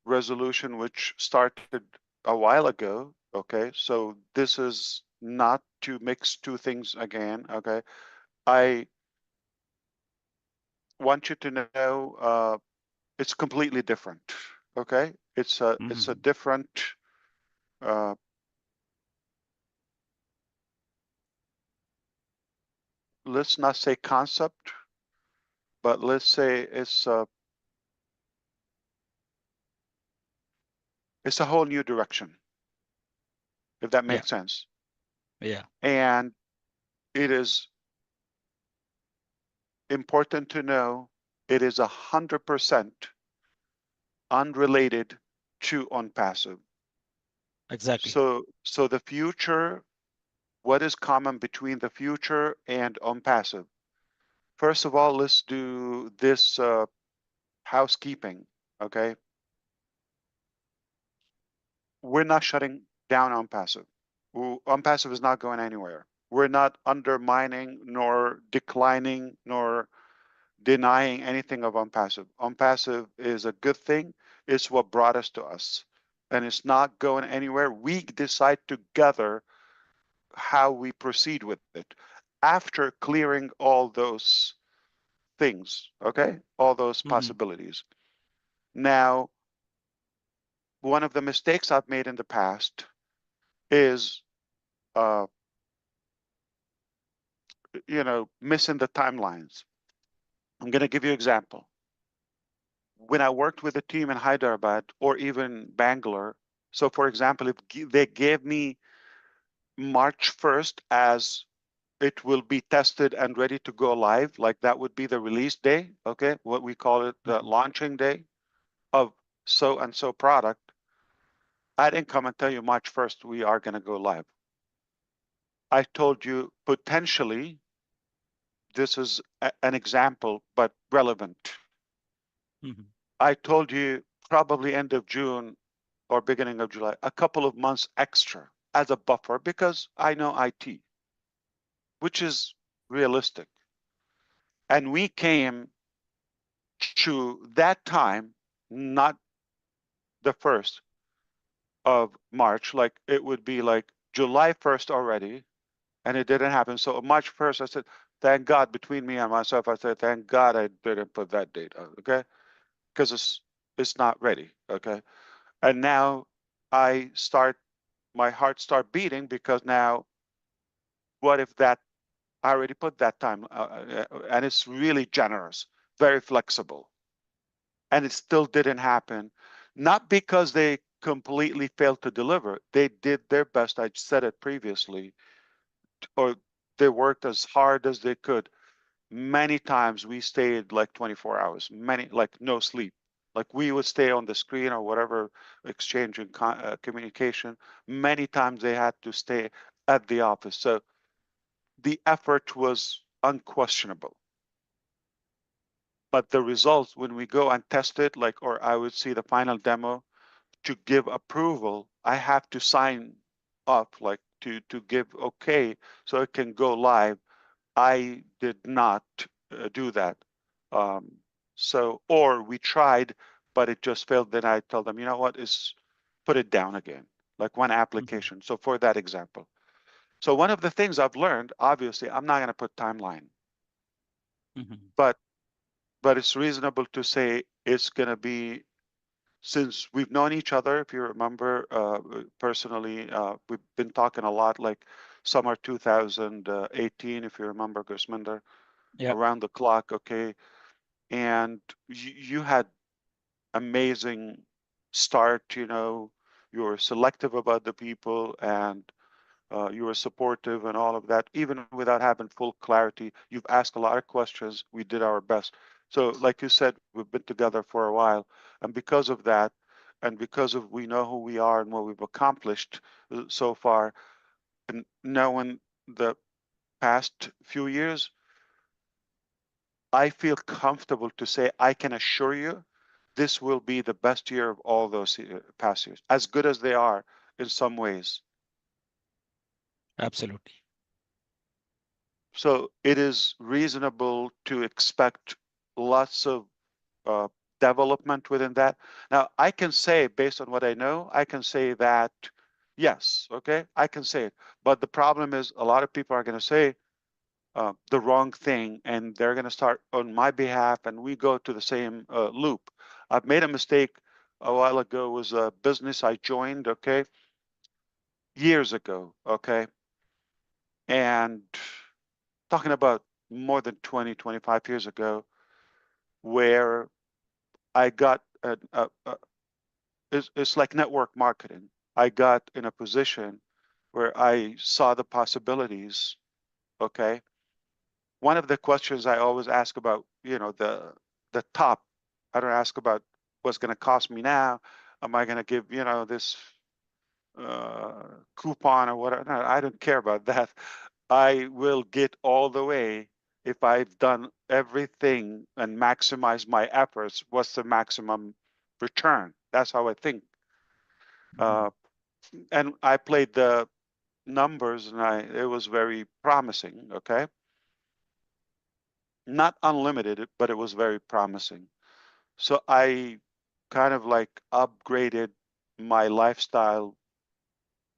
resolution, which started a while ago. Okay, so this is not to mix two things again. Okay, I want you to know it's completely different. Okay, it's a different. Let's not say concept, but let's say it's a whole new direction, if that makes sense. Yeah. And it is important to know it is 100% unrelated to OnPassive. Exactly. So the future, what is common between the future and OnPassive? First of all, let's do this housekeeping, okay? We're not shutting down OnPassive. OnPassive is not going anywhere. We're not undermining nor declining nor denying anything of OnPassive. OnPassive is a good thing. It's what brought us to us. And it's not going anywhere. We decide together how we proceed with it after clearing all those things, okay? All those possibilities. Now, one of the mistakes I've made in the past is, missing the timelines. I'm going to give you an example. When I worked with a team in Hyderabad or even Bangalore, so for example, if they gave me March 1st as it will be tested and ready to go live, like that would be the release day, okay? What we call it, the launching day of so and so product. I didn't come and tell you March 1st we are going to go live. I told you potentially, this is an example, but relevant. I told you probably end of June or beginning of July, a couple of months extra as a buffer because I know IT, which is realistic. And we came to that time, not the 1st of March, like it would be like July 1st already, and it didn't happen. So March 1st, I said, thank God, between me and myself, I said, thank God I didn't put that date out, okay? Because it's not ready, okay? And now my heart start beating because now, what if that, I already put that time, and it's really generous, very flexible. And it still didn't happen, not because they completely failed to deliver. They did their best. I said it previously, or they worked as hard as they could. Many times we stayed like 24 hours, like no sleep. Like we would stay on the screen or whatever, exchanging communication. Many times they had to stay at the office. So the effort was unquestionable. But the results, when we go and test it, like, or I would see the final demo to give approval, I have to sign up, like to give okay, so it can go live. I did not do that. Or we tried, but it just failed. Then I told them, you know what, is put it down again, like one application. So for that example. So one of the things I've learned, obviously, I'm not going to put timeline, but it's reasonable to say it's going to be since we've known each other, if you remember, personally, we've been talking a lot, like summer 2018, if you remember, Gusminder, Yeah. around the clock, okay? And you had amazing start, you know, you were selective about the people, and you were supportive and all of that, even without having full clarity. You've asked a lot of questions. We did our best. So like you said, we've been together for a while. And because of that, and because of we know who we are and what we've accomplished so far, and knowing the past few years, I feel comfortable to say I can assure you this will be the best year of all those past years, as good as they are in some ways. Absolutely. So it is reasonable to expect lots of development within that. Now, I can say, based on what I know, I can say that, yes, okay, I can say it. But the problem is a lot of people are going to say the wrong thing, and they're going to start on my behalf, and we go to the same loop. I've made a mistake a while ago. It was a business I joined, okay, years ago, okay, and talking about more than 20, 25 years ago, where I got, it's like network marketing. I got in a position where I saw the possibilities, okay? One of the questions I always ask about, you know, the top, I don't ask about what's going to cost me now. Am I going to give, you know, this coupon or whatever? No, I don't care about that. I will get all the way if I've done everything and maximize my efforts. What's the maximum return? That's how I think. And I played the numbers, and it was very promising. Okay, not unlimited, but it was very promising. So I kind of like upgraded my lifestyle,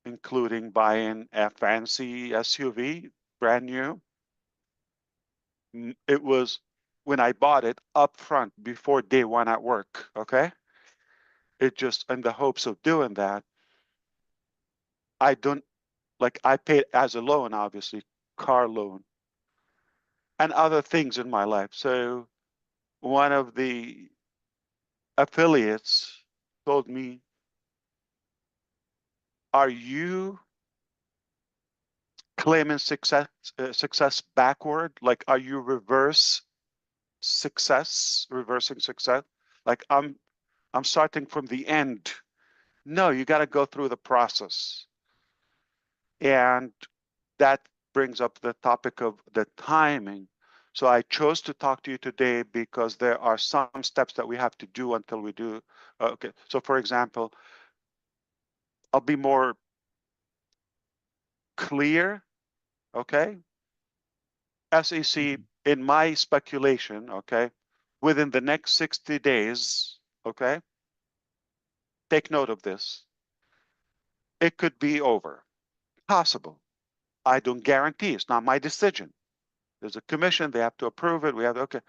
including buying a fancy SUV, brand new. It was when I bought it up front before day one at work. Okay. It just in the hopes of doing that. I don't like I paid as a loan, obviously, car loan and other things in my life. So one of the affiliates told me, are you claiming success backward? Like, are you reversing success? Like I'm starting from the end. No, you got to go through the process. And that brings up the topic of the timing. So I chose to talk to you today because there are some steps that we have to do until we do. Okay. So for example, I'll be more clear. Okay. SEC, in my speculation, okay, within the next 60 days, okay, take note of this. It could be over. Possible. I don't guarantee. It's not my decision. There's a commission. They have to approve it. We have to, okay.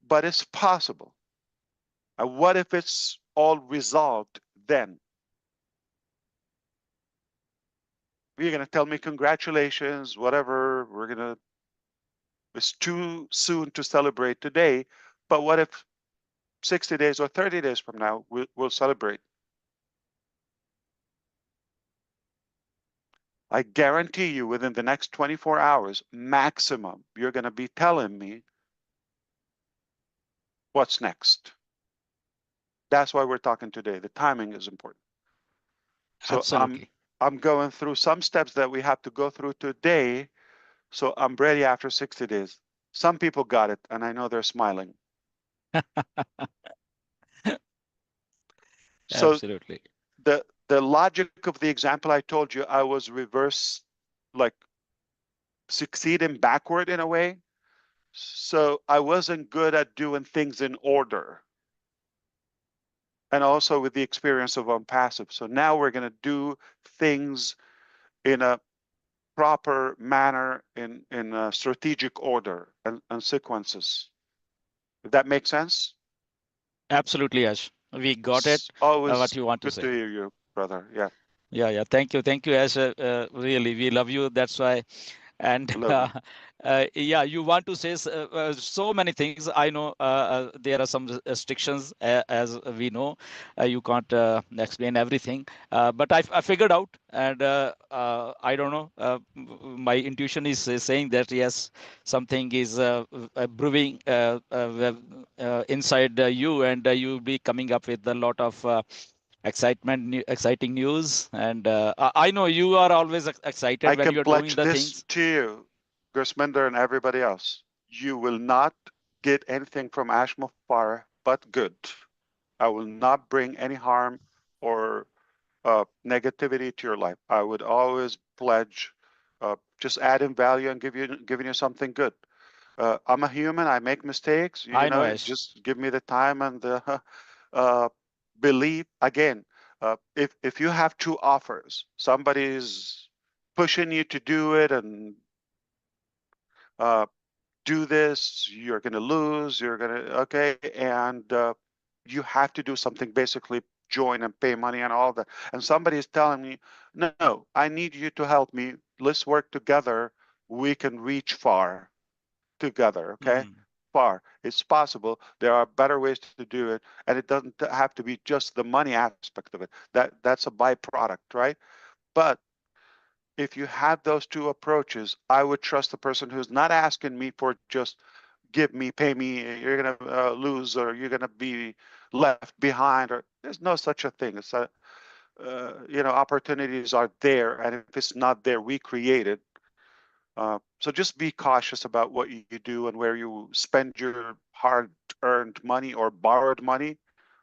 But it's possible. And what if it's all resolved then? You're going to tell me congratulations, whatever. We're going to, it's too soon to celebrate today. But what if 60 days or 30 days from now, we'll celebrate? I guarantee you within the next 24 hours, maximum, you're going to be telling me what's next. That's why we're talking today. The timing is important. So Absolutely. I'm going through some steps that we have to go through today. So I'm ready after 60 days. Some people got it, and I know they're smiling. So Absolutely. the logic of the example I told you, I was reverse, like succeeding backward in a way. So I wasn't good at doing things in order. And also with the experience of OnPassive. So now we're going to do things in a proper manner, in a strategic order and sequences. If that makes sense? Absolutely, Ash. we got it. Always What you want to good say? to hear you, brother. Yeah, Yeah. Thank you, Ash. Really, we love you. That's why. And love you. yeah, you want to say so many things. I know there are some restrictions, as we know. You can't explain everything, but I figured out, and I don't know. My intuition is saying that yes, something is brewing inside you, and you'll be coming up with a lot of exciting news. And I know you are always excited I when can you're doing pledge the this things. to you, Gusminder and everybody else. You will not get anything from Ash Mufareh but good. I will not bring any harm or negativity to your life. I would always pledge just adding value and giving you something good. I'm a human. I make mistakes. You I know, know, Ash. just give me the time and the belief. Again, if you have two offers, somebody's pushing you to do it and do this, you're going to lose. You're going to okay, and you have to do something. Basically, join and pay money and all that. And somebody is telling me, no, I need you to help me. Let's work together. We can reach far together. Okay. Far. It's possible. There are better ways to do it, and it doesn't have to be just the money aspect of it. That's a byproduct, right? But if you have those two approaches, I would trust the person who's not asking me for just give me, pay me, you're gonna lose, or you're gonna be left behind, or there's no such a thing. It's a opportunities are there, and if it's not there, we create it. So just be cautious about what you do and where you spend your hard-earned money or borrowed money.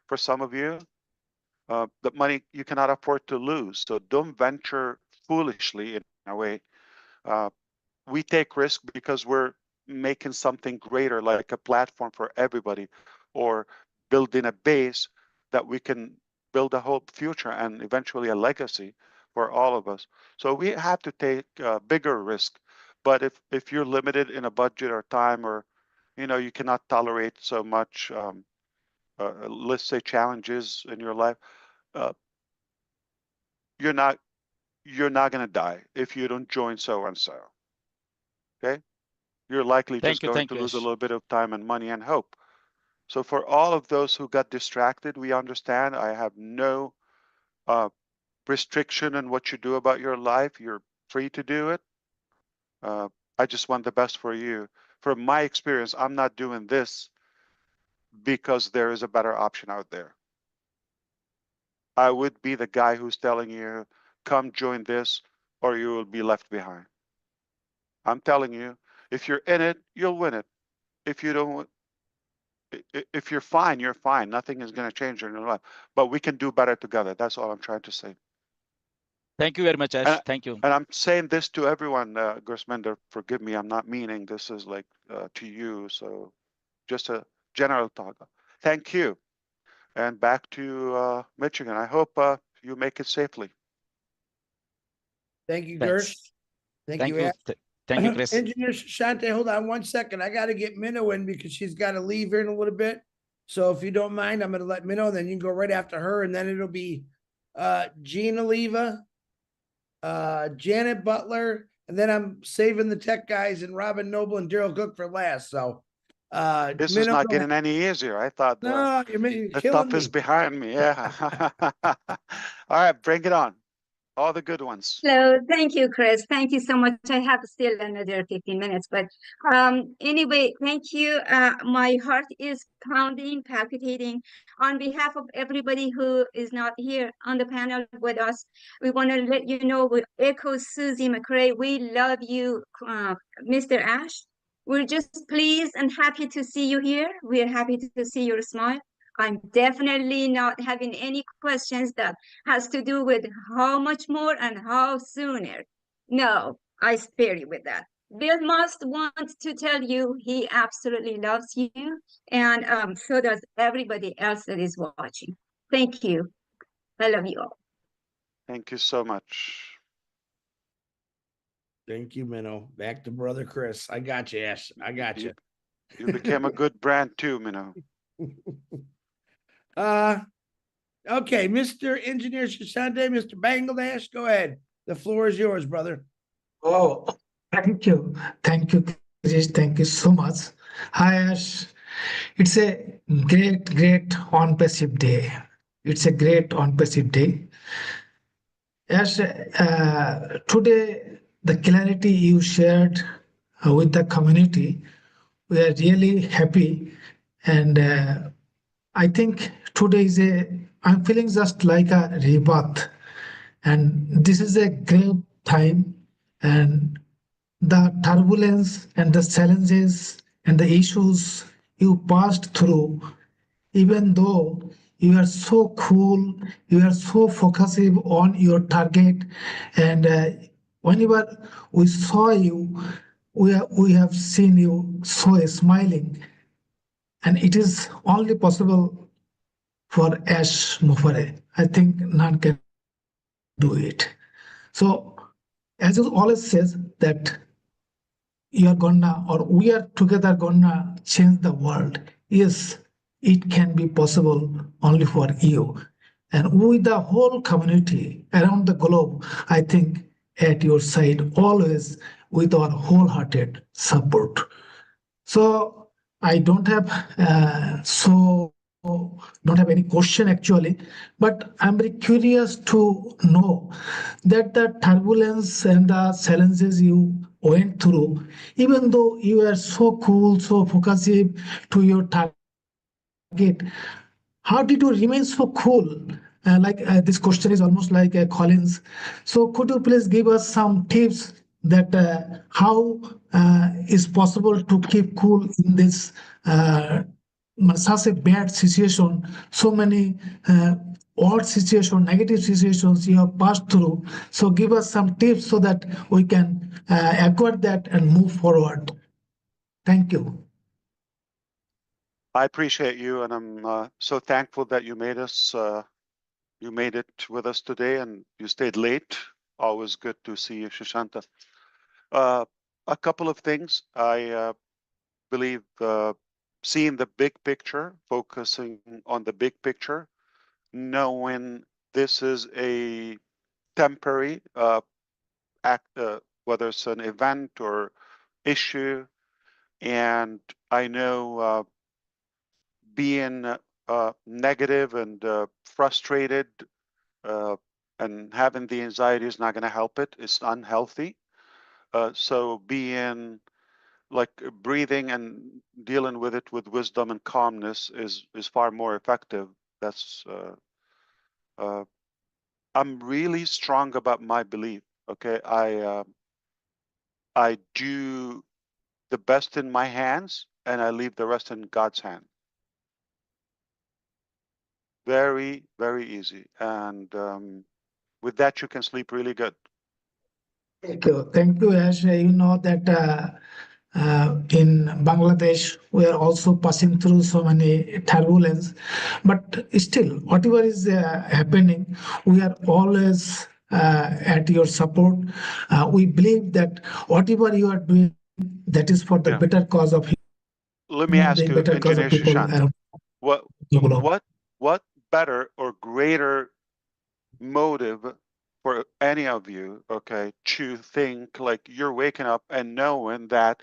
For some of you, the money you cannot afford to lose. So don't venture foolishly in a way. Uh, we take risk because we're making something greater, like a platform for everybody, or building a base that we can build a whole future and eventually a legacy for all of us. So we have to take bigger risk. But if you're limited in a budget or time, or you cannot tolerate so much, let's say, challenges in your life, uh, you're not going to die if you don't join so and so. Okay, you're likely just going Thank to you, lose a Ash. little bit of time and money and hope. So for all of those who got distracted, we understand. I have no restriction in what you do about your life. You're free to do it. I just want the best for you. From my experience, I'm not doing this because there is a better option out there. I would be the guy who's telling you, come join this, or you will be left behind. I'm telling you, if you're in it, you'll win it. If you don't, if you're fine, you're fine. Nothing is going to change in your life. But we can do better together. That's all I'm trying to say. Thank you very much, And, Ash. Thank you. and I'm saying this to everyone, Gursmender, forgive me. I'm not meaning this is like to you. So just a general talk. Thank you. And back to Michigan. I hope you make it safely. Thank you, Thanks. Gers. Thank Thank you, you. Ash. Thank you, Chris. Engineer Shante, hold on 1 second. I got to get Minnow in because she's got to leave here in a little bit. So if you don't mind, I'm going to let Minnow, then you can go right after her, and then it'll be Gina Leva, Janet Butler, and then I'm saving the tech guys and Robin Noble and Daryl Cook for last. So This is Minnow, not getting any easier. I thought no, you're the killing stuff is me. behind me. Yeah. All right, bring it on. All the good ones. Hello, thank you, Chris. Thank you so much. I have still another 15 minutes, but anyway, thank you. My heart is pounding, palpitating. On behalf of everybody who is not here on the panel with us, we want to let you know, we echo Susie McRae. We love you, Mr. Ash. We're just pleased and happy to see you here. We're happy to see your smile. I'm definitely not having any questions that has to do with how much more and how sooner. No, I spare you with that. Bill must want to tell you he absolutely loves you, and so does everybody else that is watching. Thank you. I love you all. Thank you so much. Thank you, Minnow. Back to brother Chris. I got you, Ash. I got you. You became a good brand too, Minnow. Okay, Mr. Engineer Shashante, Mr. Bangladesh, go ahead. The floor is yours, brother. Oh, thank you. Thank you, Chris. Thank you so much. Hi, Ash. It's a great on-passive day. It's a great on-passive day. Ash, today, the clarity you shared with the community, we are really happy. And I think today I'm feeling just like a rebirth. And this is a great time. And the turbulence and the challenges and the issues you passed through, even though you are so cool, you are so focusing on your target, and whenever we saw you, we have seen you so smiling, and it is only possible for Ash Mufareh. I think none can do it. So, as it always says that you are gonna or we are together gonna change the world. Yes, it can be possible only for you. And with the whole community around the globe, I think at your side always with our wholehearted support. So I don't have any question actually, but I'm very curious to know that the turbulence and the challenges you went through, even though you are so cool, so focused to your target, how did you remain so cool? This question is almost like Collins. So could you please give us some tips that how is possible to keep cool in this such a bad situation, so many odd situation, negative situations you have passed through. So give us some tips so that we can acquire that and move forward. Thank you. I appreciate you, and I'm so thankful that you made it with us today, and you stayed late. Always good to see you, Shashanta. A couple of things. I believe seeing the big picture, focusing on the big picture, knowing this is a temporary act, whether it's an event or issue, and I know being negative and frustrated and having the anxiety is not going to help it. It's unhealthy. So being like breathing and dealing with it with wisdom and calmness is far more effective. That's I'm really strong about my belief. Okay, I do the best in my hands and I leave the rest in God's hand. Very, very easy. And with that, you can sleep really good. Thank you, Ash. You know that in Bangladesh, we are also passing through so many turbulence, but still, whatever is happening, we are always at your support. We believe that whatever you are doing, that is for the better cause of Let me ask the you, better cause of Engineer people Shashanta, around. what better or greater motive for any of you, okay, to think like you're waking up and knowing that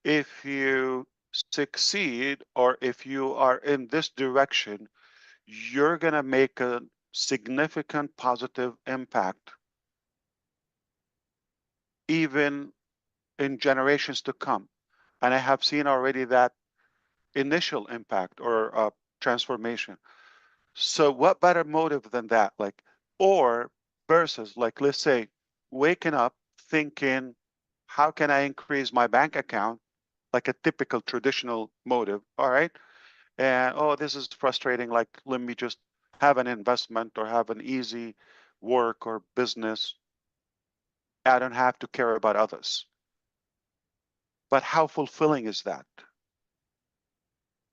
if you succeed or if you are in this direction, you're going to make a significant positive impact, even in generations to come. And I have seen already that initial impact or transformation. So what better motive than that? Like, or versus like, let's say, waking up thinking, how can I increase my bank account? Like a typical traditional motive. All right. And, oh, this is frustrating. Like, let me just have an investment or have an easy work or business. I don't have to care about others. But how fulfilling is that?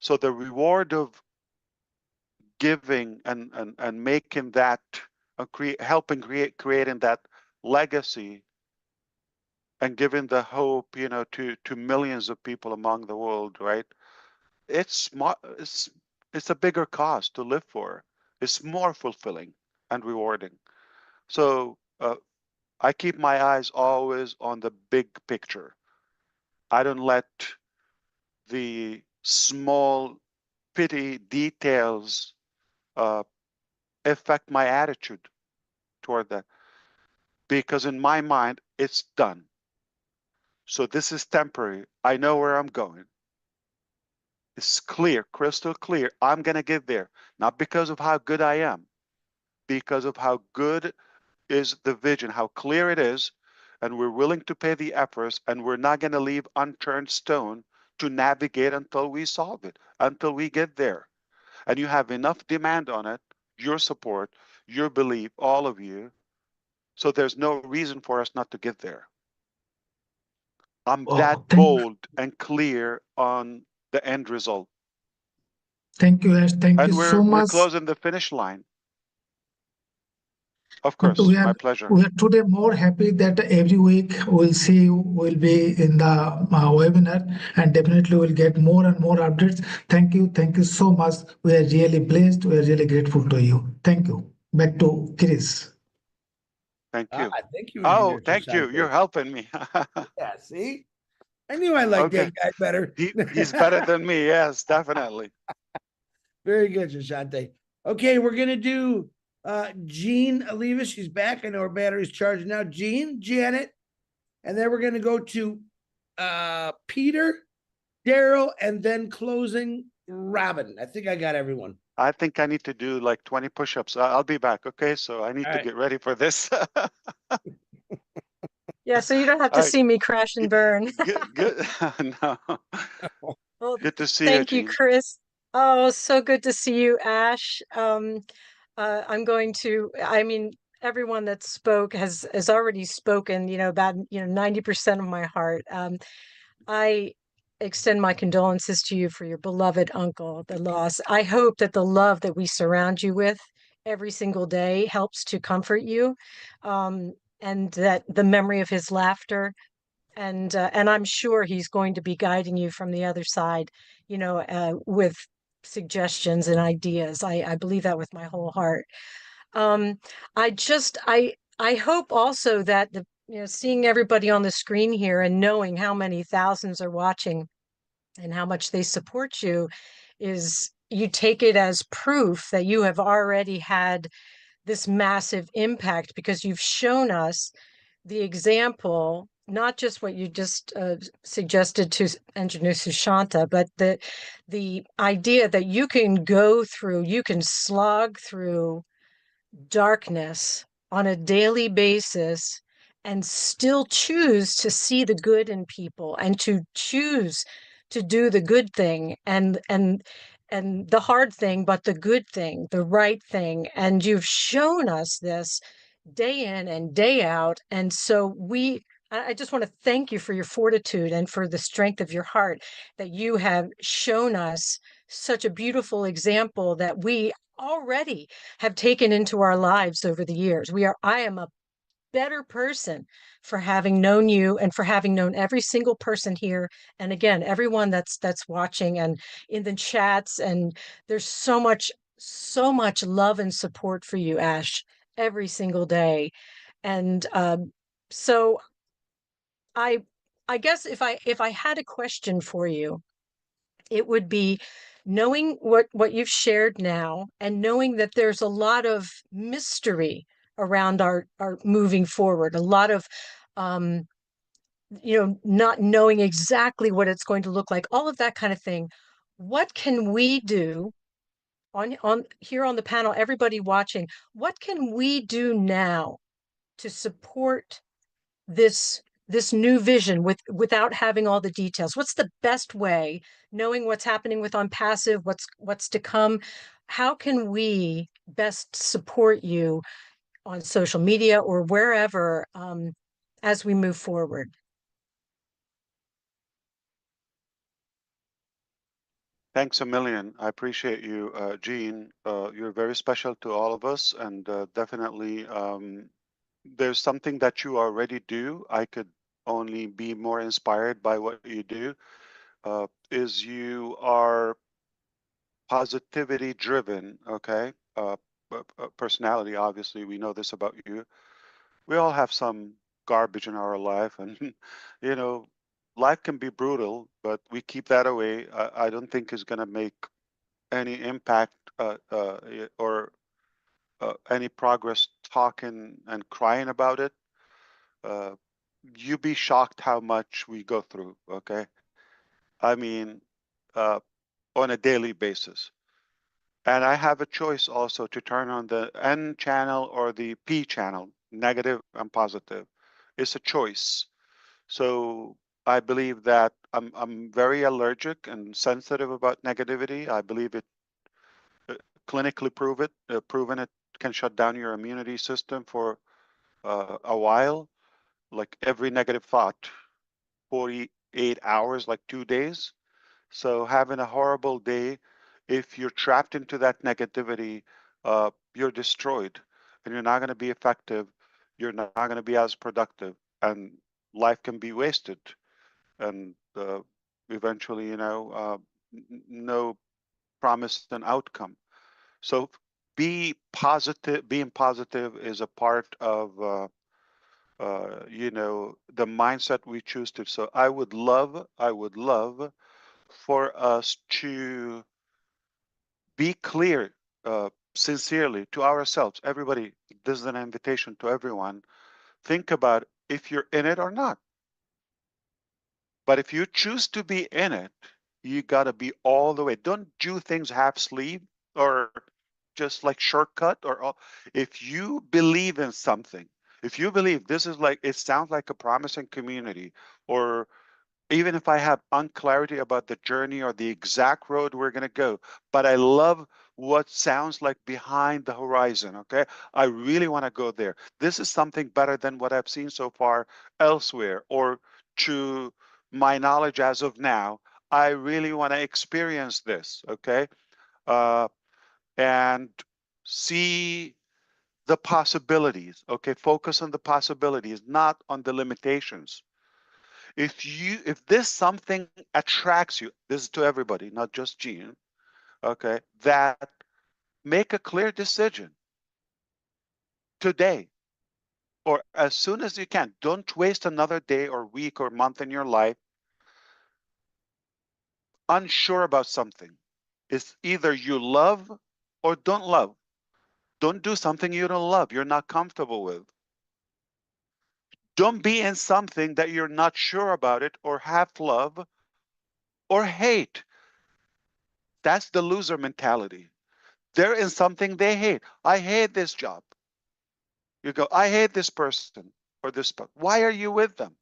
So the reward of giving and making that helping creating that legacy and giving the hope to millions of people among the world, right? It's a bigger cause to live for. is more fulfilling and rewarding. So I keep my eyes always on the big picture. I don't let the small petty details affect my attitude toward that, because in my mind it's done. So this is temporary. I know where I'm going. It's clear, crystal clear. I'm going to get there, not because of how good I am, because of how good is the vision, how clear it is, and we're willing to pay the efforts, and we're not going to leave unturned stone to navigate until we solve it, until we get there. And you have enough demand on it, your support, your belief, all of you. So there's no reason for us not to get there. I'm that bold and clear on the end result. Thank you, Ash. Thank you And so we're much. closing the finish line. Of But course, my pleasure. we are today more happy that every week we'll see you, will be in the webinar, and definitely we'll get more and more updates. Thank you so much. We are really blessed. We are really grateful to you. Thank you. Back to Chris. Thank you. Thank you, Oh, Engineer thank you. Shashante. You're helping me. Yeah, see? I knew I liked Okay. that guy better. He's better than me. Yes, definitely. Very good, Shashante. Okay, we're going to do Jean Aliva. She's back. I know her battery's charged now. Jean, Janet. And then we're going to go to Peter, Daryl, and then closing Robin. I think I got everyone. I think I need to do like 20 push-ups. I'll be back. Okay, so I need to get ready for this. Yeah, so you don't have to see me crash and burn. Good. No. Well, Good to see you, thank you, Jean. Chris. Oh, so good to see you, Ash. I mean, everyone that spoke has already spoken, about, 90% of my heart. I extend my condolences to you for your beloved uncle, the loss. I hope that the love that we surround you with every single day helps to comfort you, and that the memory of his laughter, and I'm sure he's going to be guiding you from the other side, with suggestions and ideas. I believe that with my whole heart. Um, I hope also that seeing everybody on the screen here and knowing how many thousands are watching and how much they support you, is you take it as proof that you have already had this massive impact, because you've shown us the example, not just what you just suggested to Engineer Sushanta, but the idea that you can slog through darkness on a daily basis and still choose to see the good in people and to choose to do the good thing and the hard thing, but the good thing, the right thing. And you've shown us this day in and day out. And so I just want to thank you for your fortitude and for the strength of your heart, that you have shown us such a beautiful example that we already have taken into our lives over the years. I am a better person for having known you and for having known every single person here. And again, everyone that's watching and in the chats. And there's so much love and support for you, Ash, every single day. And so I guess if I had a question for you, it would be, knowing what you've shared now and knowing that there's a lot of mystery around our moving forward, a lot of not knowing exactly what it's going to look like, all of that kind of thing. What can we do on here on the panel, everybody watching, what can we do now to support this new vision without having all the details? What's the best way, knowing what's happening with On Passive, what's to come? How can we best support you on social media or wherever, as we move forward? Thanks a million. I appreciate you, Jean. You're very special to all of us, and definitely there's something that you already do. I could only be more inspired by what you do. Is you are positivity driven, okay? personality. Obviously, we know this about you. We all have some garbage in our life, and you know, life can be brutal, but we keep that away. I don't think it's going to make any impact or any progress talking and crying about it. Uh, you be shocked how much we go through. Okay, I mean, uh, on a daily basis. And I have a choice also to turn on the N channel or the P channel, negative and positive. It's a choice. So I believe that I'm very allergic and sensitive about negativity. I believe it clinically proven it can shut down your immunity system for a while. Like every negative thought, 48 hours, like 2 days. So having a horrible day, if you're trapped into that negativity, you're destroyed, and you're not going to be effective. You're not going to be as productive, and life can be wasted. And eventually, no promised an outcome. So be positive. Being positive is a part of the mindset we choose to. So I would love for us to be clear sincerely to ourselves. Everybody, this is an invitation to everyone. Think about if you're in it or not. But if you choose to be in it, you got to be all the way. Don't do things half sleeve or just like shortcut or if you believe in something, if you believe this is like, it sounds like a promising community, or even if I have unclarity about the journey or the exact road we're going to go, but I love what sounds like behind the horizon. Okay. I really want to go there. This is something better than what I've seen so far elsewhere, or to my knowledge as of now. I really want to experience this. Okay. Uh, and see the possibilities. Okay. Focus on the possibilities, not on the limitations. If this something attracts you, this is to everybody, not just Gene, okay, that make a clear decision today or as soon as you can. Don't waste another day or week or month in your life unsure about something. It's either you love or don't love. Don't do something you don't love, you're not comfortable with. Don't be in something that you're not sure about it or half love or hate. That's the loser mentality. They're in something they hate. I hate this job. You go, I hate this person or this person. Why are you with them?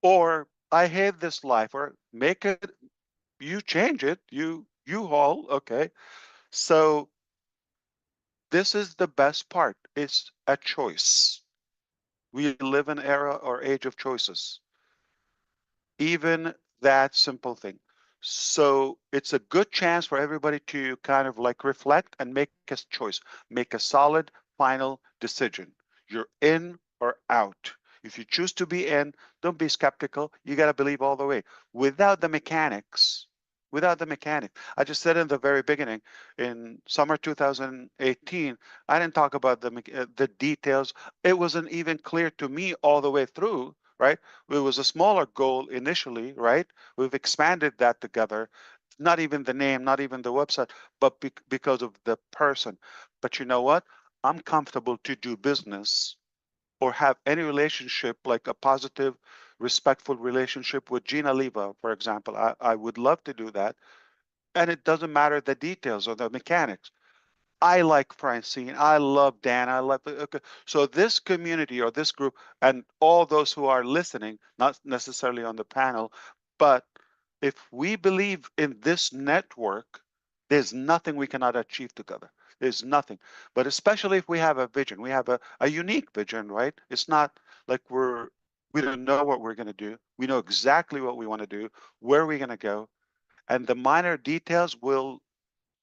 Or I hate this life, or make it, you change it, you haul, okay. So this is the best part. It's a choice. We live in an era or age of choices. Even that simple thing. So it's a good chance for everybody to kind of like reflect and make a choice, make a solid final decision. You're in or out. If you choose to be in, don't be skeptical. You got to believe all the way. Without the mechanics, I just said in the very beginning, in summer 2018, I didn't talk about the details. It wasn't even clear to me all the way through, right? It was a smaller goal initially, right? We've expanded that together. Not even the name, not even the website, but because of the person. But you know what? I'm comfortable to do business or have any relationship, like a positive, respectful relationship with Gina Leva, for example. I would love to do that. And it doesn't matter the details or the mechanics. I like Francine. I love Dan. I love okay. So this community or this group and all those who are listening, not necessarily on the panel, but if we believe in this network, there's nothing we cannot achieve together. There's nothing. But especially if we have a vision, we have a unique vision, right? It's not like we don't know what we're going to do. We know exactly what we want to do, where we're going to go, and the minor details will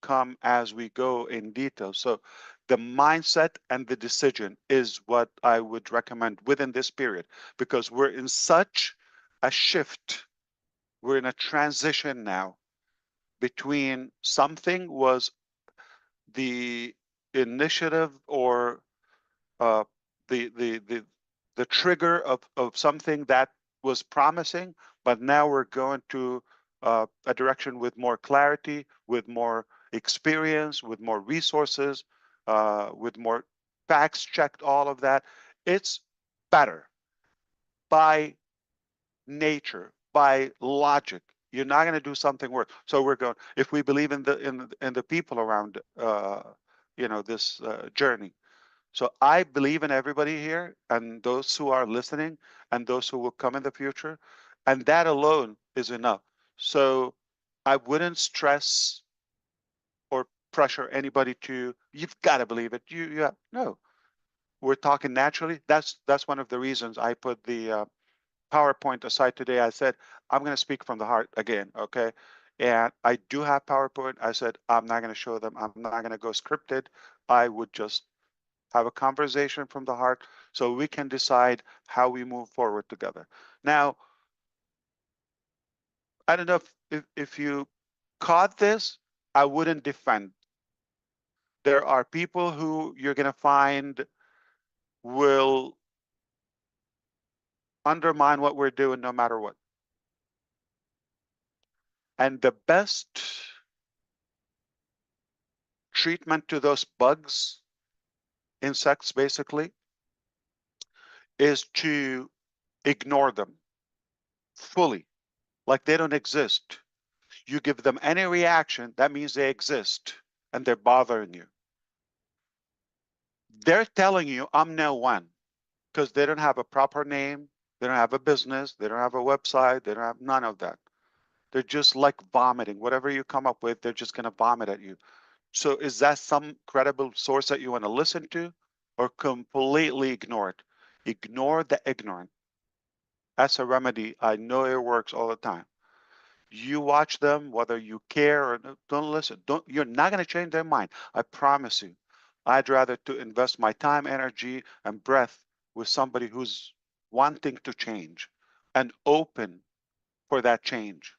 come as we go in detail. So the mindset and the decision is what I would recommend within this period, because we're in such a shift. We're in a transition now. between something was the initiative or uh, the trigger of something that was promising, but now we're going to a direction with more clarity, with more experience, with more resources, with more facts checked, all of that. It's better by nature, by logic. You're not going to do something worse. So we're going. If we believe in the people around, this journey. So I believe in everybody here, and those who are listening, and those who will come in the future, and that alone is enough. So I wouldn't stress or pressure anybody to. You've got to believe it. No. We're talking naturally. That's one of the reasons I put the PowerPoint aside today. I said, I'm going to speak from the heart again, okay? And I do have PowerPoint. I said, I'm not going to show them. I'm not going to go scripted. I would just have a conversation from the heart so we can decide how we move forward together. Now, I don't know if you caught this, I wouldn't defend. There are people who you're going to find will undermine what we're doing no matter what. And the best treatment to those bugs, insects basically, is to ignore them fully, like they don't exist. You give them any reaction, that means they exist and they're bothering you. They're telling you, I'm no one, because they don't have a proper name, they don't have a business, they don't have a website, they don't have none of that. They're just like vomiting. Whatever you come up with, they're just going to vomit at you. So is that some credible source that you want to listen to, or completely ignore it? Ignore the ignorant. That's a remedy. I know it works all the time. You watch them, whether you care or don't listen. You're not going to change their mind. I promise you. I'd rather to invest my time, energy, and breath with somebody who's wanting to change and open for that change.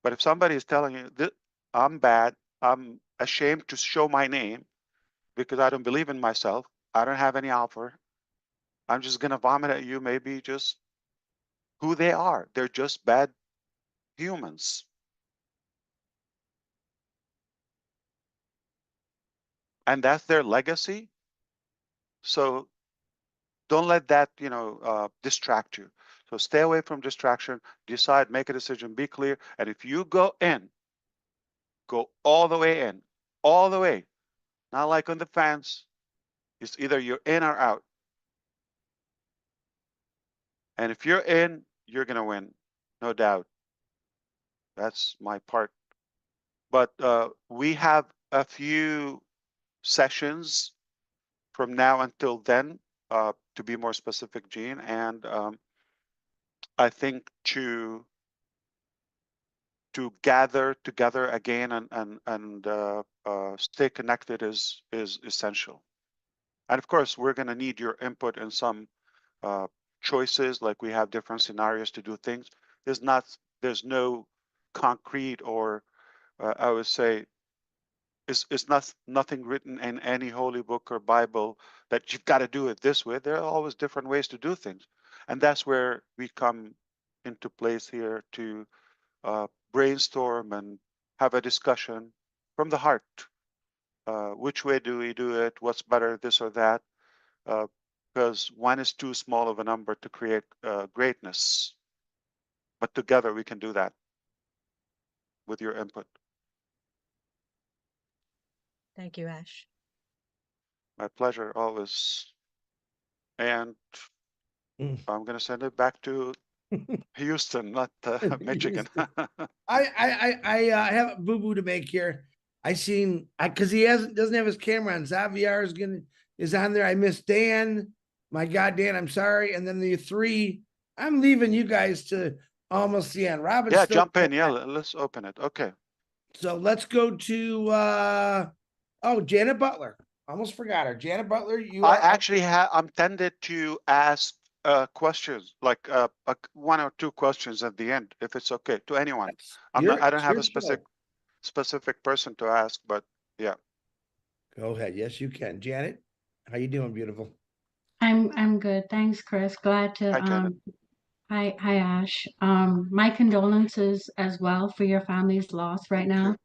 But if somebody is telling you, I'm bad, I'm ashamed to show my name because I don't believe in myself, I don't have any offer, I'm just going to vomit at you, maybe just who they are. They're just bad humans. And that's their legacy. So don't let that, distract you. So stay away from distraction, decide, make a decision, be clear. And if you go in, go all the way in, all the way. Not like on the fence. It's either you're in or out. And if you're in, you're going to win, no doubt. That's my part. But we have a few sessions from now until then, to be more specific, Gene. And I think to gather together again and stay connected is essential. And of course, we're going to need your input in some choices, like we have different scenarios to do things. There's no concrete or I would say it's nothing written in any holy book or Bible that you've got to do it this way. There are always different ways to do things. And that's where we come into place here to brainstorm and have a discussion from the heart. Which way do we do it? What's better, this or that? Because one is too small of a number to create greatness. But together we can do that with your input. Thank you, Ash. My pleasure, always. And I'm going to send it back to Houston, not Michigan. I have a boo boo to make here. I seen because he doesn't have his camera on. Xavier is on there. I missed Dan. My God, Dan, I'm sorry. And then the three. I'm leaving you guys to almost the end. Robin, yeah, jump in. Yeah, let's open it. Okay. So let's go to Janet Butler. Almost forgot her. Janet Butler, I actually I'm tended to ask questions, like one or two questions at the end, if it's okay, to anyone. I don't have a specific. specific person to ask, but yeah. Go ahead. Yes, you can. Janet, how you doing, beautiful? I'm good. Thanks, Chris. Glad to Hi, Janet. hi Ash. My condolences as well for your family's loss right now.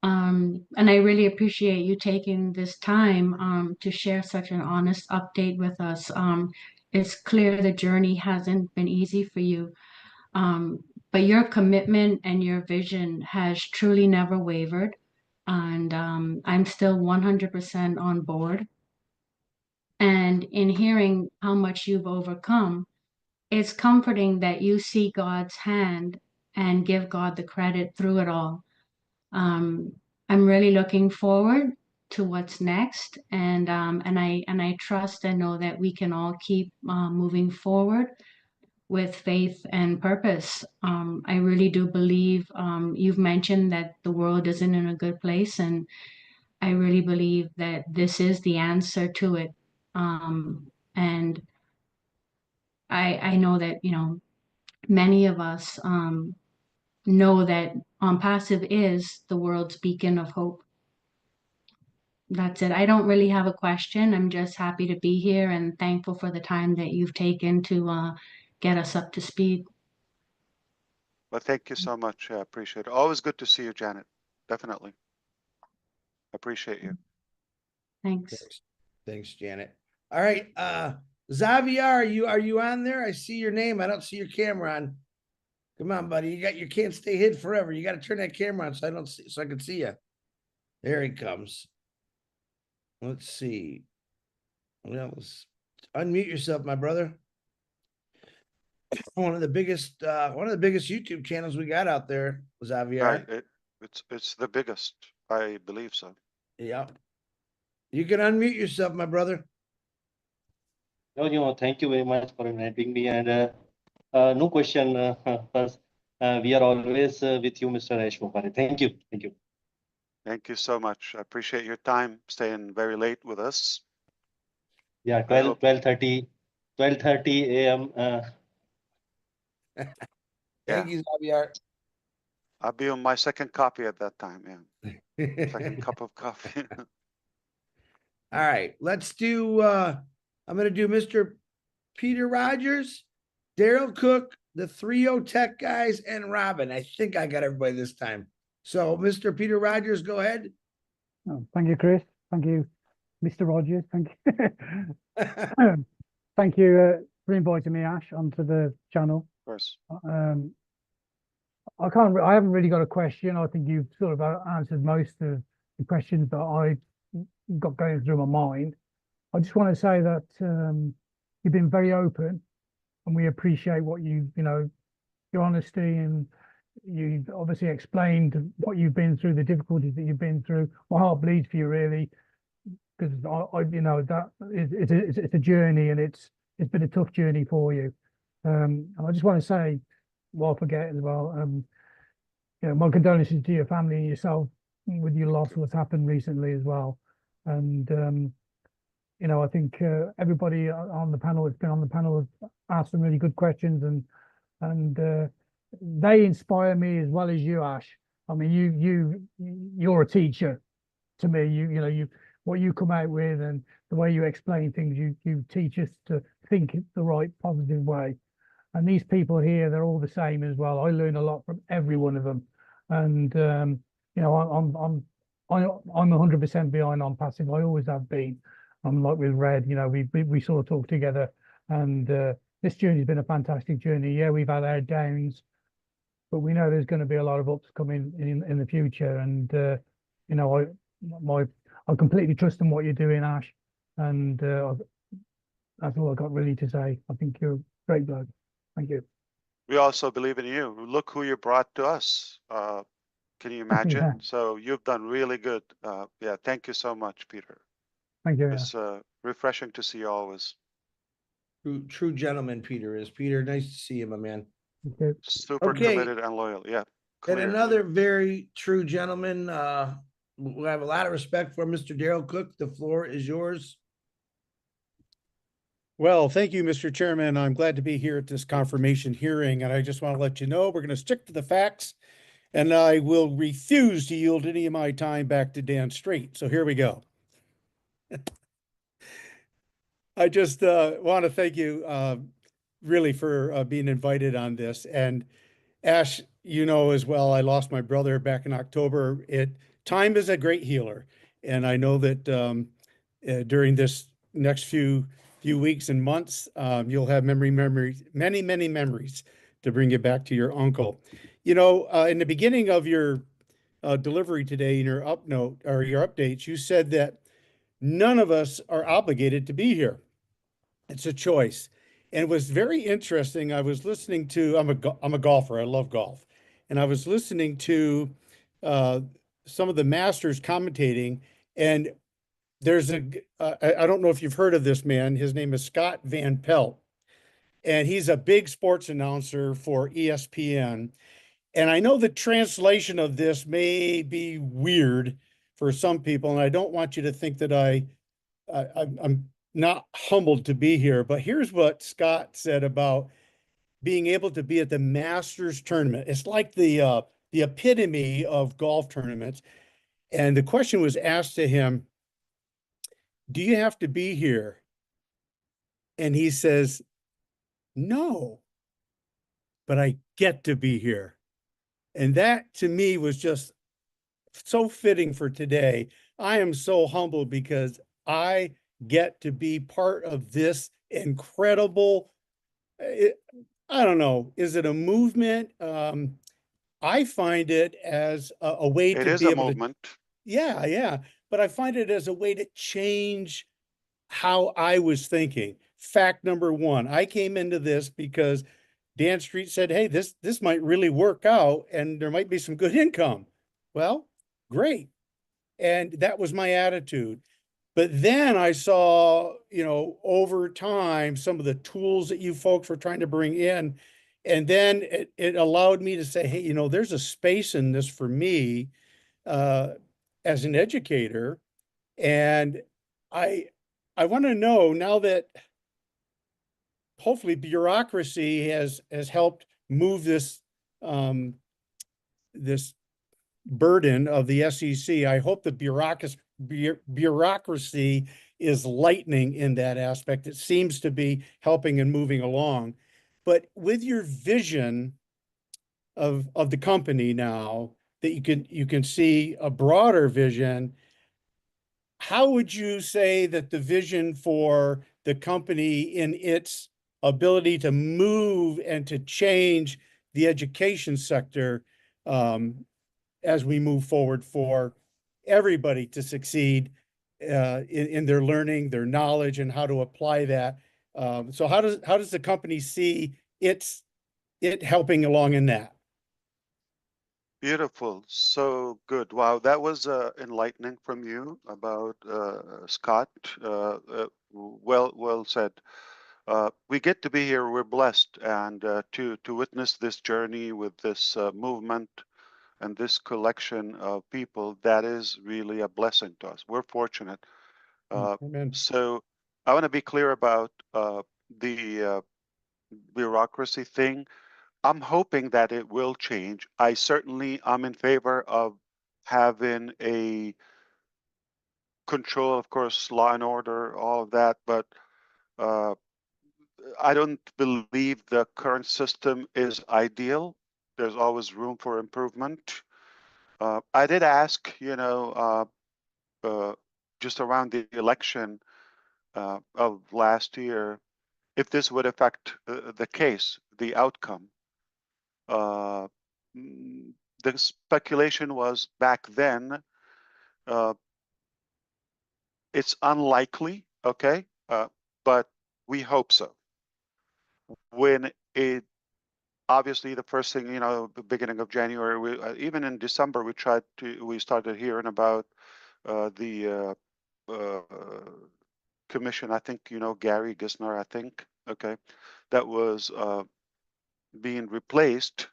And I really appreciate you taking this time to share such an honest update with us. It's clear the journey hasn't been easy for you. But your commitment and your vision has truly never wavered. And I'm still 100% on board. And in hearing how much you've overcome, it's comforting that you see God's hand and give God the credit through it all. I'm really looking forward to what's next, and I trust and know that we can all keep moving forward with faith and purpose. I really do believe you've mentioned that the world isn't in a good place, and I really believe that this is the answer to it. And I know that, many of us know that Passive is the world's beacon of hope. That's it. I don't really have a question. I'm just happy to be here and thankful for the time that you've taken to get us up to speed. Well, thank you so much. I appreciate it. Always good to see you, Janet. Definitely. Appreciate you. Thanks. Thanks, Janet. All right. Xavier, are you on there? I see your name. I don't see your camera on. Come on, buddy. You can't stay hid forever. You got to turn that camera on so I can see you. There he comes. Let's see. Well, unmute yourself, my brother. One of the biggest YouTube channels we got out there, Xavier. Right. It's the biggest. I believe so. Yeah. You can unmute yourself, my brother. No, thank you very much for inviting me. And no question. First, we are always with you, Mr. Ash Mufareh. Thank you. Thank you. Thank you so much. I appreciate your time staying very late with us. Yeah, 12:30 a.m. Thank you, Xavier. I'll be on my second coffee at that time. Yeah. Second cup of coffee. All right, let's do I'm gonna do Mr. Peter Rogers, Daryl Cook, the 3O Tech guys, and Robin. I think I got everybody this time. So Mr. Peter Rogers, go ahead. Oh, thank you, Chris. Thank you, Mr. Rogers. Thank you. Thank you for inviting me, Ash, onto the channel. Of course. I haven't really got a question. I think you've sort of answered most of the questions that I got going through my mind. I just want to say that you've been very open, and we appreciate what your honesty, and you obviously explained what you've been through, the difficulties that you've been through. My heart bleeds for you, really, because it's a journey, and it's been a tough journey for you. And I just want to say, while I forget as well, my condolences to your family and yourself with your loss, what's happened recently as well. And I think everybody on the panel that's been on the panel have asked some really good questions, and they inspire me as well as you, Ash. I mean, you're a teacher to me. What you come out with and the way you explain things, you teach us to think the right, positive way. And these people here, they're all the same as well. I learn a lot from every one of them, and I'm 100% behind on Passive. I always have been. I'm like with Red, we sort of talk together, and this journey's been a fantastic journey. Yeah, we've had our downs, but we know there's going to be a lot of ups coming in the future. And I completely trust in what you're doing, Ash, and that's all I got really to say. I think you're a great bloke. Thank you. We also believe in you. Look who you brought to us. Can you imagine? Yeah. So you've done really good. Yeah, thank you so much, Peter. Thank you. It's refreshing to see you always. True gentleman, Peter is. Peter, nice to see you, my man. Okay. Super committed and loyal. Yeah. And Clear. another very true gentleman. We have a lot of respect for Mr. Daryl Cook. The floor is yours. Well, thank you, Mr. Chairman. I'm glad to be here at this confirmation hearing, and I just want to let you know we're going to stick to the facts and I will refuse to yield any of my time back to Dan Street. So here we go. I just want to thank you really for being invited on this. And Ash, you know as well, I lost my brother back in October. Time is a great healer, and I know that during this next few weeks and months, you'll have many memories to bring you back to your uncle. You know, in the beginning of your delivery today, in your upnote or your updates, you said that none of us are obligated to be here. It's a choice. And it was very interesting. I was listening to, I'm a golfer. I love golf. And I was listening to some of the masters commentating, and there's I don't know if you've heard of this man. His name is Scott Van Pelt, and he's a big sports announcer for ESPN. And I know the translation of this may be weird for some people, and I don't want you to think that I'm not humbled to be here, but here's what Scott said about being able to be at the Masters tournament. It's like the epitome of golf tournaments. And the question was asked to him, do you have to be here? And he says, no, but I get to be here. And that to me was just so fitting for today. I am so humbled because I get to be part of this incredible, I don't know, is it a movement? I find it as a way It to is be a able movement. yeah, but I find it as a way to change how I was thinking. Fact number one, I came into this because Dan Street said, hey, this might really work out and there might be some good income. Well, great. And that was my attitude. But then I saw, you know, over time, some of the tools that you folks were trying to bring in. And then it allowed me to say, hey, you know, there's a space in this for me as an educator. And I want to know now that hopefully bureaucracy has helped move this this burden of the SEC. I hope the bureaucracy is lightening in that aspect. It seems to be helping and moving along. But with your vision of the company now, that you can see a broader vision, how would you say that the vision for the company in its ability to move and to change the education sector as we move forward for everybody to succeed in their learning, their knowledge, and how to apply that? So how does the company see it helping along in that? Beautiful. So good. Wow, that was enlightening from you about Scott. Well said. We get to be here. We're blessed, and to witness this journey with this movement and this collection of people, that is really a blessing to us. We're fortunate. Amen. So I want to be clear about the bureaucracy thing. I'm hoping that it will change. I certainly am in favor of having a control, of course, law and order, all of that, but I don't believe the current system is ideal. There's always room for improvement. I did ask, you know, just around the election of last year, if this would affect the case, the outcome. The speculation was back then, it's unlikely, okay, but we hope so. When it, obviously the first thing, you know, the beginning of January, even in December, we started hearing about the commission, I think, you know, Gary Gisner, I think, okay, that was being replaced.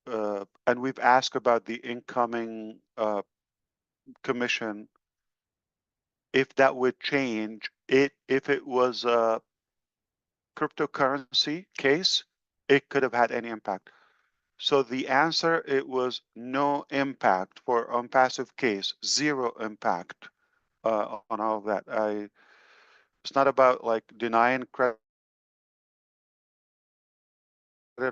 And we've asked about the incoming commission, if that would change it, if it was a cryptocurrency case, it could have had any impact. So the answer, it was no impact for unpassive case, zero impact on all of that. It's not about like denying credit,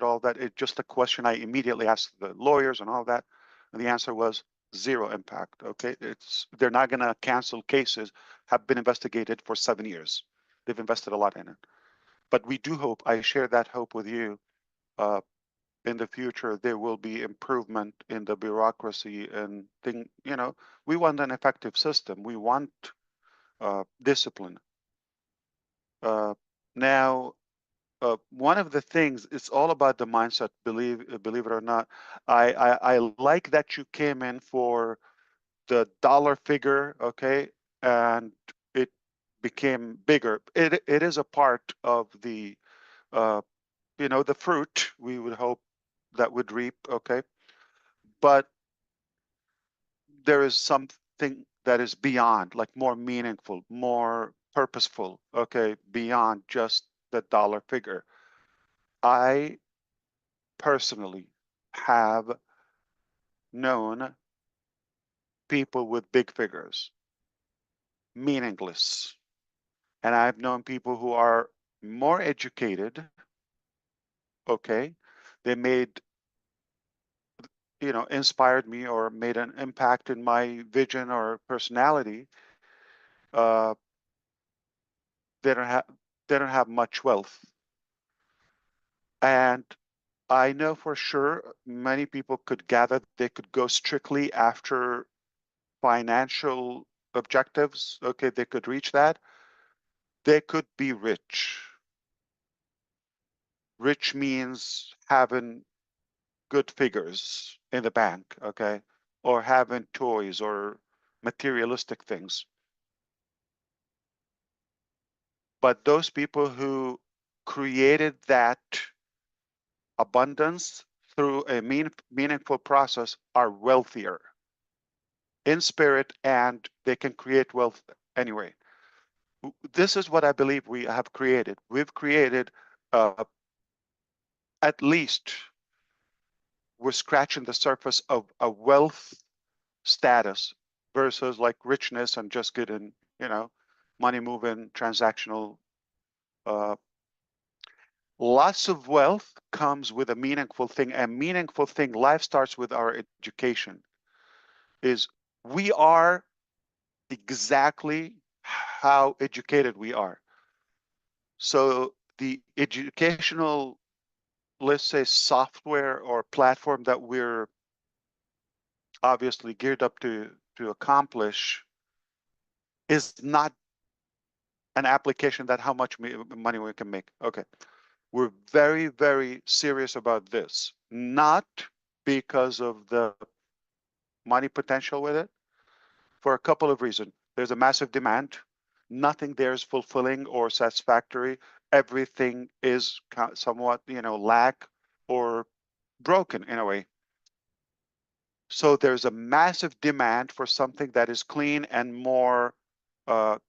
all that. It's just a question I immediately asked the lawyers and all that. And the answer was zero impact. Okay, they're not going to cancel cases have been investigated for 7 years. They've invested a lot in it. But we do hope, I share that hope with you, in the future there will be improvement in the bureaucracy and thing. You know, we want an effective system. We want discipline. Now, one of the things, it's all about the mindset. Believe it or not, I like that you came in for the dollar figure, okay, and it became bigger. It is a part of the you know, the fruit we would hope that would reap, okay, but there is something that is beyond, like more meaningful, more purposeful, okay, beyond just the dollar figure. I personally have known people with big figures, meaningless. And I've known people who are more educated, okay? They made, you know, inspired me or made an impact in my vision or personality. They don't have much wealth. And I know for sure many people could gather, they could go strictly after financial objectives. Okay, they could reach that. They could be rich. Rich means having good figures in the bank, okay, or having toys or materialistic things. But those people who created that abundance through a meaningful process are wealthier in spirit, and they can create wealth anyway. This is what I believe we have created. We've created, at least we're scratching the surface of a wealth status versus like richness and just getting, you know, money moving, transactional. Lots of wealth comes with a meaningful thing. A meaningful thing, life starts with our education. Is we are exactly how educated we are. So the educational, let's say, software or platform that we're obviously geared up to accomplish is not an application that how much money we can make. Okay, we're very, very serious about this, not because of the money potential with it, for a couple of reasons. There's a massive demand. Nothing there is fulfilling or satisfactory. Everything is somewhat, you know, lack or broken in a way. So there's a massive demand for something that is clean and more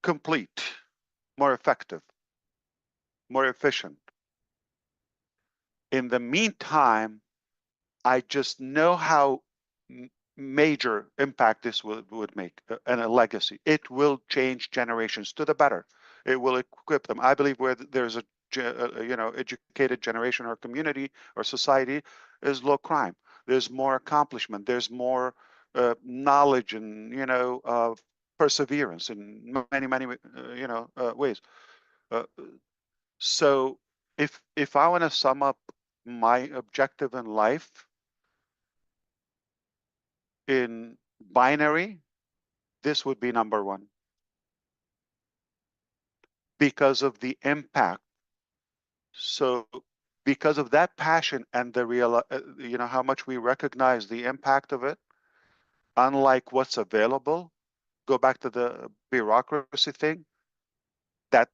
complete, more effective, more efficient. In the meantime, I just know how major impact this would make and a legacy. It will change generations to the better. It will equip them. I believe where there's a you know, educated generation or community or society is low crime. There's more accomplishment. There's more knowledge and, you know, perseverance in many you know, ways. So if I want to sum up my objective in life in binary, this would be number one because of the impact. So because of that passion and the real, you know, how much we recognize the impact of it, unlike what's available, go back to the bureaucracy thing, that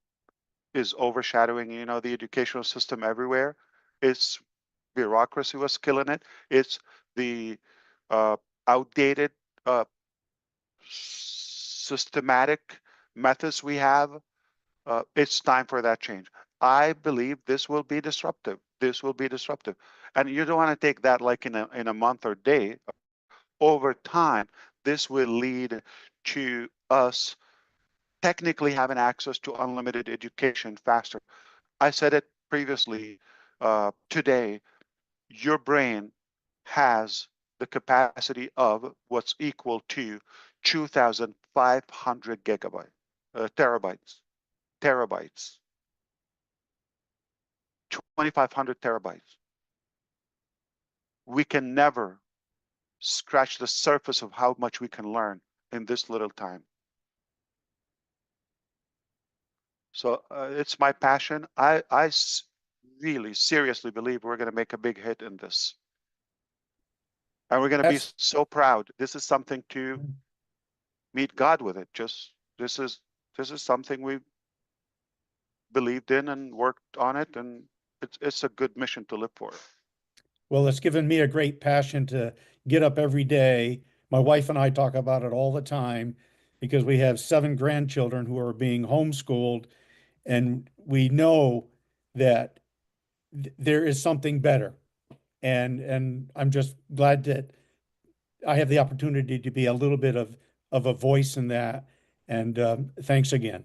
is overshadowing, you know, the educational system everywhere. It's bureaucracy was killing it. It's the outdated systematic methods we have. It's time for that change. I believe this will be disruptive. this will be disruptive. And you don't want to take that like in a month or day. Over time, this will lead to us technically having access to unlimited education faster. I said it previously today, your brain has the capacity of what's equal to 2,500 terabytes, 2,500 terabytes. We can never scratch the surface of how much we can learn in this little time. So it's my passion. I really seriously believe we're going to make a big hit in this. And we're going to be so proud. This is something to meet God with it. Just this is something we believed in and worked on it, and it's a good mission to live for. Well, it's given me a great passion to get up every day. My wife and I talk about it all the time because we have 7 grandchildren who are being homeschooled, and we know that there is something better. And I'm just glad that I have the opportunity to be a little bit of a voice in that. And thanks again.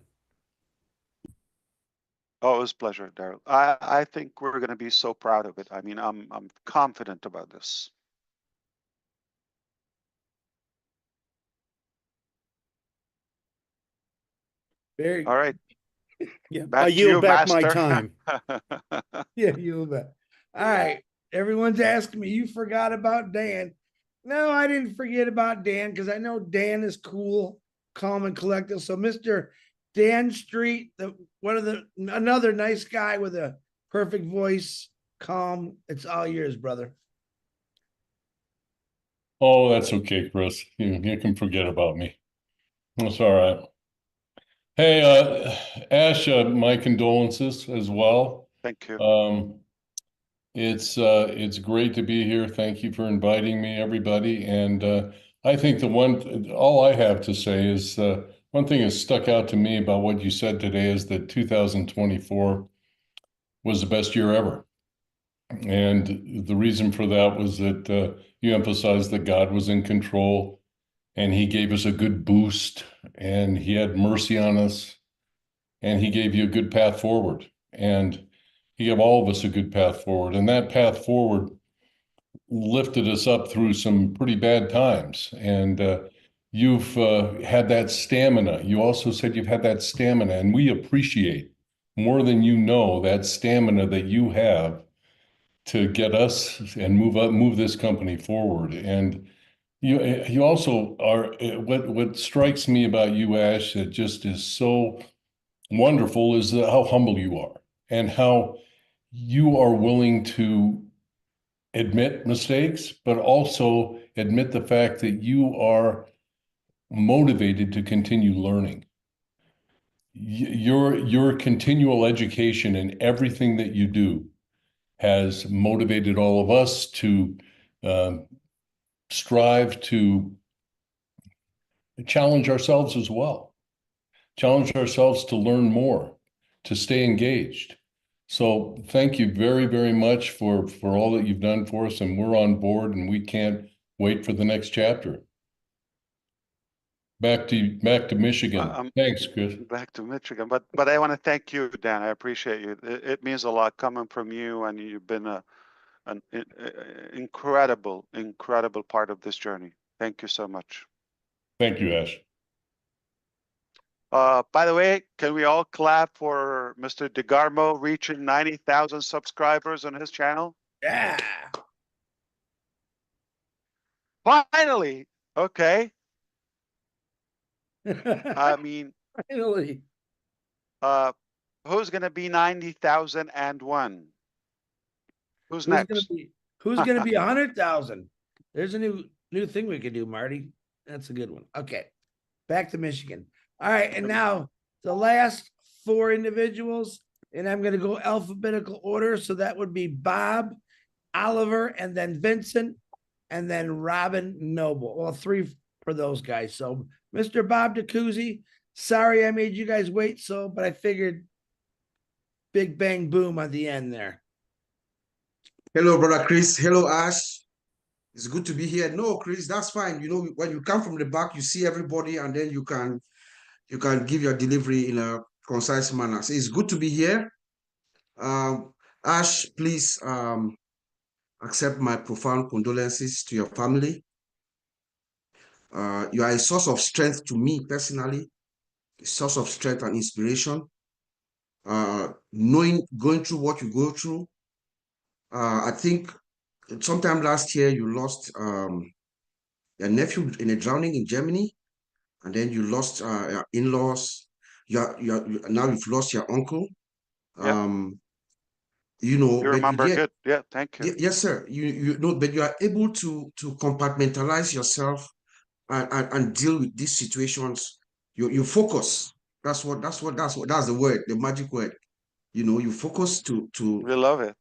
Oh, it was a pleasure, Daryl. I think we're going to be so proud of it. I mean, I'm confident about this. Very all right. Yeah, Back I to yield you, back my Master. time. Yeah, you bet. All right. Everyone's asking me, you forgot about Dan. No, I didn't forget about Dan because I know Dan is cool, calm, and collected. So, Mr. Dan Street, another nice guy with a perfect voice, calm. It's all yours, brother. Oh, that's okay, Chris. You can forget about me. That's all right. Hey, Ash, my condolences as well. Thank you. It's great to be here. Thank you for inviting me, everybody. And I think all I have to say is one thing that stuck out to me about what you said today is that 2024 was the best year ever. And the reason for that was that you emphasized that God was in control and he gave us a good boost and he had mercy on us and he gave you a good path forward. And he gave all of us a good path forward. And that path forward lifted us up through some pretty bad times. And you've had that stamina. You also said you've had that stamina, and we appreciate more than you know that stamina that you have to get us and move this company forward. And you also are, what strikes me about you, Ash, that just is so wonderful is how humble you are and how you are willing to admit mistakes, but also admit the fact that you are motivated to continue learning. Your continual education in everything that you do has motivated all of us to strive to challenge ourselves as well, challenge ourselves to learn more, to stay engaged. So thank you very, very much for all that you've done for us, and we're on board, and we can't wait for the next chapter. Back to Michigan. Thanks, Chris. Back to Michigan, but I want to thank you, Dan. I appreciate you. It means a lot coming from you, and you've been an incredible part of this journey. Thank you so much. Thank you, Ash. By the way, can we all clap for Mr. DeGarmo reaching 90,000 subscribers on his channel? Yeah. Finally. Okay. I mean, finally. Who's going to be 90,001? Who's next? Who's gonna be 100,000? There's a new thing we could do, Marty. That's a good one. Okay, back to Michigan. All right, and now the last 4 individuals, and I'm gonna go alphabetical order. So that would be Bob, Oliver, and then Vincent, and then Robin Noble. Well, 3 for those guys. So Mr. Bob DeCouzy, sorry I made you guys wait, but I figured big bang boom at the end there. Hello, brother Chris. Hello, Ash. It's good to be here. No, Chris, that's fine. You know, when you come from the back, you see everybody, and then you can give your delivery in a concise manner. So it's good to be here. Ash, please accept my profound condolences to your family. You are a source of strength to me personally, a source of strength and inspiration. Going through what you go through. I think sometime last year you lost your nephew in a drowning in Germany, and then you lost your in-laws. Now you've lost your uncle. Yeah. You know, You but remember good. Yeah, thank you. yes, sir. You know, but you are able to compartmentalize yourself and deal with these situations. You focus. That's the word, the magic word. You know, you focus We love it.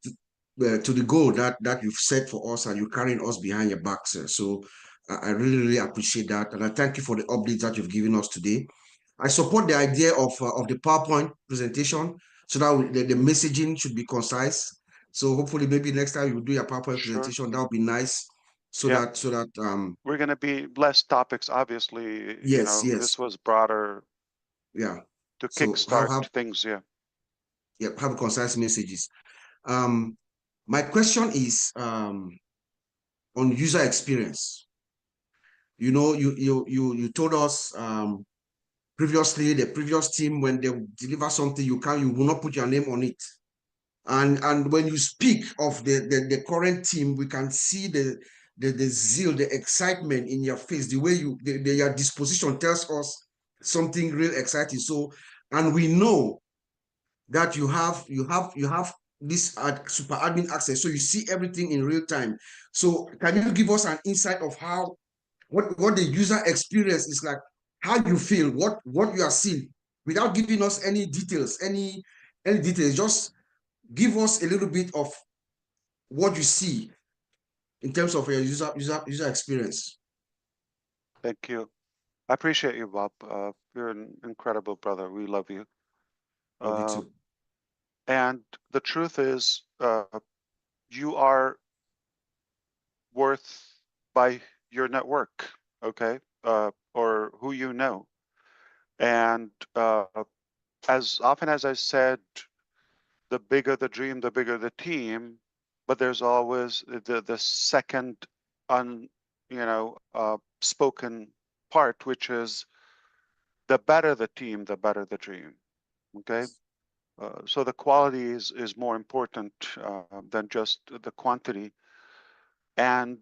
to the goal that you've set for us, and you're carrying us behind your back, sir. So I really, really appreciate that, and I thank you for the updates that you've given us today. I support the idea of the PowerPoint presentation, so that the messaging should be concise. So hopefully, maybe next time you do your PowerPoint presentation, that would be nice. So Yeah. that We're going to be less topics, obviously. yes, This was broader. Yeah. To So kickstart things. Yeah. Yeah, have concise messages. My question is on user experience. You know, you told us previously, the previous team, when they deliver something, you will not put your name on it. And when you speak of the current team, we can see the zeal, the excitement in your face, the way your disposition tells us something real exciting. So, and we know that you have this super admin access, so you see everything in real time. So can you give us an insight of how what the user experience is like, how you feel, what you are seeing, without giving us any details, any details? Just give us a little bit of what you see in terms of your user experience. Thank you. I appreciate you, Bob. You're an incredible brother. We love you. Love you too. And the truth is, you are worth by your network, okay, or who you know. And as often as I said, the bigger the dream, the bigger the team. But there's always the second spoken part, which is the better the team, the better the dream. Okay. So the quality is more important than just the quantity. And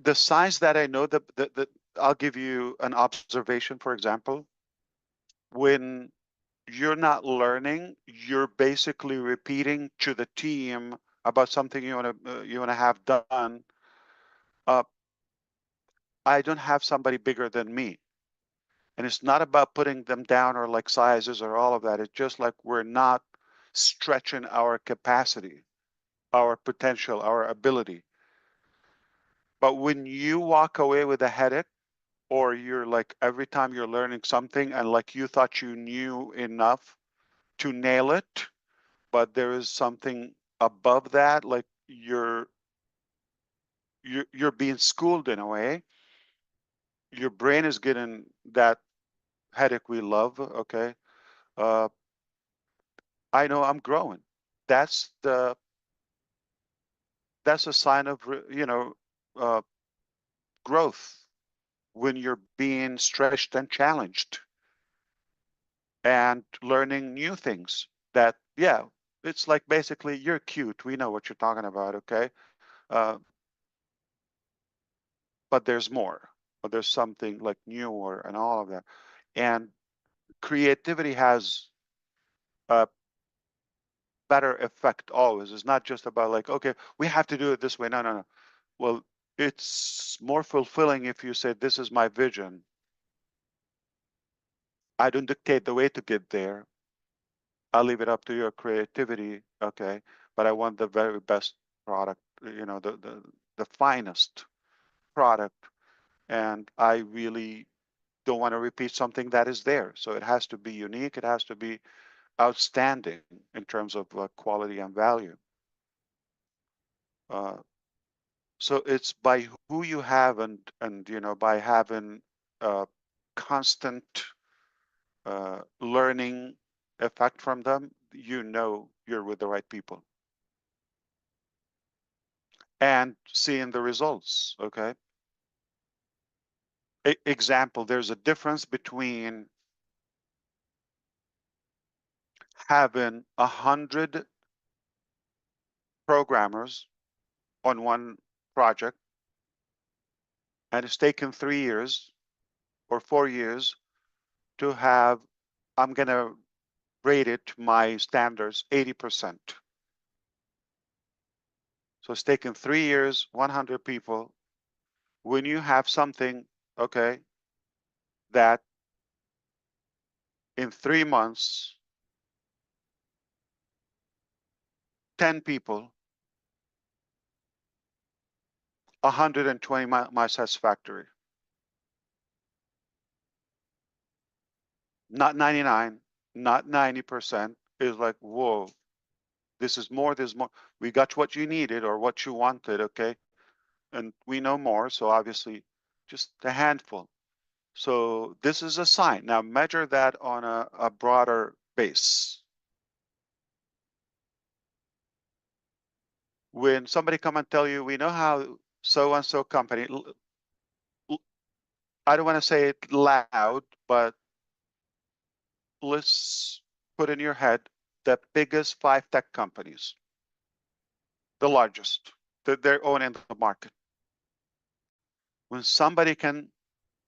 the signs that I know, that I'll give you an observation, for example. When you're not learning, you're basically repeating to the team about something you want to have done. I don't have somebody bigger than me. And it's not about putting them down or like sizes or all of that. It's just like we're not stretching our capacity, our potential, our ability. But when you walk away with a headache, or you're like every time you're learning something and like you thought you knew enough to nail it, but there is something above that, like you're being schooled in a way. Your brain is getting that headache we love. Okay. I know I'm growing. That's a sign of growth, when you're being stretched and challenged and learning new things. That, yeah, it's like basically you're cute. We know what you're talking about. Okay. But there's more. But there's something like newer and all of that. And creativity has a better effect always. It's not just about like, okay, we have to do it this way. No, no, no. Well, it's more fulfilling if you say, this is my vision. I don't dictate the way to get there. I'll leave it up to your creativity. Okay. But I want the very best product, the finest product. And I really don't want to repeat something that is there. So it has to be unique. It has to be outstanding in terms of quality and value. So it's by who you have and by having constant learning effect from them, you're with the right people and seeing the results. Okay. Example, there's a difference between having 100 programmers on one project and it's taken 3 years or 4 years to have, I'm going to rate it to my standards, 80%. So it's taken 3 years, 100 people. When you have something, okay, that in 3 months, 10 people, 120 my satisfactory. Not 99, not 90%. Is like, whoa, this is more, there's more. We got what you needed or what you wanted, okay? And we know more, so obviously just a handful. So this is a sign. Now measure that on a broader base. When somebody come and tell you, we know how so-and-so company, I don't want to say it loud, but let's put in your head the biggest 5 tech companies, the largest, that they're owning the market. When somebody can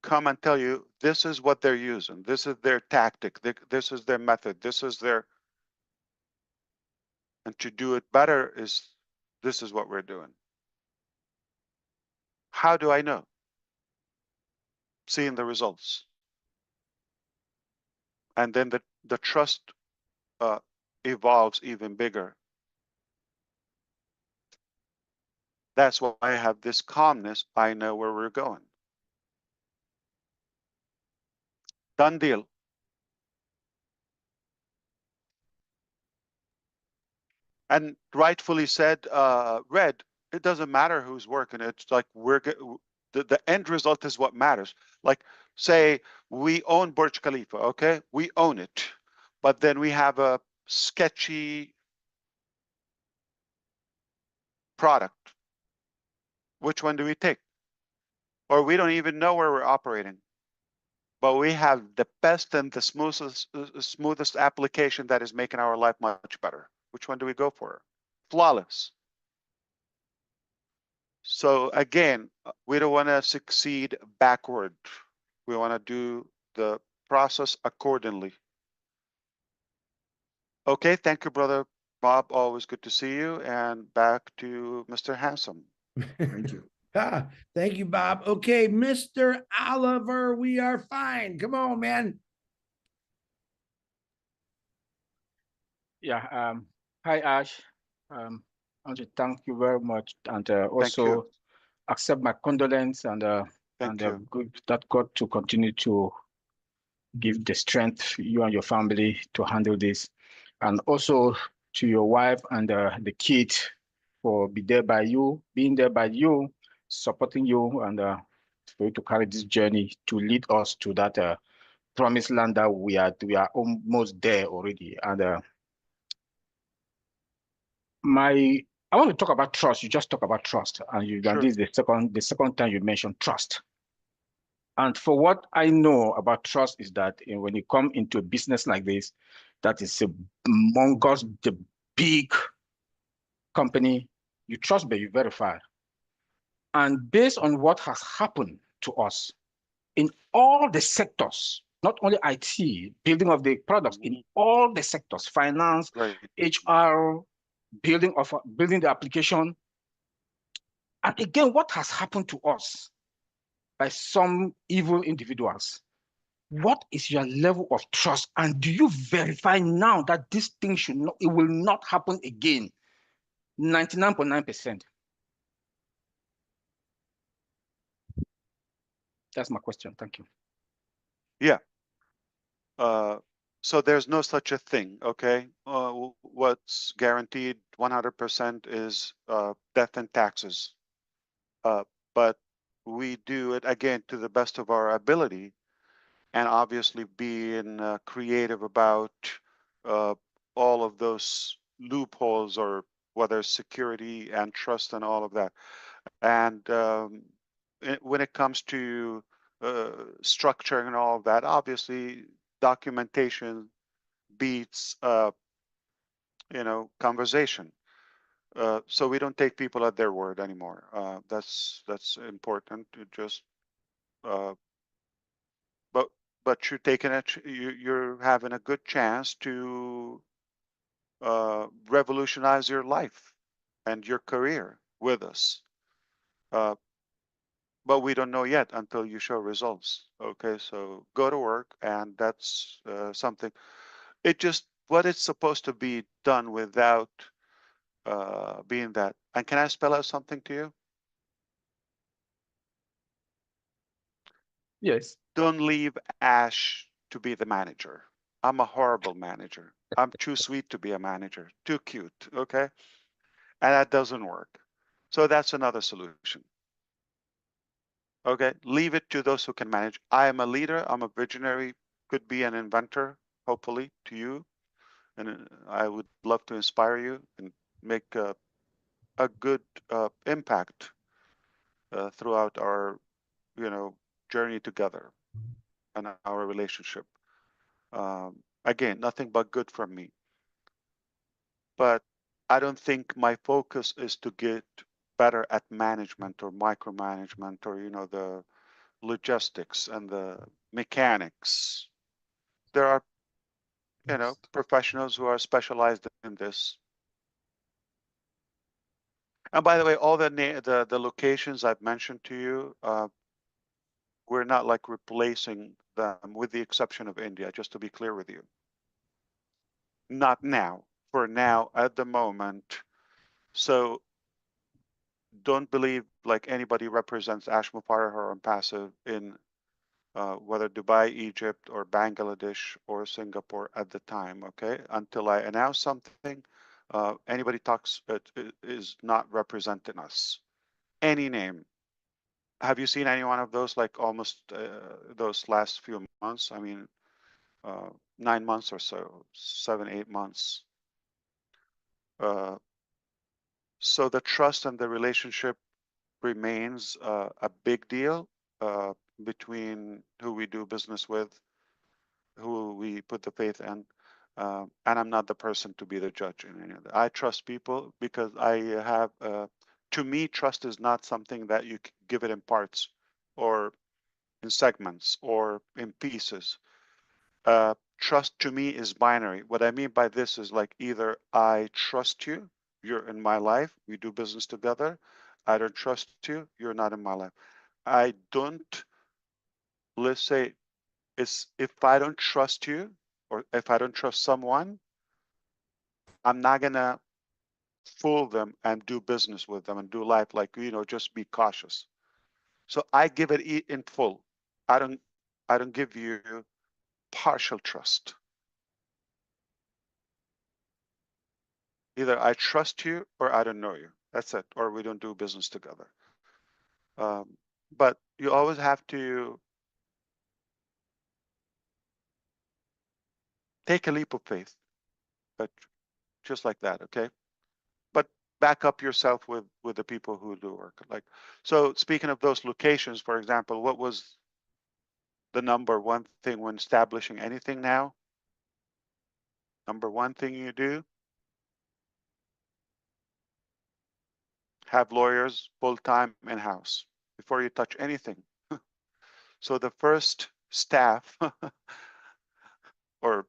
come and tell you, this is what they're using, this is their tactic, this is their method, this is their, and to do it better this is what we're doing. How do I know? Seeing the results. And then the trust evolves even bigger. That's why I have this calmness. I know where we're going. Done deal. And rightfully said, Red, it doesn't matter who's working. It's like the end result is what matters. Like, say we own Burj Khalifa, okay? We own it. But then we have a sketchy product. Which one do we take? Or we don't even know where we're operating. But we have the best and the smoothest application that is making our life much better. Which one do we go for? Flawless. So again, we don't want to succeed backward. We want to do the process accordingly. Okay, thank you, brother Bob. Always good to see you. And back to Mr. Handsome. Thank you. Thank you, Bob. Okay, Mr. Oliver, we are fine. Come on, man. Yeah. Hi, Ash. I want to thank you very much, and also accept my condolence and good that God to continue to give the strength you and your family to handle this, and also to your wife and the kid for being there by you, supporting you, and for you to carry this journey to lead us to that promised land that we are almost there already. And I want to talk about trust. You just talk about trust, and this is the second time you mentioned trust. And for what I know about trust is that when you come into a business like this, that is amongst the big company, you trust, but you verify. And based on what has happened to us in all the sectors, not only IT, building of the products, in all the sectors, finance, HR, building the application. And again, what has happened to us by some evil individuals? What is your level of trust? And do you verify now that this thing it will not happen again? 99.9%. That's my question. Thank you. Yeah. So there's no such a thing, okay? What's guaranteed 100% is death and taxes. But we do it again to the best of our ability, and obviously being creative about all of those loopholes, or whether security and trust and all of that. And when it comes to structuring and all of that, obviously documentation beats conversation. So we don't take people at their word anymore. That's important to just but you're taking it, you're having a good chance to revolutionize your life and your career with us. But we don't know yet until you show results. Okay, so go to work, and that's something. It just what it's supposed to be done without being that. And can I spell out something to you? Yes. Don't leave Ash to be the manager. I'm a horrible manager. I'm too sweet to be a manager, too cute. Okay, and that doesn't work. So that's another solution. Okay, leave it to those who can manage. I am a leader. I'm a visionary. Could be an inventor, hopefully, to you, and I would love to inspire you and make a good impact throughout our, journey together and our relationship. Again, nothing but good from me. But I don't think my focus is to get better at management or micromanagement, or the logistics and the mechanics. There are professionals who are specialized in this. And by the way, all the locations I've mentioned to you, we're not like replacing them, with the exception of India, just to be clear with you. Not now. For now, at the moment. So don't believe like anybody represents Ash Mufareh or Passive in whether Dubai, Egypt, or Bangladesh or Singapore at the time. Okay, until I announce something, anybody talks is not representing us. Any name. Have you seen any one of those? Like almost those last few months. I mean, 9 months or so, 7, 8 months. So the trust and the relationship remains a big deal between who we do business with, who we put the faith in. And I'm not the person to be the judge in any of that. I trust people because I have, to me, trust is not something that you can give it in parts or in segments or in pieces. Trust to me is binary. What I mean by this is like either I trust you, you're in my life, we do business together. I don't trust you, you're not in my life. I don't, let's say, it's if I don't trust you or if I don't trust someone, I'm not gonna fool them and do business with them and do life like, just be cautious. So I give it in full. I don't give you partial trust. Either I trust you or I don't know you. That's it. Or we don't do business together. But you always have to take a leap of faith, but just like that, okay? But back up yourself with the people who do work. Like, so speaking of those locations, for example, what was the number one thing when establishing anything now? Number one thing you do? Have lawyers full-time in-house before you touch anything. So the first staff or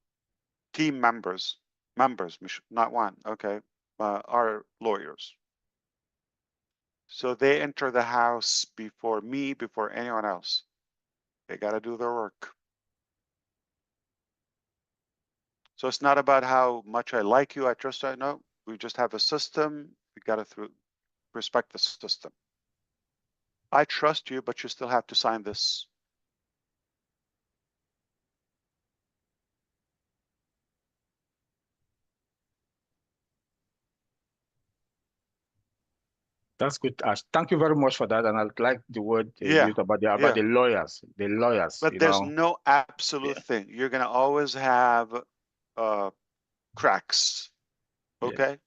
team members, not one, okay, are lawyers. So they enter the house before me, before anyone else. They got to do their work. So it's not about how much I like you, I trust you. No, we just have a system. We got to respect the system. I trust you, but you still have to sign this. That's good, Ash. Thank you very much for that. And I like the word you Yeah, used about yeah. the lawyers. The lawyers, But you there's know. no absolute thing. You're gonna always have cracks. Yeah. Okay?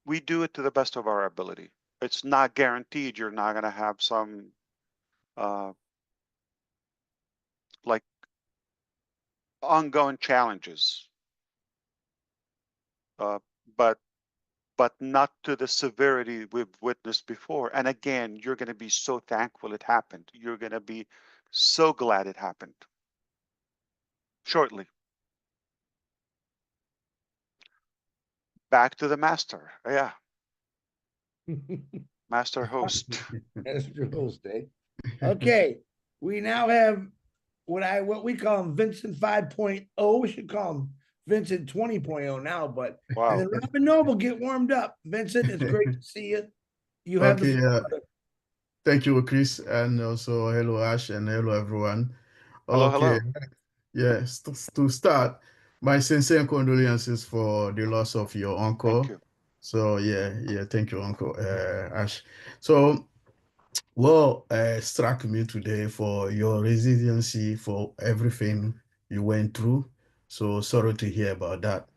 We do it to the best of our ability. It's not guaranteed you're not gonna have some like ongoing challenges. But not to the severity we've witnessed before. And again, you're going to be so thankful it happened. You're going to be so glad it happened. Shortly. Back to the master. Yeah. Master host. Master host, eh? Okay. We now have what we call him Vincent 5.0. We should call him Vincent 20.0 now, but wow. And then Robin Noble, get warmed up. Vincent, it's great to see you. You have Okay, the thank you, Chris, and also hello, Ash, and hello, everyone. Hello, Okay, hello. yes, to start, my sincere condolences for the loss of your uncle. Thank you. So yeah, thank you, Uncle Ash. So what struck me today for your resiliency for everything you went through. So sorry to hear about that.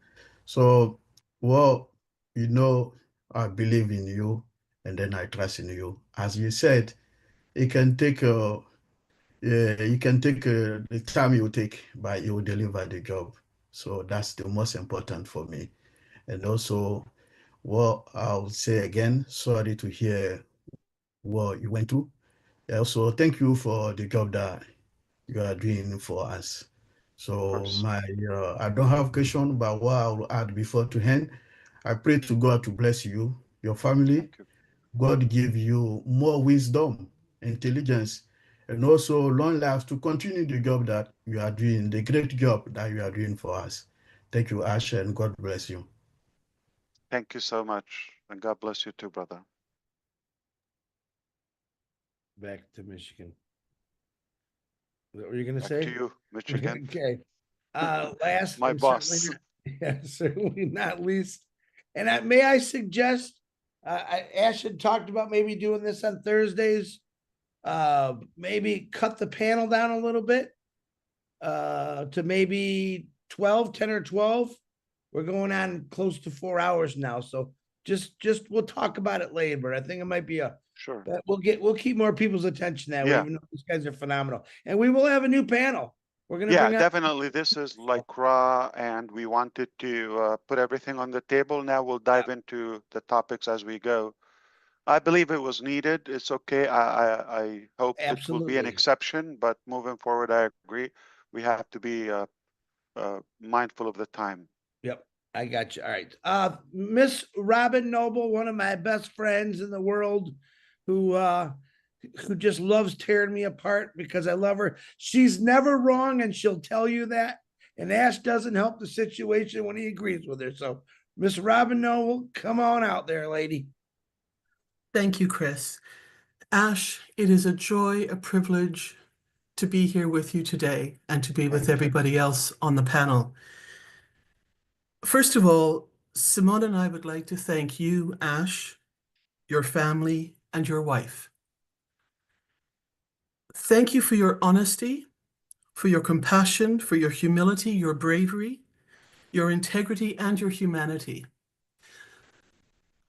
So, well, you know, I believe in you and then I trust in you. As you said, it can take you can take the time you take, but you will deliver the job. So that's the most important for me. And also, what I would say again, sorry to hear what you went through. Also, thank you for the job that you are doing for us. So I don't have question, but what I will add before to end, I pray to God to bless you, your family. God give you more wisdom, intelligence, and also long life to continue the job that you are doing, the great job that you are doing for us. Thank you, Ash, and God bless you. Thank you so much. And God bless you too, brother. back to Michigan. Is that what you're gonna Back say? to you, Michigan. Okay. Last My and boss. certainly not least. And may I suggest, Ash had talked about maybe doing this on Thursdays. Maybe cut the panel down a little bit to maybe 10 or 12. We're going on close to 4 hours now. So just we'll talk about it later, but I think it might be sure. We'll keep more people's attention that way, Yeah. even though these guys are phenomenal. And we will have a new panel. We're gonna Yeah, bring definitely. This is like raw, and we wanted to put everything on the table. Now we'll dive into the topics as we go. I believe it was needed. It's okay. I hope it will be an Absolutely. exception, but moving forward, I agree. We have to be mindful of the time. Yep, I got you. All right. Miss Robin Noble, one of my best friends in the world, who just loves tearing me apart because I love her. She's never wrong, and she'll tell you that. And Ash doesn't help the situation when he agrees with her. So, Miss Robin Noble, come on out there, lady. Thank you, Chris. Ash, it is a joy, a privilege to be here with you today and to be with everybody else on the panel. First of all, Simone and I would like to thank you, Ash, your family, and your wife. Thank you for your honesty, for your compassion, for your humility, your bravery, your integrity, and your humanity.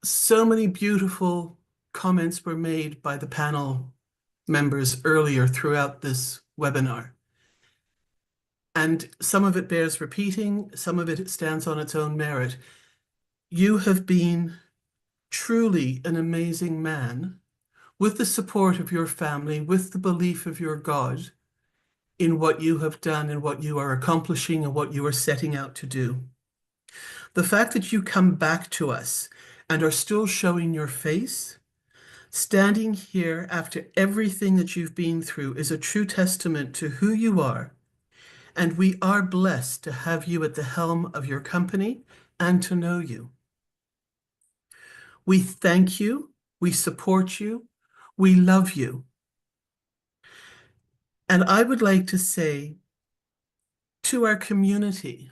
So many beautiful comments were made by the panel members earlier throughout this webinar. And some of it bears repeating, some of it stands on its own merit. You have been truly an amazing man with the support of your family, with the belief of your God in what you have done and what you are accomplishing and what you are setting out to do. The fact that you come back to us and are still showing your face, standing here after everything that you've been through, is a true testament to who you are. And we are blessed to have you at the helm of your company and to know you. We thank you, we support you, we love you. And I would like to say to our community,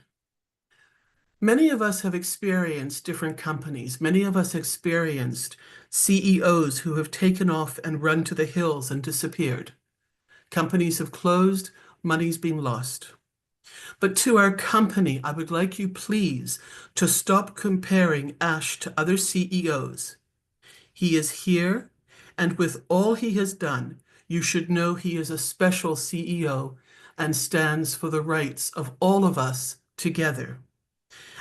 Many of us have experienced different companies. Many of us experienced CEOs who have taken off and run to the hills and disappeared. Companies have closed, money's been lost. But to our company, I would like you please to stop comparing Ash to other CEOs. He is here, and with all he has done, you should know he is a special CEO and stands for the rights of all of us together.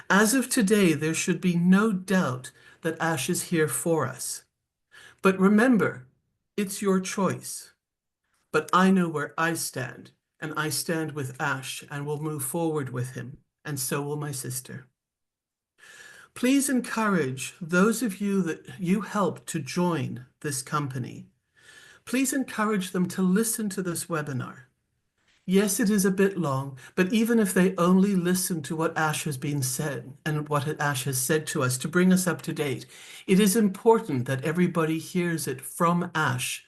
As of today, there should be no doubt that Ash is here for us. But remember, it's your choice. But I know where I stand, and I stand with Ash and will move forward with him, and so will my sister. Please encourage those of you that you help to join this company. Please encourage them to listen to this webinar. Yes, it is a bit long, but even if they only listen to what Ash has been said and what Ash has said to us to bring us up to date, it is important that everybody hears it from Ash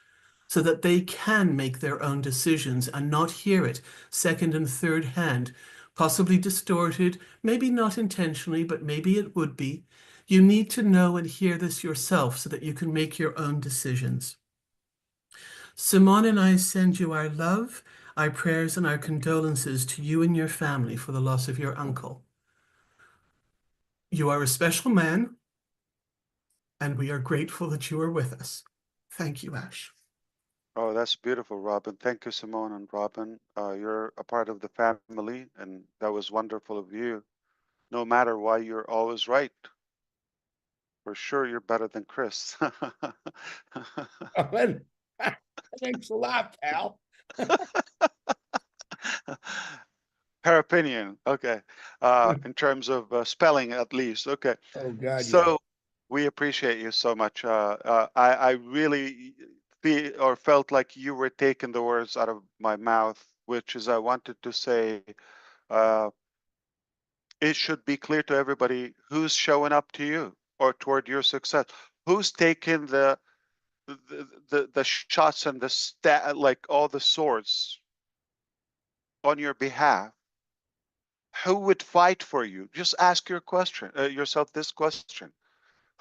so that they can make their own decisions and not hear it second and third hand, possibly distorted, maybe not intentionally, but maybe it would be. You need to know and hear this yourself so that you can make your own decisions. Simone and I send you our love, our prayers, and our condolences to you and your family for the loss of your uncle. You are a special man, and we are grateful that you are with us. Thank you, Ash. Oh, that's beautiful, Robin. Thank you, Simone and Robin. You're a part of the family, and that was wonderful of you. No matter why, you're always right. For sure, you're better than Chris. Thanks a lot, pal. Her opinion, okay. In terms of spelling, at least, okay. Oh God, So we appreciate you so much. I really feel or felt like you were taking the words out of my mouth, which is I wanted to say, it should be clear to everybody who's showing up to you or toward your success. Who's taking the shots and like all the swords on your behalf? Who would fight for you? Just ask yourself this question.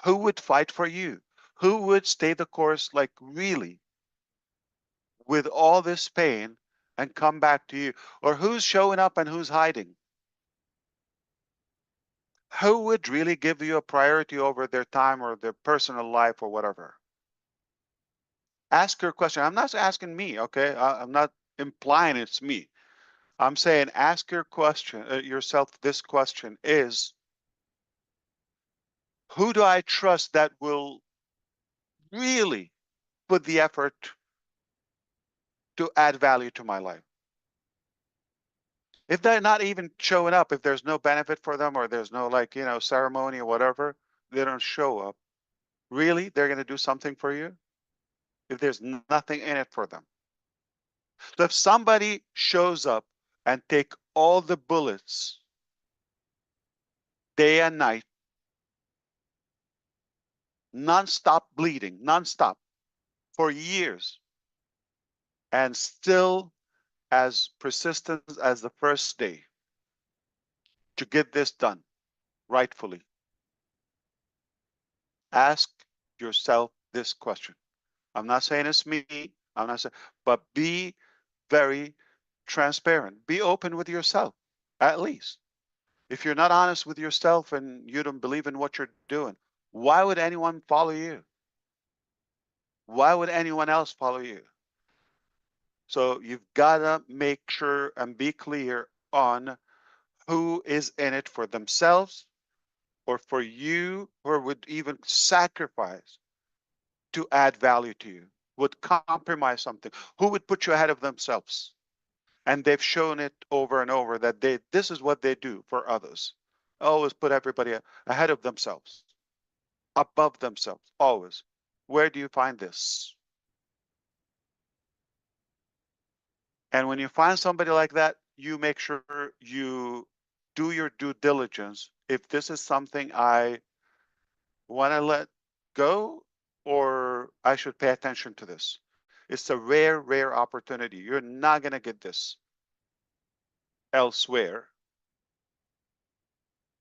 Who would fight for you? Who would stay the course, like really, with all this pain and come back to you? Or who's showing up and who's hiding? Who would really give you a priority over their time or their personal life or whatever? Ask your question. I'm not asking me, okay? I'm not implying it's me. I'm saying ask your question, yourself this question is, who do I trust that will really put the effort to add value to my life? If they're not even showing up, if there's no benefit for them or there's no ceremony or whatever, they don't show up. Really, they're going to do something for you if there's nothing in it for them. So if somebody shows up and take all the bullets day and night, non-stop bleeding, non-stop for years, and still as persistent as the first day to get this done rightfully, ask yourself this question. I'm not saying it's me, I'm not saying, but be very transparent. Be open with yourself, at least. If you're not honest with yourself and you don't believe in what you're doing, why would anyone follow you? Why would anyone else follow you? So you've got to make sure and be clear on who is in it for themselves or for you, or would even sacrifice to add value to you, would compromise something, who would put you ahead of themselves. And they've shown it over and over that this is what they do for others. Always put everybody ahead of themselves, above themselves, always. Where do you find this? And when you find somebody like that, you make sure you do your due diligence. If this is something I want to let go, or I should pay attention to this. It's a rare, rare opportunity. You're not going to get this elsewhere.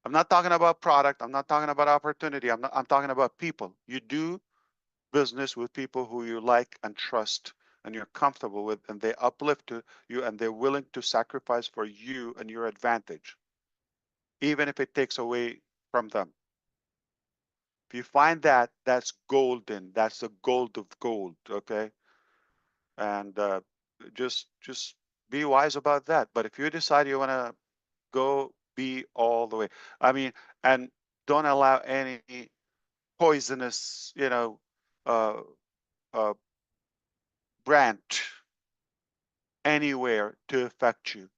I'm not talking about product. I'm not talking about opportunity. I'm talking about people. You do business with people who you like and trust and you're comfortable with, and they uplift you and they're willing to sacrifice for you and your advantage, even if it takes away from them. If you find that, that's golden. That's the gold of gold. Okay. And just be wise about that. But if you decide you want to go, be all the way. I mean, and don't allow any poisonous, uh, branch anywhere to affect you.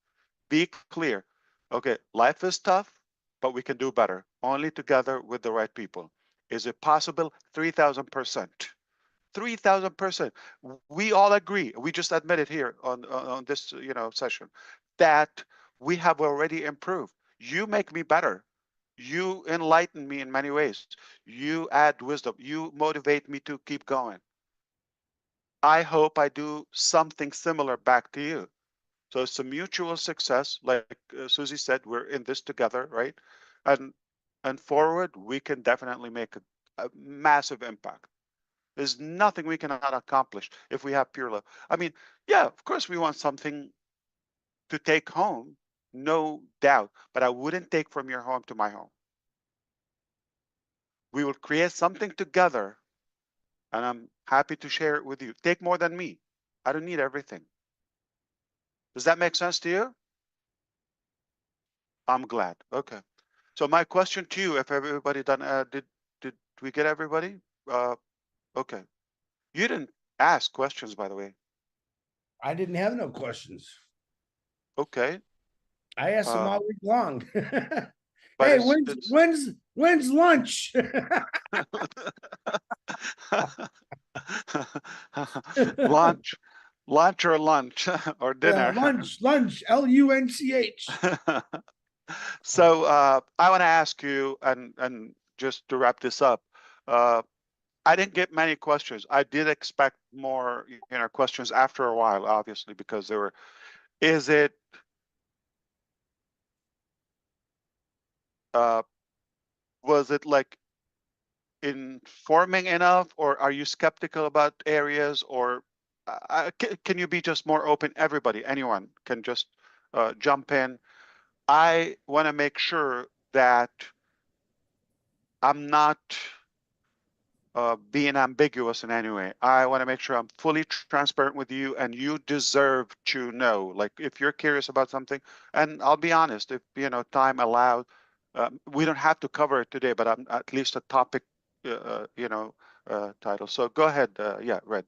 Be clear. Okay, life is tough, but we can do better. Only together with the right people. Is it possible? 3,000%. 3,000%. We all agree. We just admitted here on this session that we have already improved. You make me better. You enlighten me in many ways. You add wisdom. You motivate me to keep going. I hope I do something similar back to you. So it's a mutual success. Like Susie said, we're in this together, right? And forward, we can definitely make a massive impact. There's nothing we cannot accomplish if we have pure love. I mean, yeah, of course we want something to take home, no doubt, but I wouldn't take from your home to my home. We will create something together, and I'm happy to share it with you. Take more than me. I don't need everything. Does that make sense to you? I'm glad. Okay. So my question to you, if everybody done, did we get everybody? Okay. You didn't ask questions, by the way. I didn't have no questions. Okay. I asked them all week long. But hey, when's lunch? lunch or lunch or dinner. Yeah, lunch, LUNCH. So I want to ask you, and just to wrap this up, I didn't get many questions. I did expect more, questions after a while, obviously, because there were. Is it? Was it like informing enough, or are you skeptical about areas, or can you be just more open? Everybody, anyone can just jump in. I want to make sure that I'm not being ambiguous in any way. I want to make sure I'm fully transparent with you, and you deserve to know. Like if you're curious about something, and I'll be honest, if time allowed, we don't have to cover it today, but I'm at least a topic, title. So go ahead. Yeah, Red.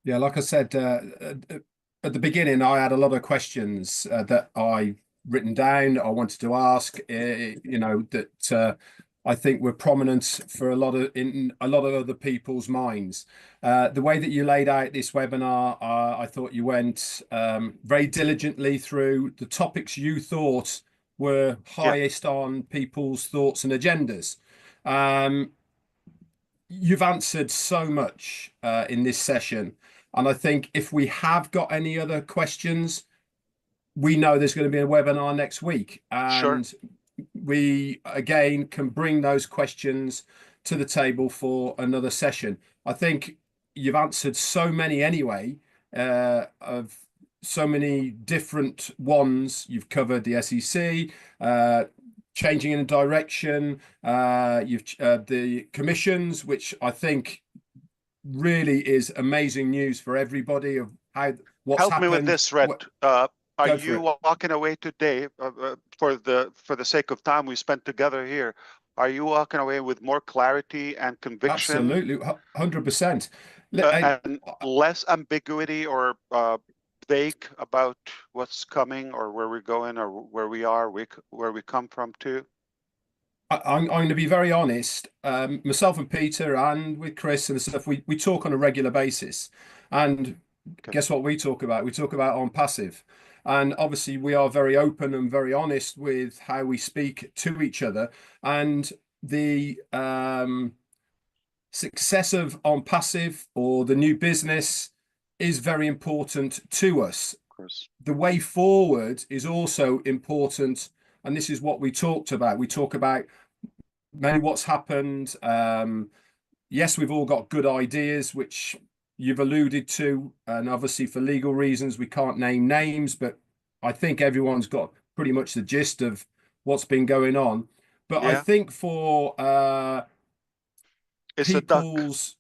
Yeah, like I said at the beginning, I had a lot of questions that I written down. I wanted to ask. That I think were prominent for in a lot of other people's minds. The way that you laid out this webinar, I thought you went very diligently through the topics you thought were highest on people's thoughts and agendas. You've answered so much in this session. And I think if we have got any other questions, we know there's going to be a webinar next week. And sure. We, again, can bring those questions to the table for another session. I think you've answered so many anyway, of so many different ones. You've covered the SEC, changing in direction, the commissions, which I think really is amazing news for everybody of what's Help happened. me with this, Red. Are you walking away today for the sake of time we spent together here? Are you walking away with more clarity and conviction? Absolutely, 100%. And less ambiguity or vague about what's coming or where we're going or where we are, where we come from too? I'm going to be very honest. Myself and Peter and with Chris and stuff, we talk on a regular basis. And guess what we talk about? We talk about on passive. And obviously we are very open and very honest with how we speak to each other. And the success of on passive or the new business is very important to us. Of course. The way forward is also important and this is what we talked about. We talk about maybe what's happened. Yes, we've all got good ideas, which you've alluded to, and obviously for legal reasons, we can't name names, but I think everyone's got pretty much the gist of what's been going on. But I think for it's people's,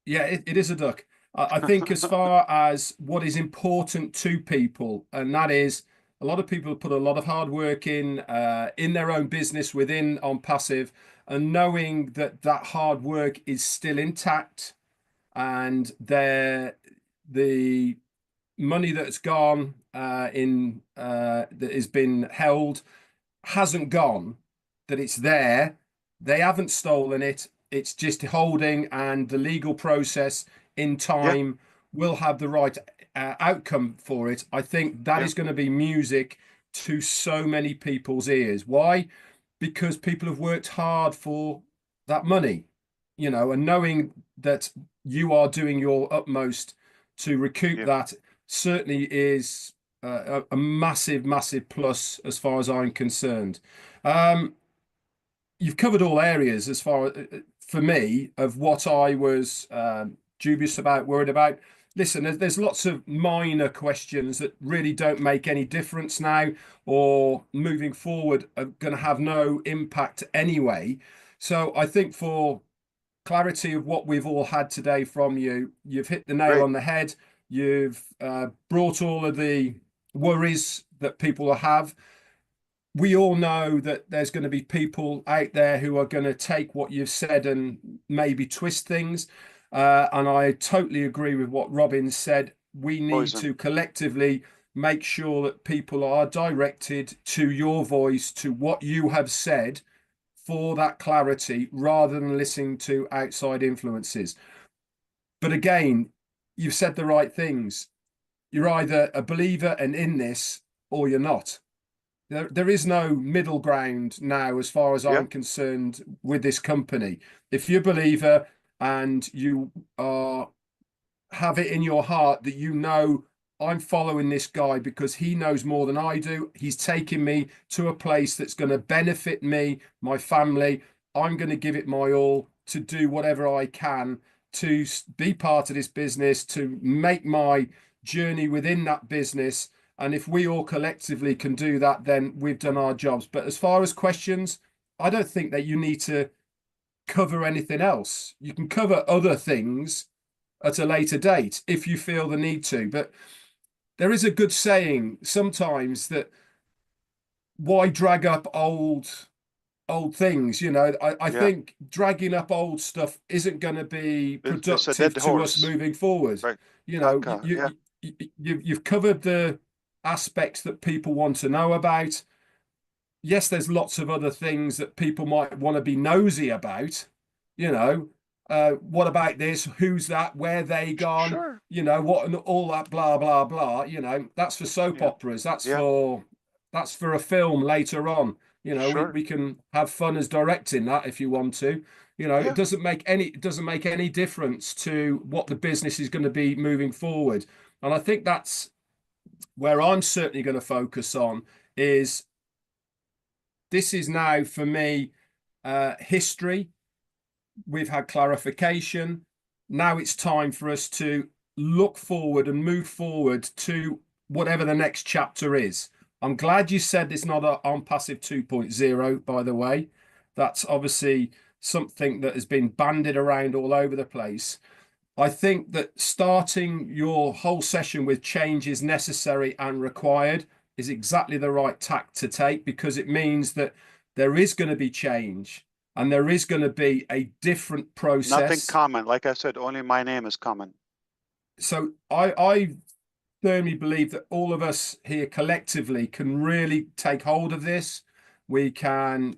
it is a duck. I think as far as what is important to people, and that is a lot of people put a lot of hard work in their own business within On Passive, and knowing that that hard work is still intact, and the money that's gone that has been held hasn't gone, that it's there. They haven't stolen it. It's just holding, and the legal process in time will have the right outcome for it. I think that is going to be music to so many people's ears. Why? Because people have worked hard for that money, you know, and knowing that you are doing your utmost to recoup that certainly is a massive, massive plus as far as I'm concerned. You've covered all areas as far for me of what I was dubious about, worried about. Listen, there's lots of minor questions that really don't make any difference now, or moving forward are going to have no impact anyway. So I think for clarity of what we've all had today from you, you've hit the nail on the head. You've brought all of the worries that people have. We all know that there's going to be people out there who are going to take what you've said and maybe twist things. And I totally agree with what Robin said. We need to collectively make sure that people are directed to your voice, to what you have said, for that clarity, rather than listening to outside influences. But again, you've said the right things. You're either a believer and in this, or you're not. There is no middle ground now, as far as I'm concerned, with this company. If you're a believer and you have it in your heart that you know, I'm following this guy because he knows more than I do. He's taking me to a place that's going to benefit me, my family. I'm going to give it my all to do whatever I can to be part of this business, to make my journey within that business. And if we all collectively can do that, then we've done our jobs. But as far as questions, I don't think that you need to cover anything else. You can cover other things at a later date if you feel the need to. But there is a good saying sometimes that why drag up old things? You know, I think dragging up old stuff isn't going to be productive to us moving forward. You know, you've covered the aspects that people want to know about. Yes, there's lots of other things that people might want to be nosy about. You know, what about this? Who's that? Where they gone? Sure. You know, what and all that blah blah blah. You know, that's for soap operas. That's for a film later on. You know, we can have fun as directing that if you want to. You know, it doesn't make any difference to what the business is going to be moving forward. And I think that's where I'm certainly going to focus on. Is this is now for me history. We've had clarification. Now it's time for us to look forward and move forward to whatever the next chapter is. I'm glad you said it's not On Passive 2.0, by the way. That's obviously something that has been bandied around all over the place. I think that starting your whole session with change is necessary and required is exactly the right tack to take, because it means that there is going to be change and there is going to be a different process. Nothing common. Like I said, only my name is common. So I firmly believe that all of us here collectively can really take hold of this. We can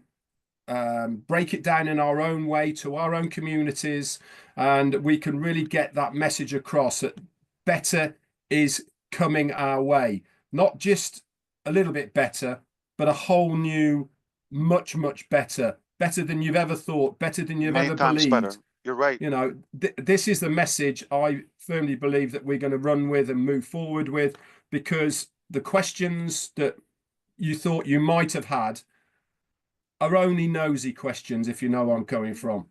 break it down in our own way to our own communities, and we can really get that message across that better is coming our way. Not just a little bit better, but a whole new, much, much better than you've ever thought, better than you've ever believed. Better. You're right. You know, this is the message I firmly believe that we're going to run with and move forward with, because the questions that you thought you might have had are only nosy questions, if you know where I'm coming from.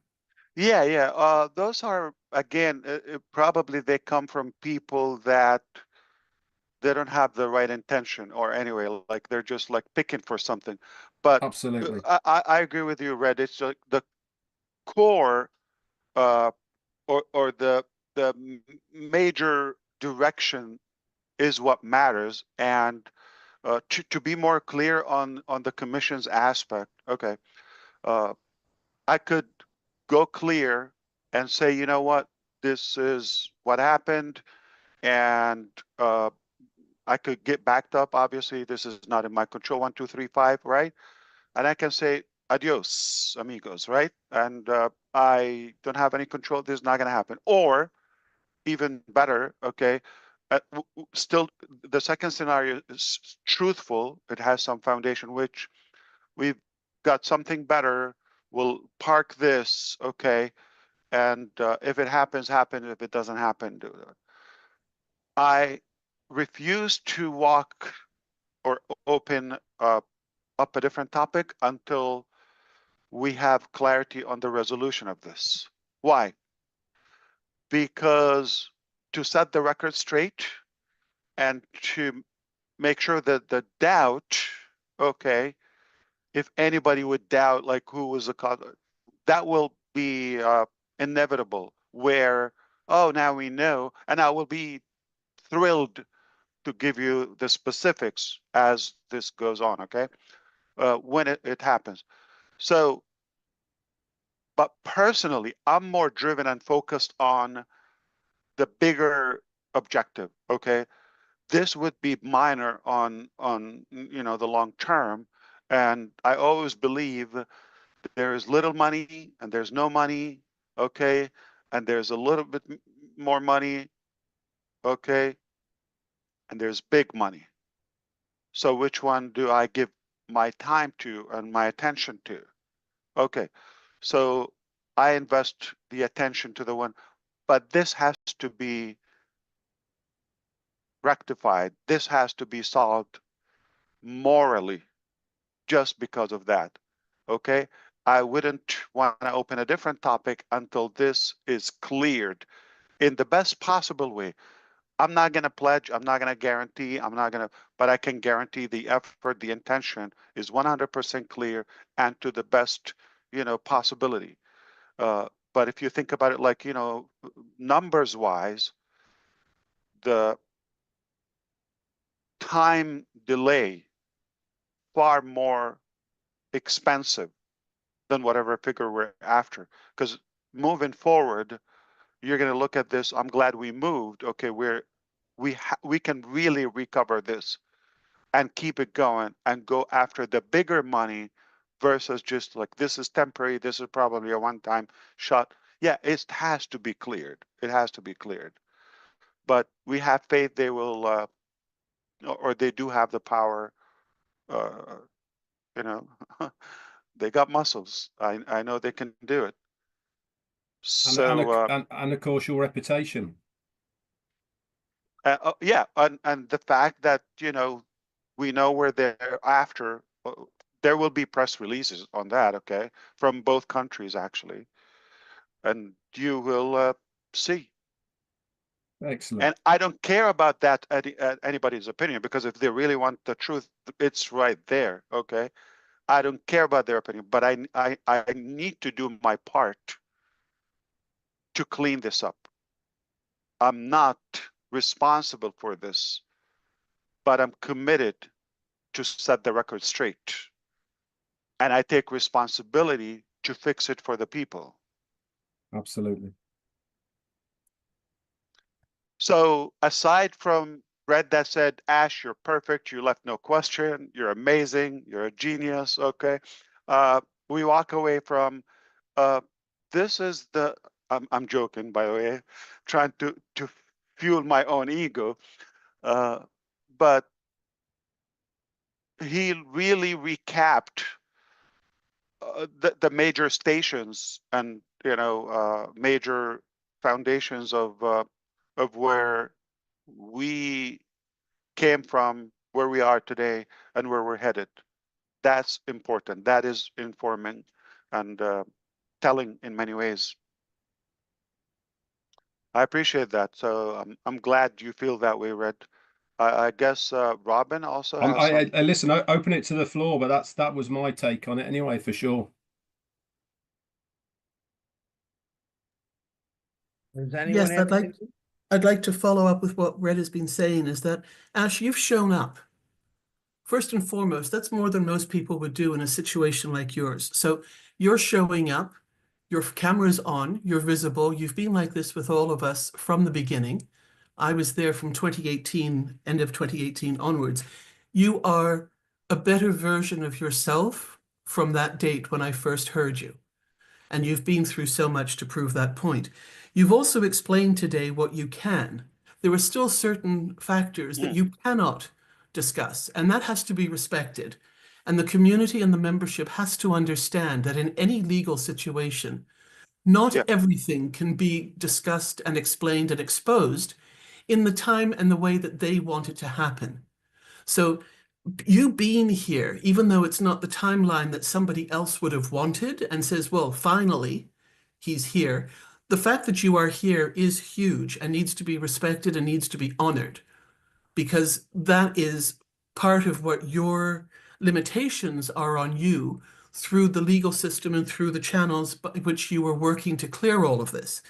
Yeah. Those are, again, probably they come from people that they don't have the right intention, or anyway, like they're just like picking for something. But Absolutely. I agree with you, Red. It's like the core, or the major direction is what matters. And to be more clear on the commission's aspect, okay, I could go clear and say, you know what, this is what happened, and I could get backed up. Obviously, this is not in my control. 1, 2, 3, 5, right? And I can say adios, amigos, right? And I don't have any control. This is not going to happen. Or even better, okay, still the second scenario is truthful. It has some foundation, which we've got something better. We'll park this, okay, and if it happens, happen. If it doesn't happen, do it. I refuse to walk or open up a different topic until we have clarity on the resolution of this. Why? Because to set the record straight and to make sure that the doubt, okay, if anybody would doubt like who was the cause, that will be inevitable, where, oh, now we know, and I will be thrilled to give you the specifics as this goes on, okay, when it happens. So, but personally, I'm more driven and focused on the bigger objective, okay? This would be minor on the long term, and I always believe there is little money and there's no money, okay, and there's a little bit more money, okay, and there's big money. So which one do I give my time to and my attention to? Okay, so I invest the attention to the one, but this has to be rectified. This has to be solved morally just because of that. Okay, I wouldn't want to open a different topic until this is cleared in the best possible way. I'm not going to pledge, I'm not going to guarantee, but I can guarantee the effort, the intention is 100% clear and to the best, possibility. But if you think about it like, numbers wise, the time delay far more expensive than whatever figure we're after. Because moving forward, you're going to look at this. I'm glad we moved. Okay, we can really recover this and keep it going and go after the bigger money versus just like this is temporary. This is probably a one-time shot. Yeah, it has to be cleared. It has to be cleared. But we have faith they will, or they do have the power. Uh, you know, they got muscles. I know they can do it. So And of course your reputation. yeah, and the fact that we know where they're after. There will be press releases on that, okay, from both countries actually, and you will see. Excellent. And I don't care about that anybody's opinion, because if they really want the truth, it's right there, okay. I don't care about their opinion, but I need to do my part to clean this up. I'm not responsible for this, but I'm committed to set the record straight. And I take responsibility to fix it for the people. Absolutely. So aside from Red that said, Ash, you're perfect, you left no question, you're amazing, you're a genius, okay? We walk away from, this is the, I'm joking, by the way, trying to fuel my own ego, but he really recapped the major stations and major foundations of where we came from where we are today and where we're headed. That's important. That is informing and telling in many ways. I appreciate that. So I'm glad you feel that way, Red. I guess Robin also has I listen. I open it to the floor, but that was my take on it anyway, for sure. Does anyone Yes, have anything? I'd like to follow up with what Red has been saying, is that, Ash, you've shown up. First and foremost, that's more than most people would do in a situation like yours. So you're showing up, your camera's on, you're visible. You've been like this with all of us from the beginning. I was there from 2018, end of 2018 onwards. You are a better version of yourself from that date when I first heard you. And you've been through so much to prove that point. You've also explained today what you can. There are still certain factors that you cannot discuss, and that has to be respected. And the community and the membership has to understand that in any legal situation, not everything can be discussed and explained and exposed in the time and the way that they want it to happen. So you being here, even though it's not the timeline that somebody else would have wanted and says, well, finally, he's here. The fact that you are here is huge and needs to be respected and needs to be honored, because that is part of what your limitations are on you through the legal system and through the channels by which you are working to clear all of this.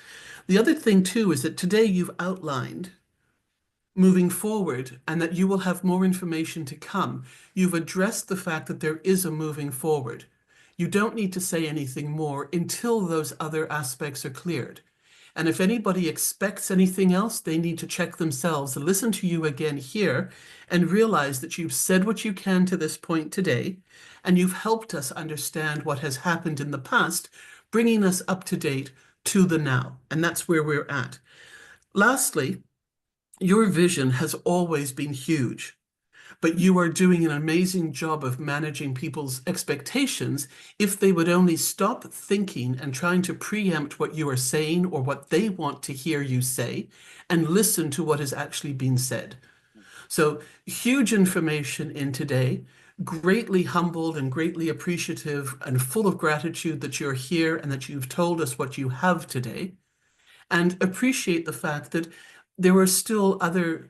The other thing, too, is that today you've outlined moving forward and that you will have more information to come. You've addressed the fact that there is a moving forward. You don't need to say anything more until those other aspects are cleared. And if anybody expects anything else, they need to check themselves, listen to you again here, and realize that you've said what you can to this point today, and you've helped us understand what has happened in the past, bringing us up to date to the now. And that's where we're at. Lastly, your vision has always been huge, but you are doing an amazing job of managing people's expectations if they would only stop thinking and trying to preempt what you are saying or what they want to hear you say and listen to what is actually being said. So huge information in today, greatly humbled and greatly appreciative and full of gratitude that you're here and that you've told us what you have today, and appreciate the fact that there are still other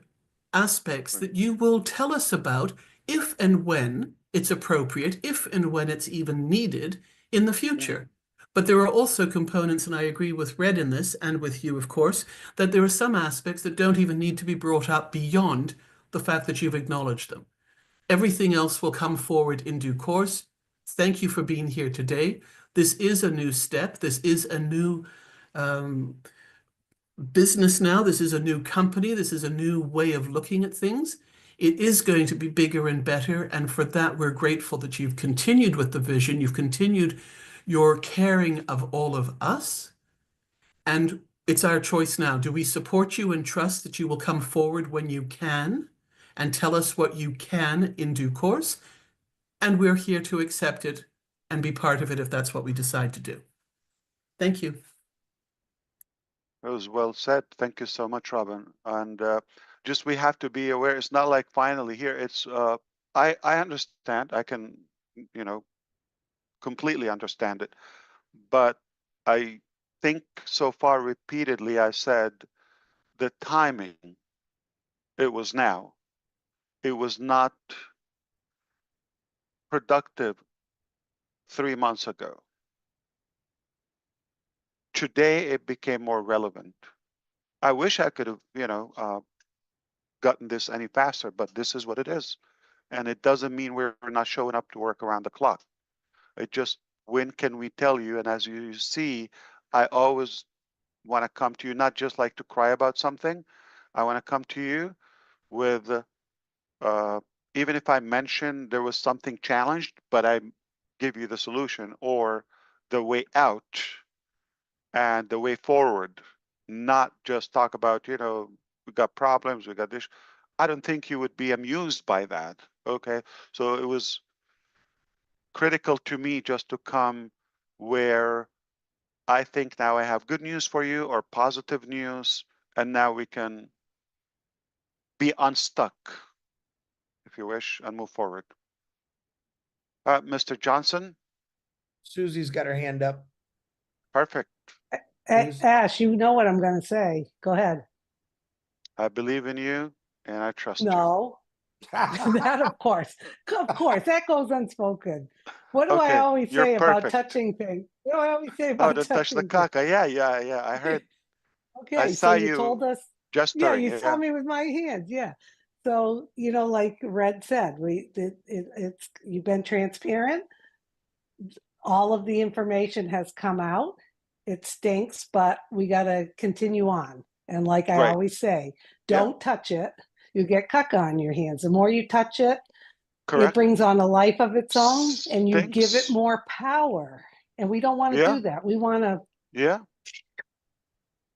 aspects that you will tell us about if and when it's appropriate, if and when it's even needed in the future. But there are also components, and I agree with Red in this, and with you, of course, that there are some aspects that don't even need to be brought up beyond the fact that you've acknowledged them. Everything else will come forward in due course. Thank you for being here today. This is a new step. This is a new business now. This is a new company. This is a new way of looking at things. It is going to be bigger and better. And for that, we're grateful that you've continued with the vision. You've continued your caring of all of us. And it's our choice now. Do we support you and trust that you will come forward when you can and tell us what you can in due course? And we're here to accept it and be part of it if that's what we decide to do. Thank you. That was well said. Thank you so much, Robin. And just we have to be aware. It's not like finally here. It's I understand. I can, completely understand it. But I think so far repeatedly I said the timing. It was now. It was not productive 3 months ago. Today it became more relevant. I wish I could have, gotten this any faster, but this is what it is. And it doesn't mean we're not showing up to work around the clock. It just, when can we tell you? And as you see, I always want to come to you, not just like to cry about something. I want to come to you with, even if I mention there was something challenged, but I give you the solution or the way out and the way forward, not just talk about, we got problems, we got this. I don't think you would be amused by that. Okay. So it was critical to me just to come where I think now I have good news for you or positive news, and now we can be unstuck, if you wish, and move forward. Mr. Johnson? Susie's got her hand up. Perfect. Ash, you know what I'm going to say. Go ahead. I believe in you and I trust you. No, that of course, that goes unspoken. What do I Okay, always you're say about perfect. touching things? What do I always say Oh, about don't touch the touching things? caca. Yeah. I heard. I Okay, saw so you told us, yeah, gesturing. you saw me with my hands, yeah. So, you know, like Red said, it's you've been transparent. All of the information has come out. It stinks, but we got to continue on. And like I Right. always say, Yeah. don't touch it. You get caca on your hands. The more you touch it, Correct. it brings on a life of its own, and you give it Stinks. more power. And we don't want to Yeah. do that. We want to. Yeah.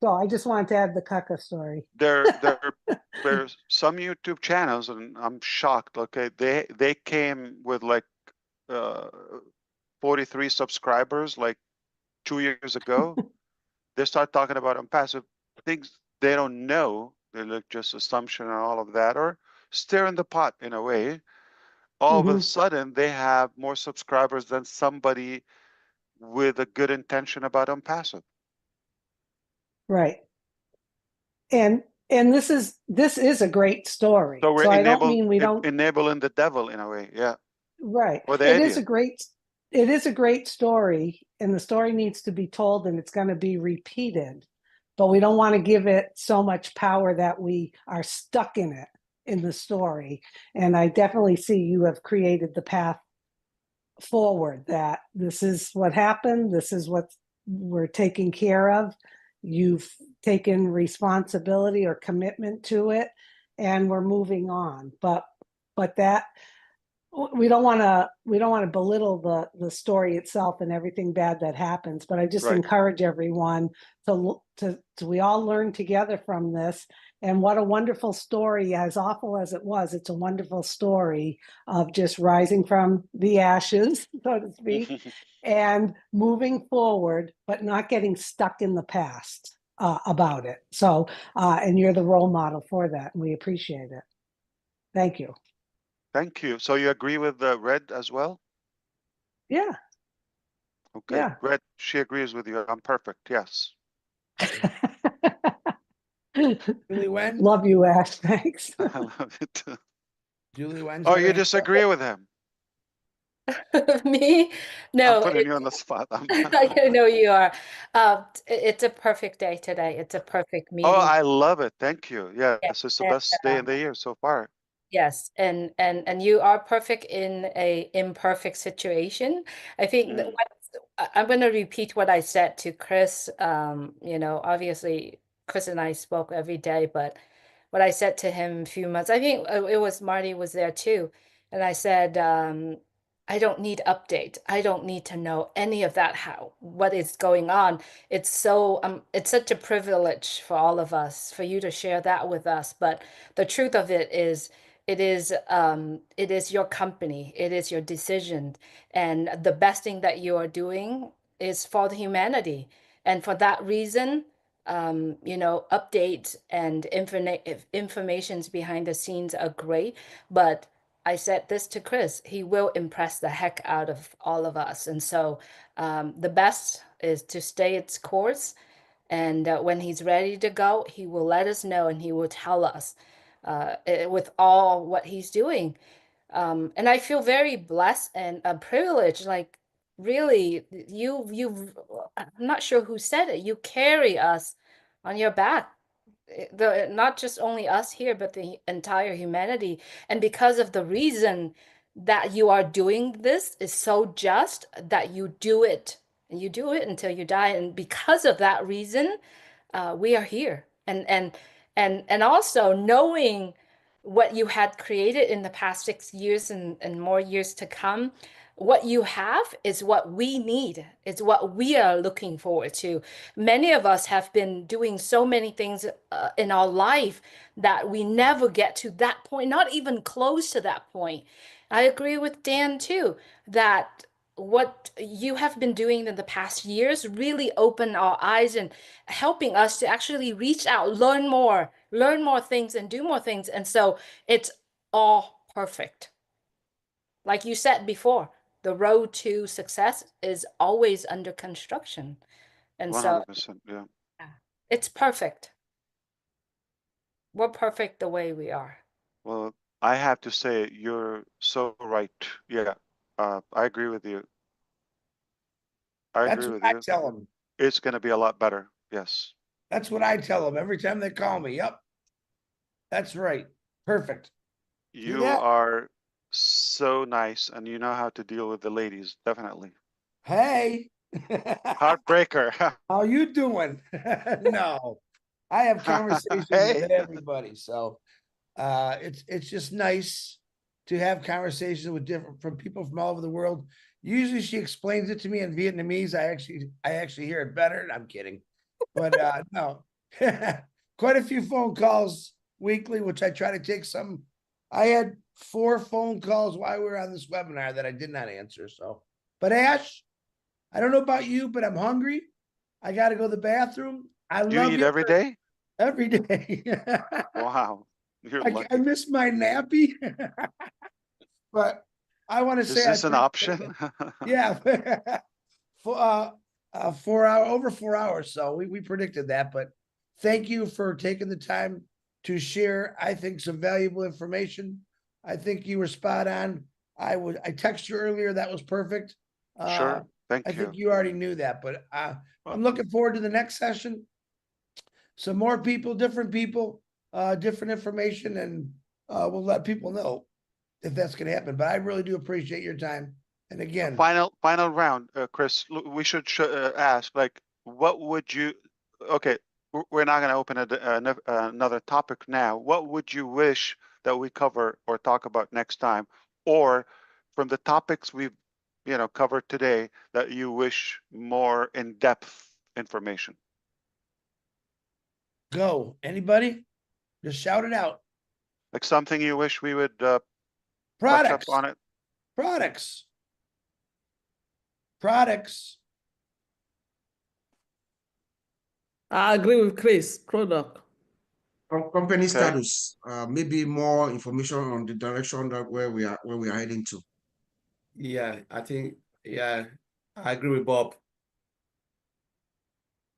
So I just wanted to add the caca story. There's some YouTube channels, and I'm shocked. Okay, they came with like 43 subscribers like 2 years ago. They start talking about impassive things they don't know. They look just assumption and all of that, or stir in the pot in a way. All of a sudden, they have more subscribers than somebody with a good intention about impassive. Right. And this is a great story. So we're So I don't mean we don't. enabling the devil in a way, yeah. Right. Or the It is idiot. a great story, and the story needs to be told, and it's going to be repeated. But we don't want to give it so much power that we are stuck in it, in the story. And I definitely see you have created the path forward, that this is what happened, this is what we're taking care of. You've taken responsibility or commitment to it, and we're moving on. But that we don't want to belittle the story itself and everything bad that happens. But I just Right. encourage everyone to we all learn together from this. And what a wonderful story, as awful as it was, it's a wonderful story of just rising from the ashes, so to speak, and moving forward, but not getting stuck in the past about it. So, and you're the role model for that, and we appreciate it. Thank you. Thank you. So you agree with Red as well? Yeah. Okay. Yeah. Red, she agrees with you. I'm perfect. Yes. Julie Wen? Love you, Ash. Thanks. I love it too. Julie Wen's Oh, got her you hand up. disagree with him? Me? No, I'm putting you on the spot. I know you are. It's a perfect day today. It's a perfect Oh, meeting. I love it. Thank you. Yes, Yeah, it's the and, best day in the year so far. yes, and you are perfect in a imperfect situation. I think that I'm going to repeat what I said to Chris. You know, obviously Chris and I spoke every day, but what I said to him a few months, I think it was Marty was there too, and I said, I don't need update. I don't need to know any of that, how what is going on. It's it's such a privilege for all of us, for you to share that with us. But the truth of it is, it is your company, it is your decision, and the best thing that you are doing is for the humanity. And for that reason, you know, updates and informations behind the scenes are great, but I said this to Chris, he will impress the heck out of all of us. And so the best is to stay its course. And when he's ready to go, he will let us know, and he will tell us with all what he's doing. And I feel very blessed and privileged. Like, really, I'm not sure who said it. You carry us on your back, not just only us here, but the entire humanity. And because of the reason that you are doing this is so just that you do it, and you do it until you die. And because of that reason, we are here. And also knowing what you had created in the past 6 years and more years to come, what you have is what we need. It's what we are looking forward to. Many of us have been doing so many things in our life that we never get to that point, not even close to that point. I agree with Dan too, that what you have been doing in the past years really opened our eyes and helping us to actually reach out, learn more things and do more things. And so it's all perfect. Like you said before, the road to success is always under construction. And so 100%, yeah. it's perfect. We're perfect the way we are. Well, I have to say, you're so right. Yeah, I agree with you. That's what I tell them. It's going to be a lot better. Yes. That's what I tell them every time they call me. Yep. That's right. Perfect. You that? are so nice, and you know how to deal with the ladies, definitely. Hey. Heartbreaker. How you doing? No. I have conversations Hey. with everybody. So it's just nice to have conversations with different from people from all over the world. Usually she explains it to me in Vietnamese. I actually hear it better. I'm kidding. But no. Quite a few phone calls weekly, which I try to take some. I had 4 phone calls while we were on this webinar that I did not answer. So, but Ash, I don't know about you, but I'm hungry. I got to go to the bathroom. I You love eat you. every day? Every day. Wow. You're I lucky. miss my nappy, but I want to Is say this an option? yeah, for 4 hours. So we predicted that, but thank you for taking the time to share. I think some valuable information. I think you were spot on. I texted you earlier. That was perfect. Sure. Thank I you. think you already knew that, but I'm looking forward to the next session. Some more people, different information, and we'll let people know if that's going to happen. But I really do appreciate your time. And again, Final round, Chris. We should ask, like, what would you? Okay, we're not going to open another topic now. What would you wish that we cover or talk about next time, or from the topics we've covered today that you wish more in-depth information? Go. Anybody? Just shout it out. Like something you wish we would touch up on it. Products. I agree with Chris. Product. Company status. Maybe more information on the direction that where we are heading to. Yeah, I think I agree with Bob.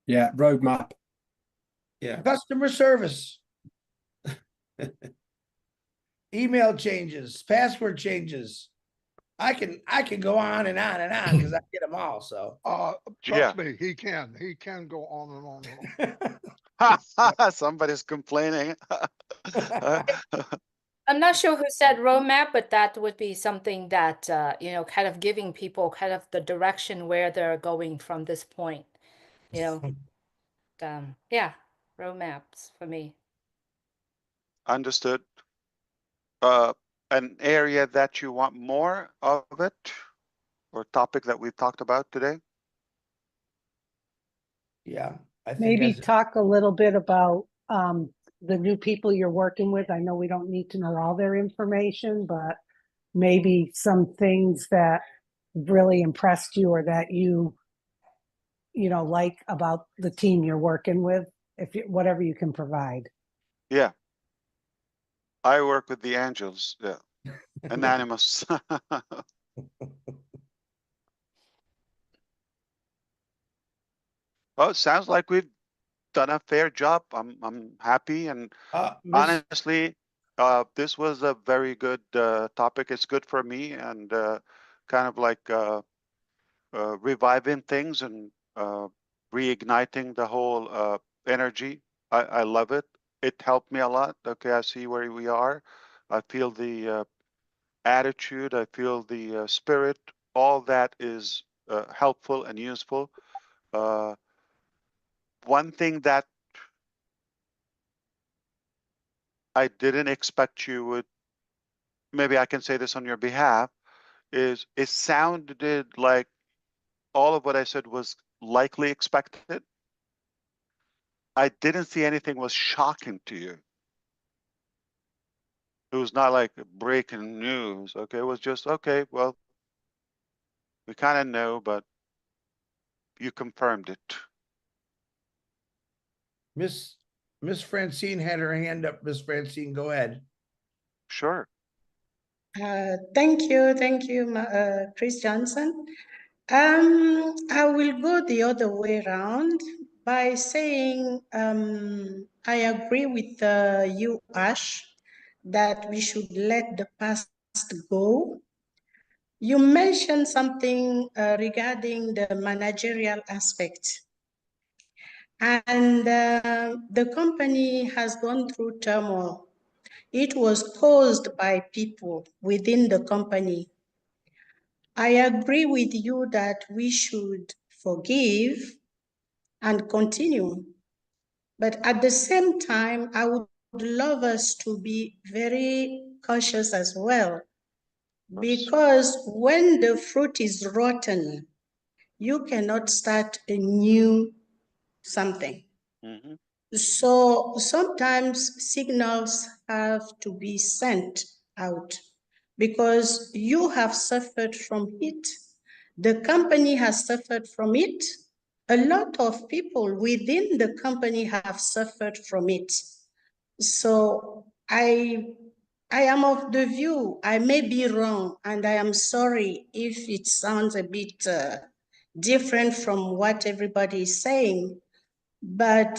Yeah, roadmap. Yeah. Customer service. Email changes, password changes. I can go on and on and on because I get them all. So Trust me, he can go on and on and on. Somebody's complaining. I'm not sure who said roadmap, but that would be something that, kind of giving people kind of the direction where they're going from this point, yeah, roadmaps for me. Understood. An area that you want more of it, or topic that we've talked about today? Yeah, I think maybe talk a little bit about the new people you're working with. I know we don't need to know all their information, but maybe some things that really impressed you or that you like about the team you're working with, whatever you can provide. Yeah. I work with the angels. Yeah. Anonymous. Well, it sounds like we've done a fair job. I'm happy, and honestly, this was a very good topic. It's good for me, and kind of like reviving things and reigniting the whole energy. I love it. It helped me a lot. Okay, I see where we are. I feel the attitude. I feel the spirit. All that is helpful and useful. One thing that I didn't expect you would, maybe I can say this on your behalf, is it sounded like all of what I said was likely expected. I didn't see anything was shocking to you. It was not like breaking news. Okay, it was just, okay, well, we kind of know, but you confirmed it. Miss Francine had her hand up. Miss Francine, go ahead. Sure. Thank you, Chris Johnson. I will go the other way around by saying I agree with you, Ash, that we should let the past go. You mentioned something regarding the managerial aspect. And the company has gone through turmoil. It was caused by people within the company. I agree with you that we should forgive and continue. But at the same time, I would love us to be very cautious as well. Because when the fruit is rotten, you cannot start a new something. Mm-hmm. So sometimes signals have to be sent out because you have suffered from it. The company has suffered from it. A lot of people within the company have suffered from it. So I am of the view, I may be wrong, and I am sorry if it sounds a bit different from what everybody is saying, but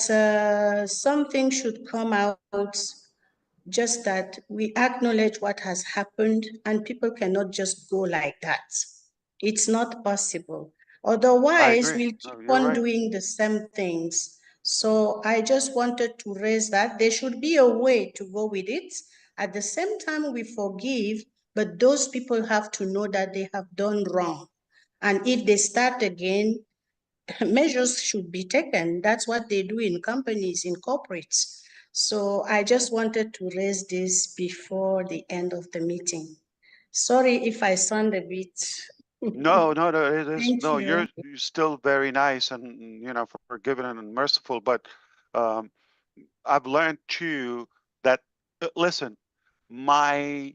something should come out, just that we acknowledge what has happened, and people cannot just go like that. It's not possible. Otherwise, we'll keep on doing the same things. So I just wanted to raise that. There should be a way to go with it. At the same time, we forgive, but those people have to know that they have done wrong. And if they start again, measures should be taken. That's what they do in companies, in corporates. So I just wanted to raise this before the end of the meeting. Sorry if I sound a bit. No, it is Thank you. you're still very nice and forgiving and merciful. But I've learned too that listen, my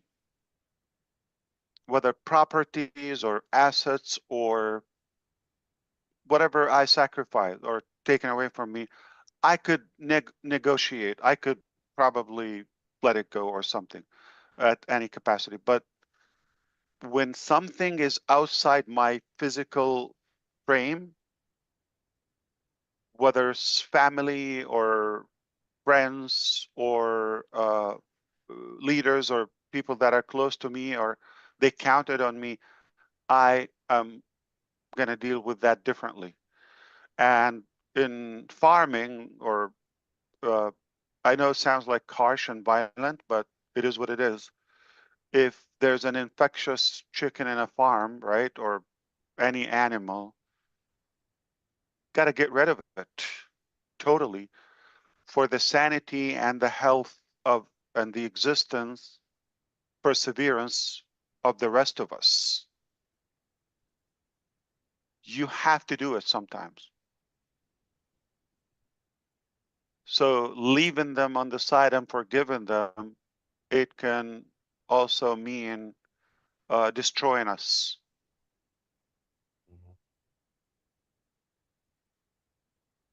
whether properties or assets or whatever I sacrifice or taken away from me, I could negotiate. I could probably let it go or something at any capacity. But when something is outside my physical frame, whether it's family or friends or leaders or people that are close to me or they counted on me, I am going to deal with that differently. And in farming, or I know it sounds like harsh and violent, but it is what it is. If there's an infectious chicken in a farm, right, or any animal, got to get rid of it totally for the sanity and the health of and the existence, perseverance of the rest of us. You have to do it sometimes. So leaving them on the side and forgiving them, it can also mean destroying us.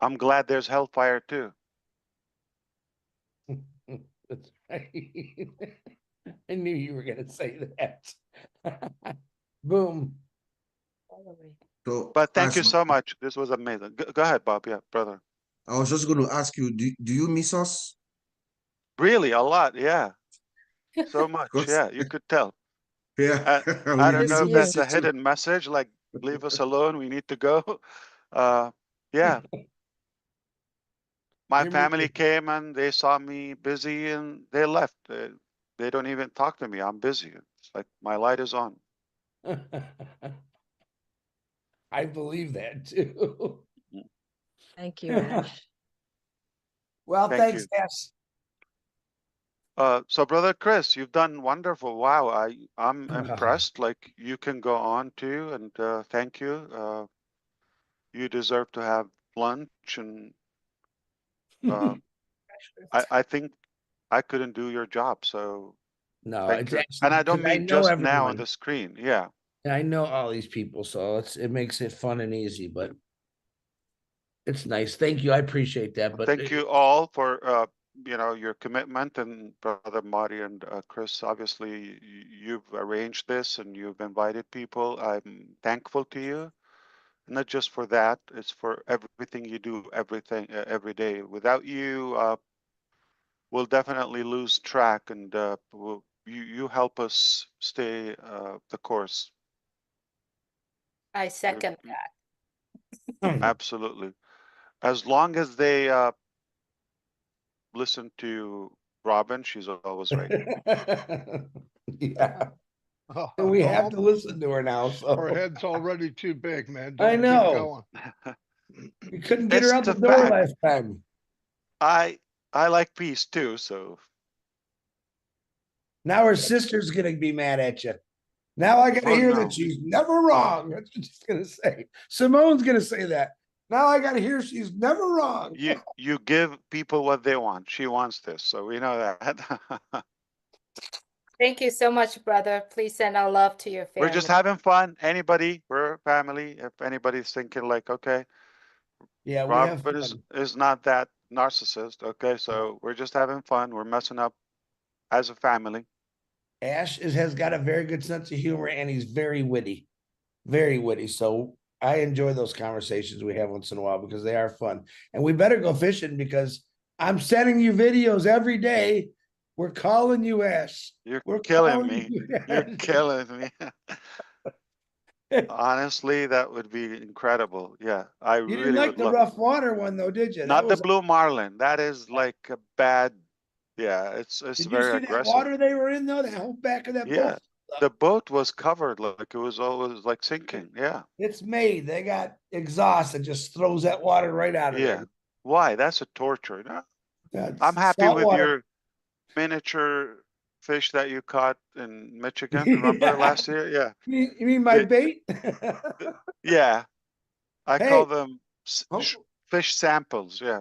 I'm glad there's hellfire too. That's right. I knew you were going to say that. Boom. So, but thank you so much. This was amazing. Go ahead, Bob. Yeah, brother. I was just going to ask you, do you miss us? Really, a lot. Yeah. So much. Yeah, you could tell. Yeah. I don't know if that's a hidden message, like leave us alone. We need to go. Yeah. My family came and they saw me busy and they left. They don't even talk to me. I'm busy. It's like my light is on. I believe that too. Thank you, Ash. Well, Thank thanks, you. Ash. So brother Chris, you've done wonderful. Wow, I'm impressed. Like you can go on too, and thank you. You deserve to have lunch, and I think I couldn't do your job. So No, thank it's you. actually And I don't because I mean know just now on everyone. the screen. Yeah. I know all these people, so it makes it fun and easy, but it's nice. Thank you. I appreciate that. But Thank you all for you know, your commitment, and Brother Marty and Chris, obviously you've arranged this and you've invited people. I'm thankful to you. Not just for that, it's for everything you do, every day. Without you, we'll definitely lose track, and you help us stay the course. I second that. Absolutely. As long as they listen to Robin, she's always right. Yeah. Oh, And we have no, to listen to her now. our So head's already too big, man. I Don't keep know. going. We couldn't get It's her out the the door fact. last time. I like peace too, so Now her sister's gonna be mad at you. Now I gotta oh hear no. that she's never wrong. That's what she's gonna say. Simone's gonna say that. Now I gotta hear she's never wrong. You give people what they want. She wants this, so we know that. Thank you so much, brother. Please send our love to your We're family. just having fun. Anybody, we're family. If anybody's thinking like, okay, Yeah, we have Robin fun. is not that narcissist. Okay, so we're just having fun. We're messing up as a family. Ash has got a very good sense of humor and he's very witty. Very witty. So I enjoy those conversations we have once in a while because they are fun. And we better go fishing because I'm sending you videos every day. We're calling you, Ash. We're Killing calling me. you, You're Ash. killing me. Honestly, that would be incredible. Yeah, I You didn't really like would the love it. rough water one though, did you? That Not the was. blue marlin. That is like a bad. Yeah, it's Did you very see that aggressive. water they were in though? The whole back of that Yeah, boat. the boat was covered like it was always like sinking. Yeah, It's made. They got exhaust that just throws that water right out of yeah. there. Why? That's a torture. No? That's I'm happy salt with water. your miniature fish that you caught in Michigan. Remember Yeah. last year? Yeah. You mean my Yeah. bait? Yeah. I Hey. call them Oh. fish samples. Yeah.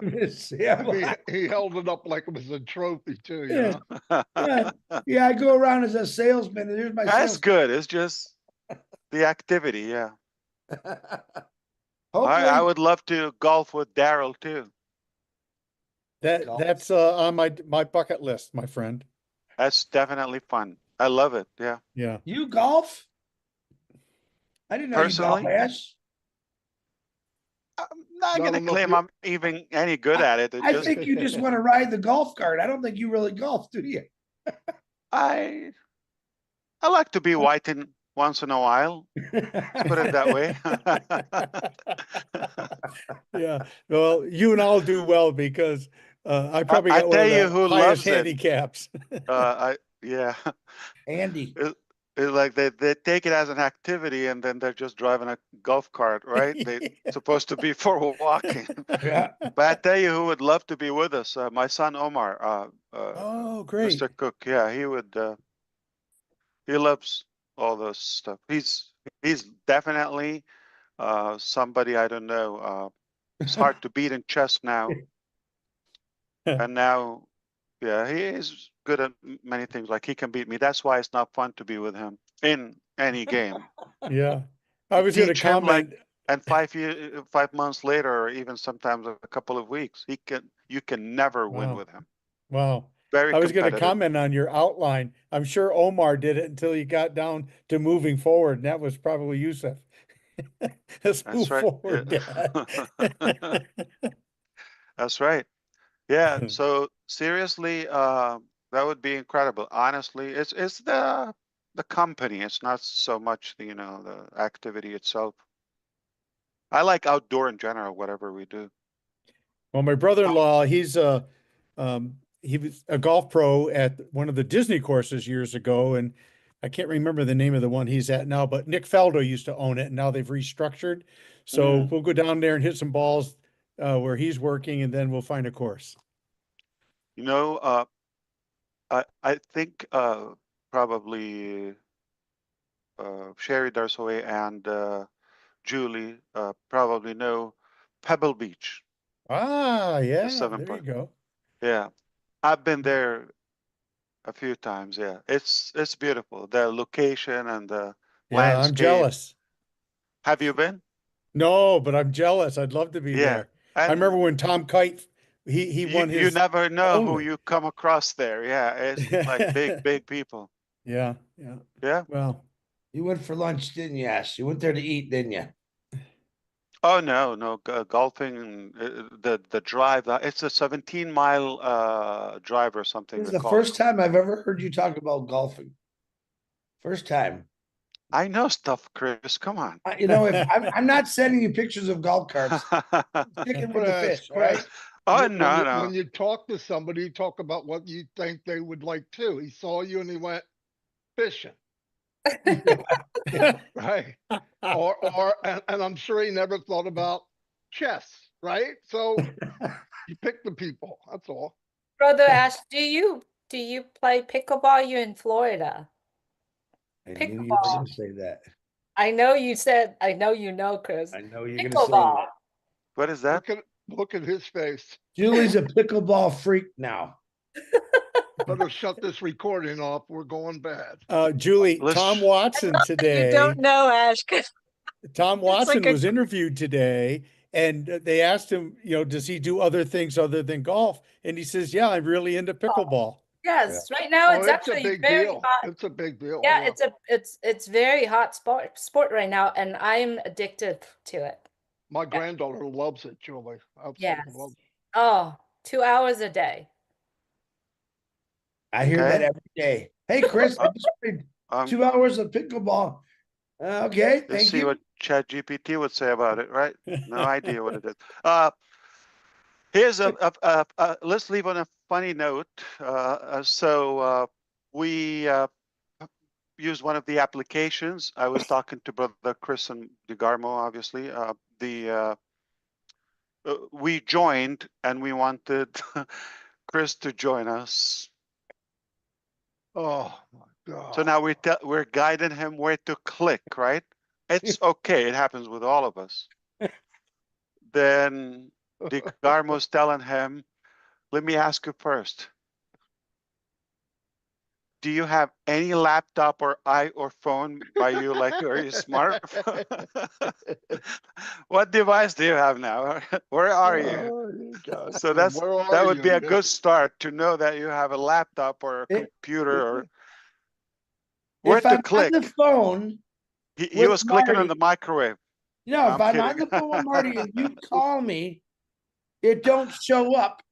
He held it up like it was a trophy too, you Yeah. know. Yeah, I go around as a salesman, and here's my That's sales. good. It's just the activity. Yeah. I Hopefully, would love to golf with Daryl too. That's on my bucket list, my friend. That's definitely fun. I love it. Yeah. Yeah. you golf? I didn't know you golf, Personally, Ash. I'm not I gonna don't know if claim you- I'm even any good at it. It I just think you just want to ride the golf cart. I don't think you really golf, do you? I like to be whiting once in a while. Let's put it that way. Yeah. Well, you and I'll do well because I probably I got one tell of you the who highest loves it. handicaps. Yeah. Andy. It's like they take it as an activity and then they're just driving a golf cart, right? They're supposed to be for walking. Yeah. But I tell you who would love to be with us. My son Omar, Oh, great. Mr. Cook. Yeah, he would. He loves all this stuff. He's definitely somebody I don't know. It's hard to beat in chess now, and now, yeah, he is good at many things. Like he can beat me. That's why it's not fun to be with him in any game. Yeah. I was going to Teach him like, comment. and 5 months later, or even sometimes a couple of weeks, you can never win Wow. with him. Wow. Very I was going to competitive. comment on your outline. I'm sure Omar did it until you got down to moving forward, and that was probably Yusuf. Let's That's move right. forward, Yeah. Dad. That's right. Yeah. So seriously, that would be incredible. Honestly, it's the company. It's not so much the, the activity itself. I like outdoor in general, whatever we do. Well, my brother-in-law, he was a golf pro at one of the Disney courses years ago, and I can't remember the name of the one he's at now, but Nick Faldo used to own it, and now they've restructured. So we'll go down there and hit some balls where he's working, and then we'll find a course. I think probably Sherry Darsoy and Julie probably know Pebble Beach. Ah, The yeah, seven there you point. go. Yeah, I've been there a few times. Yeah, it's beautiful. The location and the Yeah, landscape. I'm jealous. Have you been? No, but I'm jealous. I'd love to be Yeah, there. I and remember when Tom Kite He won You his never know who only. you come across there. Yeah, it's like big people. Yeah. Yeah. Well, You went for lunch, didn't you, Ash? You went there to eat, didn't you? Oh no, golfing, the drive. It's a 17-mile drive or something. This is They the call it. first time I've ever heard you talk about golfing. First time. I know stuff, Chris. Come on. You know, if I'm not sending you pictures of golf carts, sticking with the fish, all right? Oh When no, you, no. when you talk to somebody, you talk about what you think they would like too. He saw you and he went fishing. Right. And I'm sure he never thought about chess, right? So you pick the people, that's all. Brother Ash, do you play pickleball? You in Florida? I knew you were Pickleball. going to say that. I know you said, I know you know, Chris. I know you're going to say Pickleball. that. What is that? Look at his face. Julie's a pickleball freak now. Better shut this recording off. We're going bad. Julie, Tom Watson You today. don't know, Ash. 'Cause Tom Watson like a- was interviewed today, and they asked him, does he do other things other than golf? And he says, yeah, I'm really into pickleball. Yes, right now Oh, it's it's a actually big very deal. hot. It's a big deal. Yeah, it's very hot sport right now, and I'm addicted to it. My granddaughter loves it, Julie. Absolutely Yes. loves it. Oh, 2 hours a day. I hear that every day. Hey, Chris, I just played 2 hours of pickleball. Okay, Let's thank see you. what ChatGPT would say about it, right? No idea what it is. Here's let's leave on a funny note. We use one of the applications. I was talking to Brother Chris and DeGarmo, obviously. We joined and we wanted Chris to join us. Oh my God. So now we're guiding him where to click, right? It's okay. It happens with all of us. Then DeGarmo's telling him, let me ask you first. Do you have any laptop or phone by you? Like, are you smart? What device do you have now? Where are you? So that would be a good start to know that you have a laptop or a computer or where If to I'm click. on the phone, He was clicking on Marty, the microwave. if I'm kidding. on the phone with Marty and you call me, it don't show up.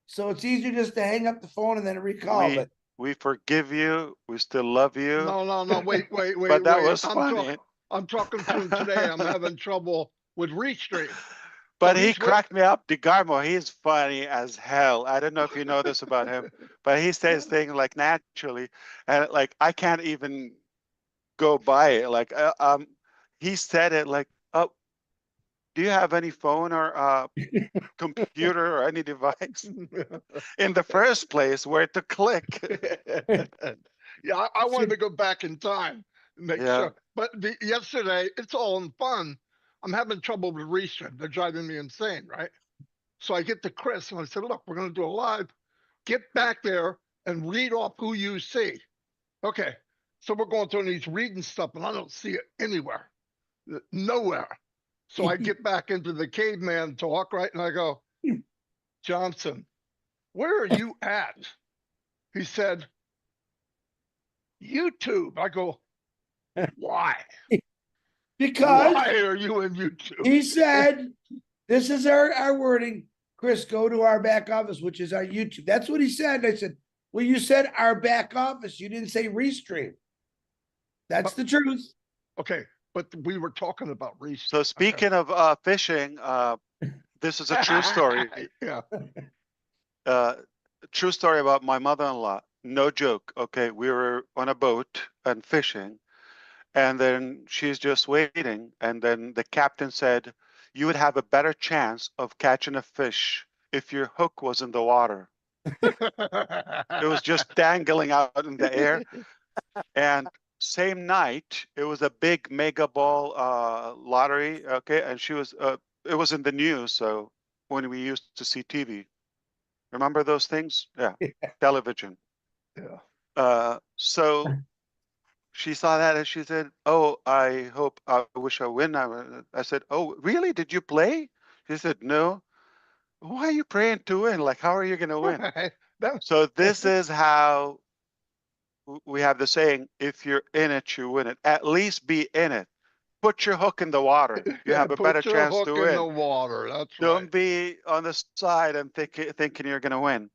So it's easier just to hang up the phone and then recall. We forgive you. We still love you. No, wait. But that was funny. I'm talking to him today. I'm having trouble with Restream. But he cracked me up. DeGarmo, he's funny as hell. I don't know if you know this about him, but he says things like naturally, and like I can't even go by it. Like he said it like, "Oh, do you have any phone or computer or any device in the first place where to click?" Yeah, I wanted to go back in time and make sure. But yesterday, it's all in fun. I'm having trouble with Restream. They're driving me insane, right? So I get to Chris and I said, look, we're going to do a live. Get back there and read off who you see. Okay. So we're going through and he's reading stuff and I don't see it anywhere. Nowhere. So I get back into the caveman talk, right? And I go, Johnson, where are you at? He said, YouTube. I go, why? Because why are you in YouTube? He said, this is our wording. Chris, go to our back office, which is our YouTube. That's what he said. And I said, well, you said our back office. You didn't say Restream. That's the truth. Okay, but we were talking about Restream. So speaking of fishing, this is a true story. Yeah. True story about my mother-in-law. No joke. Okay, we were on a boat and fishing, and then she's just waiting. And then the captain said, "You would have a better chance of catching a fish if your hook was in the water." It was just dangling out in the air. And same night, it was a big mega ball lottery. Okay, and she was. It was in the news. So when we used to see TV, remember those things? Yeah, television. Yeah. So she saw that and she said, "Oh, I wish I win." I said, "Oh, really? Did you play?" She said, "No." why are you praying to win? Like, how are you going to win? That- So this is how we have the saying, if you're in it, you win it. At least be in it. Put your hook in the water. You Yeah, have a better put your chance hook to in the win. water. That's Don't right. be on the side and thinking you're going to win.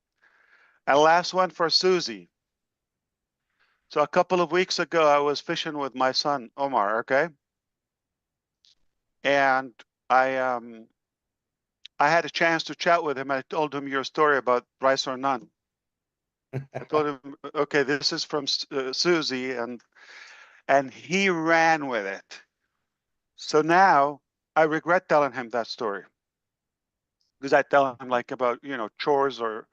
And last one for Susie. So a couple of weeks ago, I was fishing with my son, Omar, okay? And I had a chance to chat with him. I told him your story about rice or none. I told him, okay, this is from Susie, and he ran with it. So now I regret telling him that story because I tell him like about chores or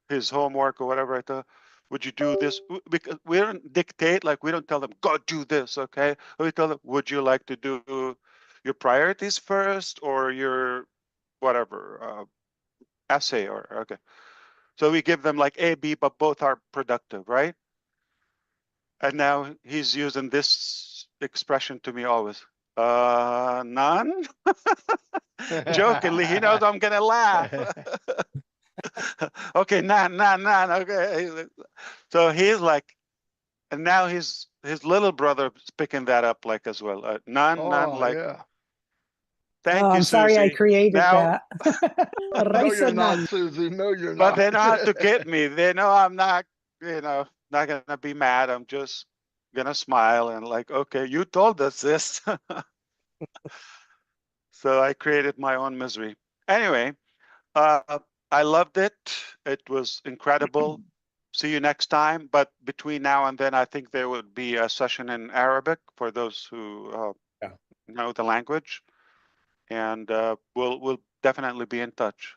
his homework or whatever. I tell, would you do this? Because we don't dictate, like we don't tell them go do this, okay? We tell them, would you like to do your priorities first or your whatever essay or okay? So we give them like A, B, but both are productive, right? And now he's using this expression to me always. None? Jokingly, he knows I'm gonna laugh. Okay, none. Okay. So he's like, and now his little brother is picking that up like as well. None, Oh, like. yeah. Thank Oh, you, I'm sorry I Susie. created Now, that. No, Rice you're or not, none. Susie. No, you're but not. they know how to get me. They know I'm not, not gonna be mad. I'm just gonna smile and like, okay, you told us this. So I created my own misery. Anyway, I loved it. It was incredible. See you next time. But between now and then, I think there would be a session in Arabic for those who know the language, and we'll definitely be in touch.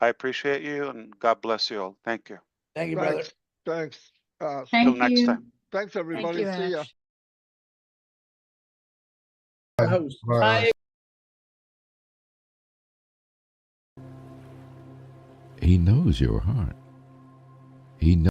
I appreciate you, and God bless you all. Thank you. Thank you, brother. Thanks. Till Thank next you. time. Thanks, Thank everybody. you, See ya. Ash. Host. Bye. He knows your heart. He knows.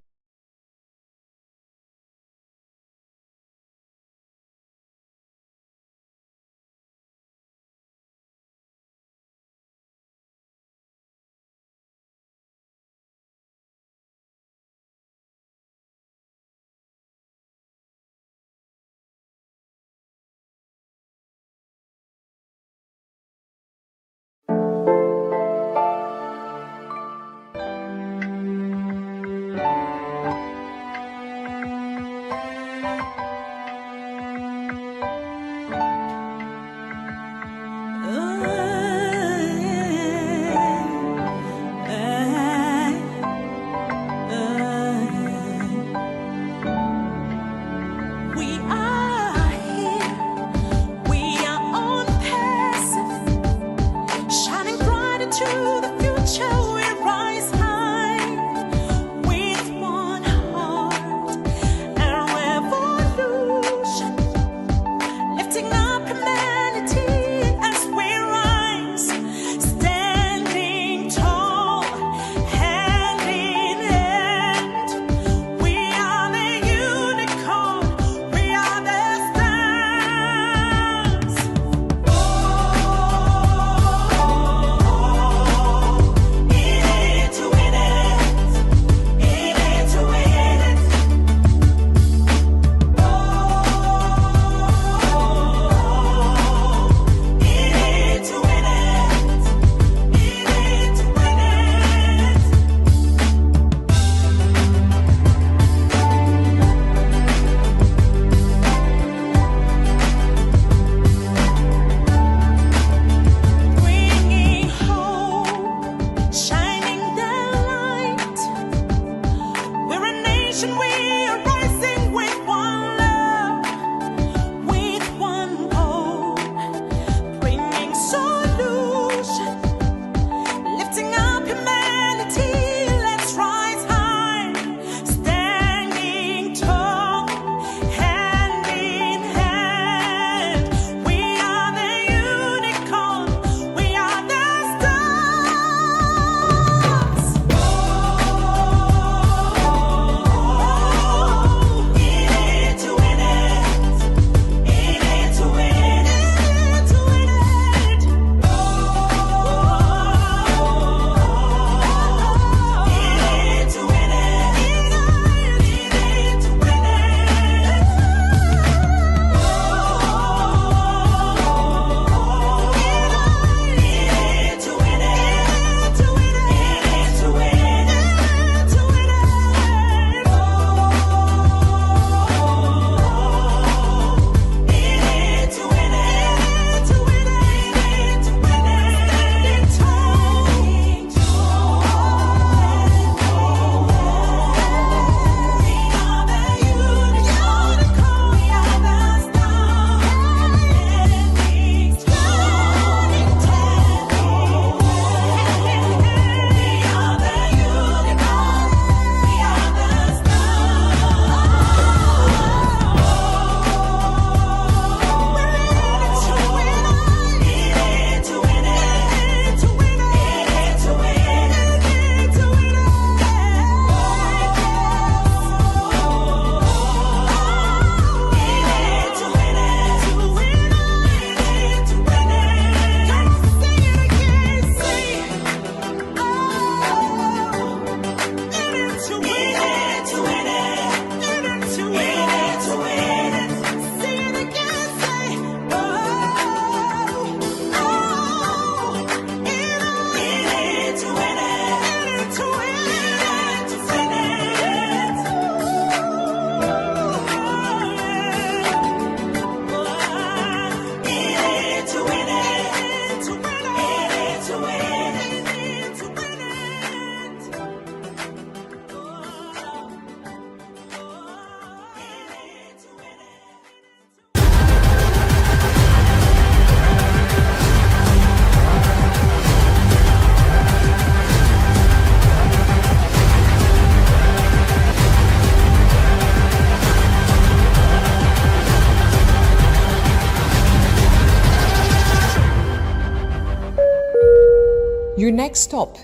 Your next stop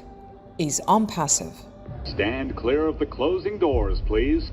is On Passive. Stand clear of the closing doors, please.